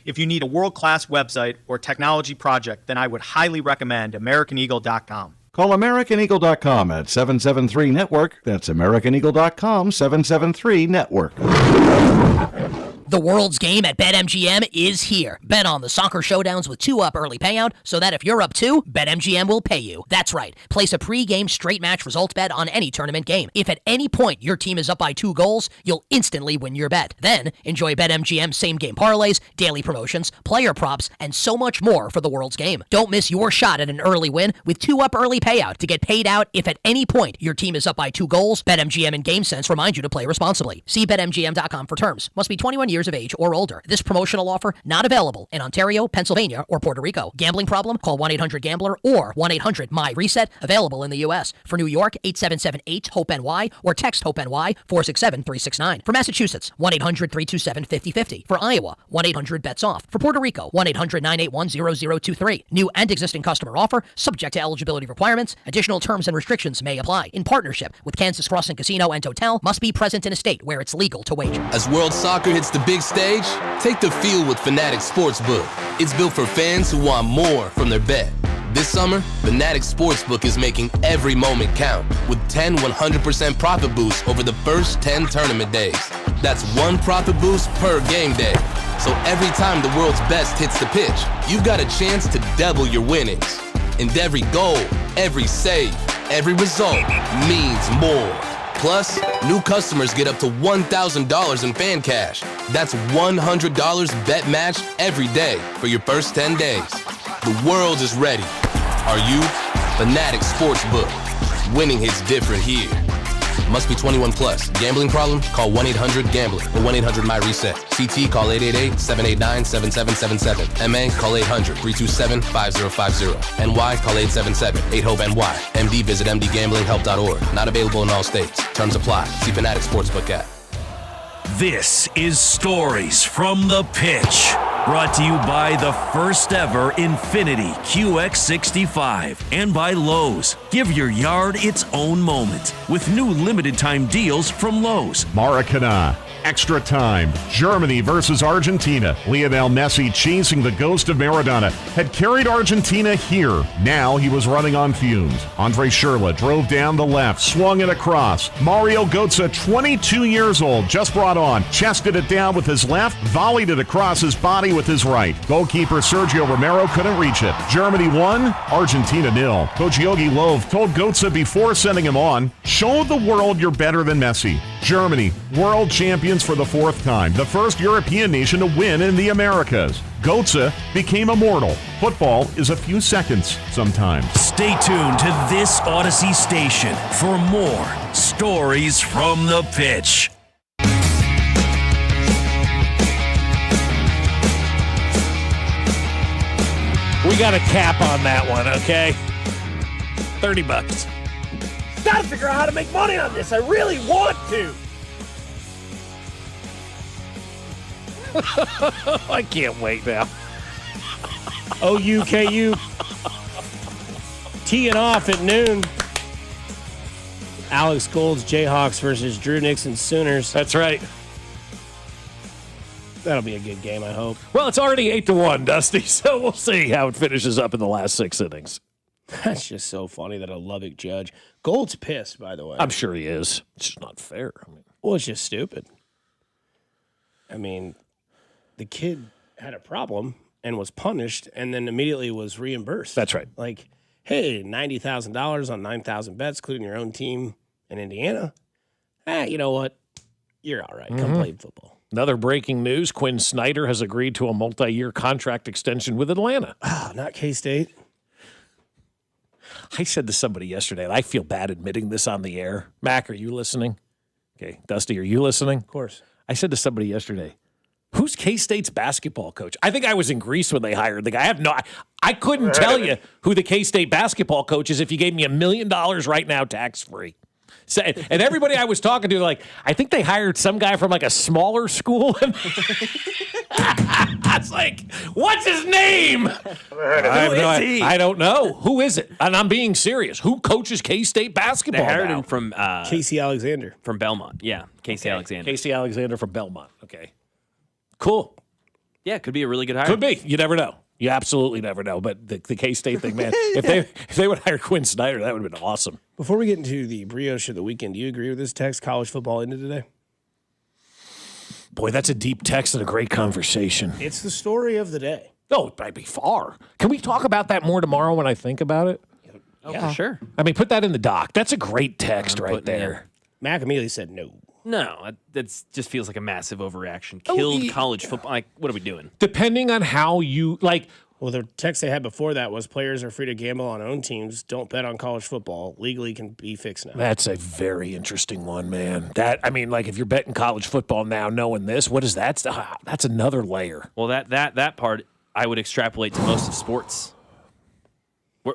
S27: If you need a world-class website or technology project, then I would highly recommend AmericanEagle.com.
S3: Call AmericanEagle.com at 773-NETWORK. That's AmericanEagle.com, 773-NETWORK.
S5: The world's game at BetMGM is here. Bet on the soccer showdowns with 2-up early payout so that if you're up 2, BetMGM will pay you. That's right. Place a pre-game straight match results bet on any tournament game. If at any point your team is up by 2 goals, you'll instantly win your bet. Then enjoy BetMGM same-game parlays, daily promotions, player props, and so much more for the world's game. Don't miss your shot at an early win with 2-up early payout to get paid out if at any point your team is up by 2 goals. BetMGM and GameSense remind you to play responsibly. See BetMGM.com for terms. Must be 21 years of age or older. This promotional offer not available in Ontario, Pennsylvania, or Puerto Rico. Gambling problem? Call 1-800-GAMBLER or 1-800-MY-RESET. Available in the U.S. For New York, 877-8-HOPE-NY or text HOPE-NY 467-369. For Massachusetts, 1-800-327-5050. For Iowa, 1-800-BETS-OFF. For Puerto Rico, 1-800-981-0023. New and existing customer offer, subject to eligibility requirements. Additional terms and restrictions may apply. In partnership with Kansas Crossing Casino and Hotel, must be present in a state where it's legal to wager.
S7: As world soccer hits the big stage, take the field with Fanatic Sportsbook. It's built for fans who want more from their bet. This summer, Fanatic Sportsbook is making every moment count with 10 100% profit boosts over the first 10 tournament days. That's 1 profit boost per game day. So every time the world's best hits the pitch, you've got a chance to double your winnings. And every goal, every save, every result means more. Plus, new customers get up to $1,000 in fan cash. That's $100 bet matched every day for your first 10 days. The world is ready. Are you? Fanatic Sportsbook. Winning hits different here. Must be 21 plus. Gambling problem? Call 1-800-GAMBLER or 1-800-MY-RESET. CT, call 888-789-7777. MA, call 800-327-5050. NY, call 877-8-HOPE-NY. MD, visit mdgamblinghelp.org. Not available in all states. Terms apply. See Fanatic Sportsbook app.
S9: This is Stories from the Pitch, brought to you by the first ever Infiniti QX65 and by Lowe's. Give your yard its own moment with new limited time deals from Lowe's.
S10: Maracana. Extra time. Germany versus Argentina. Lionel Messi, chasing the ghost of Maradona, had carried Argentina here. Now he was running on fumes. Andre Schürrle drove down the left, swung it across. Mario Götze, 22 years old, just brought on, chested it down with his left, volleyed it across his body with his right. Goalkeeper Sergio Romero couldn't reach it. Germany won, Argentina 0. Coach Jogi Löw told Götze before sending him on, "Show the world you're better than Messi." Germany, world champions for the 4th time, the first European nation to win in the Americas. Götze became immortal. Football is a few seconds sometimes.
S9: Stay tuned to this Odyssey station for more Stories from the Pitch.
S2: We got a cap on that one, okay? $30.
S1: Gotta figure out how to make money on this. I really want to.
S2: I can't wait now.
S1: OUKU teeing off at noon. Alex Gold's Jayhawks versus Drew Nixon's Sooners.
S2: That's right.
S1: That'll be a good game, I hope.
S2: Well, it's already 8-1, Dusty, so we'll see how it finishes up in the last 6 innings.
S1: That's just so funny that a Lubbock judge. Gold's pissed, by the way.
S2: I'm sure he is. It's just not fair.
S1: Well, it's just stupid. I mean, the kid had a problem and was punished and then immediately was reimbursed.
S2: That's right.
S1: Like, hey, $90,000 on 9,000 bets, including your own team in Indiana. You know what? You're all right. Come play football.
S2: Another breaking news, Quinn Snyder has agreed to a multi-year contract extension with Atlanta.
S1: Not K-State.
S2: I said to somebody yesterday, and I feel bad admitting this on the air. Mac, are you listening? Okay, Dusty, are you listening?
S1: Of course.
S2: I said to somebody yesterday, who's K-State's basketball coach? I think I was in Greece when they hired the guy. I couldn't tell you who the K-State basketball coach is if you gave me $1 million right now, tax-free. So, and everybody I was talking to, like, I think they hired some guy from like a smaller school. It's like, what's his name? I don't know. Who is it? And I'm being serious. Who coaches K-State basketball?
S15: They hired
S2: now?
S15: him from
S1: Casey Alexander.
S15: From Belmont. Yeah, Casey Alexander.
S2: Casey Alexander from Belmont. Okay. Cool.
S15: Yeah, could be a really good hire.
S2: Could be. You never know. You absolutely never know. But the K-State thing, man, if they would hire Quinn Snyder, that would have been awesome.
S1: Before we get into the brioche of the weekend, do you agree with this text? College football ended today?
S2: Boy, that's a deep text and a great conversation.
S1: It's the story of the day.
S2: No, it might be far. Can we talk about that more tomorrow when I think about it?
S15: Oh, yeah, for sure.
S2: I mean, put that in the doc. That's a great text right there.
S1: Mac immediately said no.
S15: No, that just feels like a massive overreaction. Killed college football. Like, what are we doing?
S2: Depending on how you like.
S1: Well, the text they had before that was players are free to gamble on own teams. Don't bet on college football. Legally can be fixed now.
S2: That's a very interesting one, man. Like if you're betting college football now, knowing this, what is that? That's another layer.
S15: Well, that part I would extrapolate to most of sports.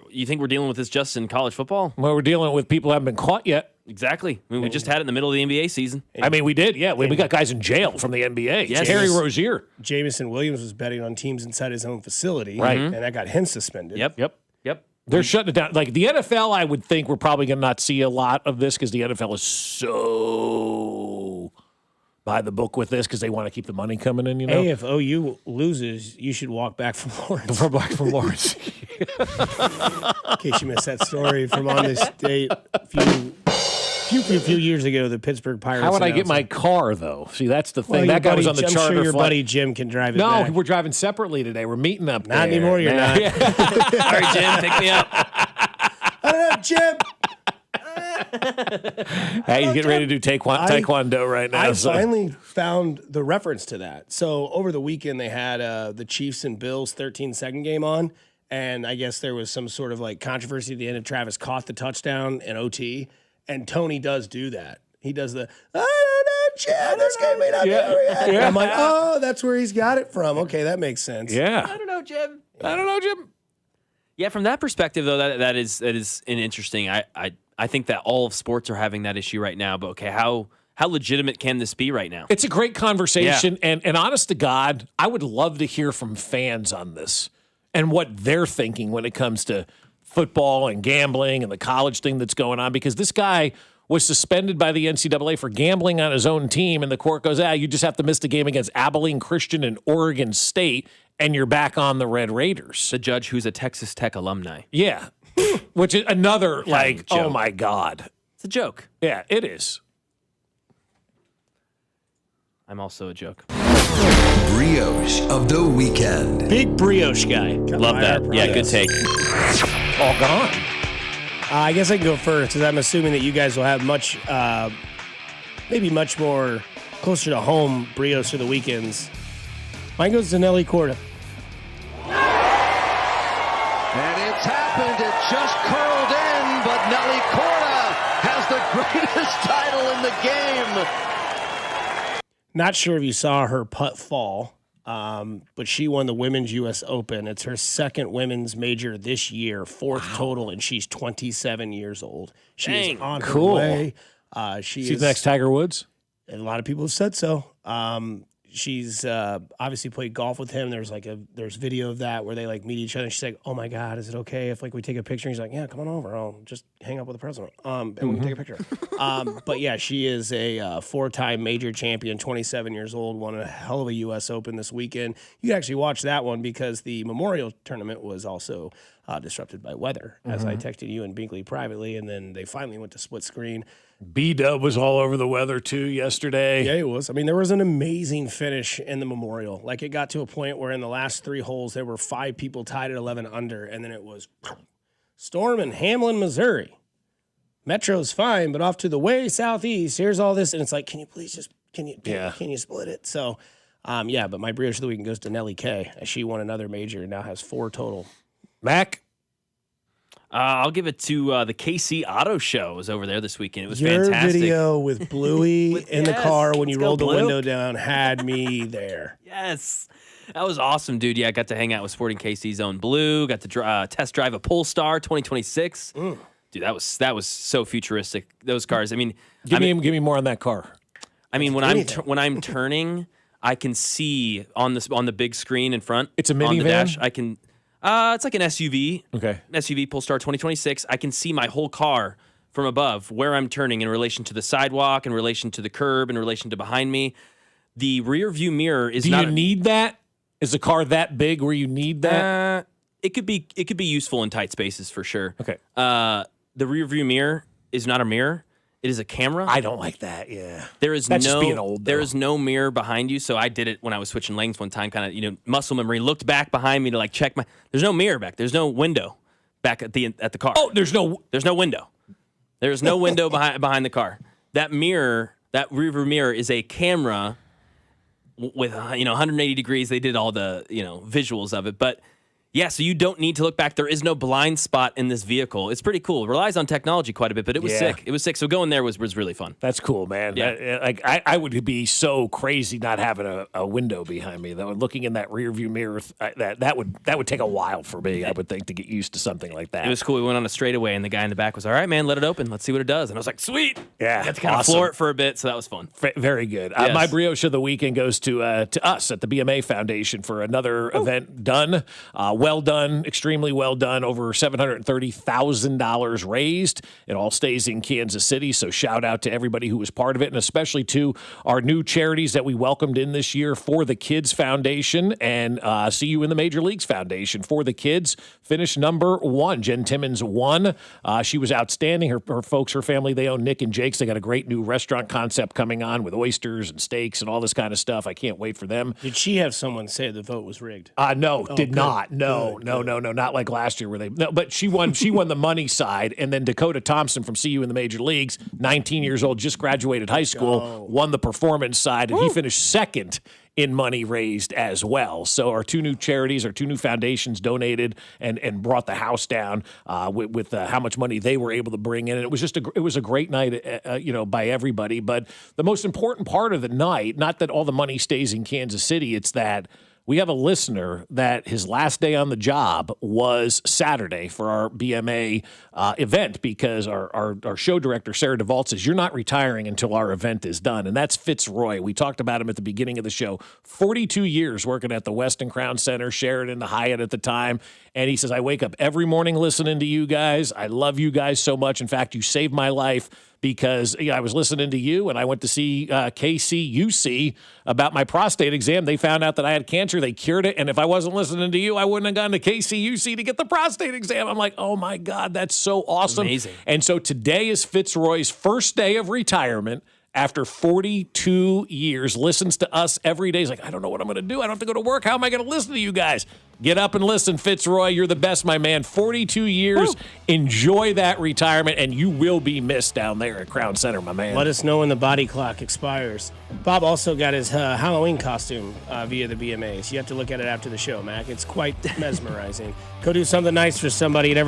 S15: You think we're dealing with this just in college football?
S2: Well, we're dealing with people who haven't been caught yet.
S15: Exactly. I mean, we just had it in the middle of the NBA season.
S2: I mean, we did, yeah. We got guys in jail from the NBA.
S15: Yes.
S2: Harry Rozier.
S1: Jameson Williams was betting on teams inside his own facility.
S2: Right.
S1: And that got him suspended.
S15: Yep.
S2: They're shutting it down. Like the NFL, I would think we're probably going to not see a lot of this because the NFL is so by the book with this because they want to keep the money coming in, you know?
S1: Hey, if OU loses, you should walk back from Lawrence.
S2: Back from Lawrence.
S1: In case you missed that story from on this date a few years ago, the Pittsburgh Pirates.
S2: How would I get my car, though? See, that's the thing.
S1: Well,
S2: that guy was on the
S1: I'm
S2: charter
S1: sure your
S2: flight.
S1: buddy Jim can drive it
S2: No,
S1: back.
S2: we're driving separately today. We're meeting up
S1: Not
S2: there.
S1: anymore, you're not.
S15: All right, Jim, pick me up.
S1: I don't know, Jim.
S2: Hey, he's getting ready to do taekwondo right now.
S1: I finally found the reference to that. So over the weekend, they had the Chiefs and Bills 13-second game on, and I guess there was some sort of like controversy at the end of Travis caught the touchdown in OT, and Tony does do that. He does the, I don't know, Jim, this game may not be over yet.
S2: Yeah.
S1: I'm like, oh, that's where he's got it from. Okay, that makes sense.
S2: Yeah.
S15: I don't know, Jim.
S2: Jim.
S15: Yeah, from that perspective, though, that is an interesting. I think that all of sports are having that issue right now. But okay, how legitimate can this be right now?
S2: It's a great conversation, and honest to God, I would love to hear from fans on this and what they're thinking when it comes to football and gambling and the college thing that's going on. Because this guy was suspended by the NCAA for gambling on his own team, and the court goes, you just have to miss the game against Abilene Christian and Oregon State, and you're back on the Red Raiders.
S15: The judge who's a Texas Tech alumni.
S2: Yeah. Which is another, oh my God.
S15: It's a joke.
S2: Yeah, it is.
S15: I'm also a joke.
S4: Brioche of the weekend.
S1: Big brioche guy.
S15: Love that. Yeah, good take.
S2: All gone.
S1: I guess I can go first because I'm assuming that you guys will have maybe much more closer to home brioche of the weekends. Mine goes to Nelly Corda.
S6: And it's happened. It just curled in, but Nelly Corda has the greatest title in the game.
S1: Not sure if you saw her putt fall, but she won the Women's U.S. Open. It's her second women's major this year, fourth total, and she's 27 years old. She is on her way. She's
S2: the next Tiger Woods?
S1: And a lot of people have said so. She's obviously played golf with him. There's video of that where they like meet each other. And she's like, "Oh my God, is it okay if like we take a picture?" And he's like, "Yeah, come on over. I'll just hang up with the president, and we can take a picture." But yeah, she is a four-time major champion, 27 years old. Won a hell of a U.S. Open this weekend. You can actually watch that one because the Memorial Tournament was also disrupted by weather. As I texted you and Binkley privately, and then they finally went to split screen.
S2: B-Dub was all over the weather, too, yesterday.
S1: Yeah, it was. I mean, there was an amazing finish in the Memorial. Like, it got to a point where in the last three holes, there were 5 people tied at 11 under, and then it was storm in Hamlin, Missouri. Metro's fine, but off to the way southeast, here's all this. And it's like, can you please just Can you split it? So, but my brioche of the week goes to Nellie K. She won another major and now has 4 total.
S2: Mac?
S15: I'll give it to the KC Auto Show. It was over there this weekend. It was
S1: Your
S15: fantastic.
S1: video with Bluey in the car when you rolled the
S15: Blue.
S1: window down had me there.
S15: Yes. That was awesome, dude. Yeah, I got to hang out with Sporting KC's own Blue. Got to test drive a Polestar 2026. Dude, that was so futuristic. Those cars. I mean,
S2: give me more on that car.
S15: I mean, when I'm turning, I can see on the big screen in front.
S2: It's a minivan?
S15: On the dash, I can. It's like an SUV.
S2: Okay.
S15: An SUV Polestar 2026. I can see my whole car from above, where I'm turning in relation to the sidewalk, in relation to the curb, in relation to behind me. The rear view mirror is not.
S2: Do you need that? Is the car that big where you need that?
S15: It could be useful in tight spaces for sure.
S2: Okay.
S15: The rear view mirror is not a mirror. It is a camera.
S2: I don't like that. Yeah.
S15: That's
S2: just being old,
S15: there is no mirror behind you. So I did it when I was switching lanes one time, kind of, muscle memory, looked back behind me to like check there's no mirror back. There's no window back at the car.
S2: Oh, there's no
S15: window. There's no window behind the car. That mirror, that rear view mirror is a camera with 180 degrees. They did all the visuals of it, but yeah, so you don't need to look back. There is no blind spot in this vehicle. It's pretty cool. It relies on technology quite a bit, but it was sick. It was sick. So going there was really fun.
S2: That's cool, man.
S15: Yeah.
S2: I would be so crazy not having a window behind me, though. And looking in that rear view mirror, that would take a while for me, I would think, to get used to something like that.
S15: It was cool. We went on a straightaway, and the guy in the back was, all right, man, let it open. Let's see what it does. And I was like, sweet.
S2: Yeah.
S15: Got to kind of floor it for a bit, so that was fun.
S2: Very good.
S15: Yes.
S2: My brioche of the weekend goes to us at the BMA Foundation for another event done. Well done. Extremely well done. Over $730,000 raised. It all stays in Kansas City. So shout out to everybody who was part of it, and especially to our new charities that we welcomed in this year. For the Kids Foundation and See You in the Major Leagues Foundation. For the Kids finished number 1. Jen Timmons won. She was outstanding. Her folks, her family, they own Nick and Jake's. They got a great new restaurant concept coming on with oysters and steaks and all this kind of stuff. I can't wait for them.
S1: Did she have someone say the vote was rigged?
S2: No, did
S1: good.
S2: not. No, not like last year where but she won the money side, and then Dakota Thompson from See You in the Major Leagues, 19 years old, just graduated high school, won the performance side, and he finished second in money raised as well. So our 2 new charities, our 2 new foundations donated and brought the house down with how much money they were able to bring in. And it was just a great night, by everybody. But the most important part of the night, not that all the money stays in Kansas City, it's that we have a listener that his last day on the job was Saturday for our BMA event, because our show director, Sarah DeVault, says, you're not retiring until our event is done. And that's Fitzroy. We talked about him at the beginning of the show. 42 years working at the Westin Crown Center, Sheraton, the Hyatt at the time. And he says, I wake up every morning listening to you guys. I love you guys so much. In fact, you saved my life, because I was listening to you and I went to see KCUC about my prostate exam. They found out that I had cancer. They cured it. And if I wasn't listening to you, I wouldn't have gone to KCUC to get the prostate exam. I'm like, oh my God, that's so awesome.
S15: Amazing.
S2: And so today is Fitzroy's first day of retirement. After 42 years, listens to us every day. He's like, I don't know what I'm going to do. I don't have to go to work. How am I going to listen to you guys? Get up and listen, Fitzroy. You're the best, my man. 42 years. Woo. Enjoy that retirement, and you will be missed down there at Crown Center, my man.
S1: Let us know when the body clock expires. Bob also got his Halloween costume via the BMAs. You have to look at it after the show, Mac. It's quite mesmerizing. Go do something nice for somebody.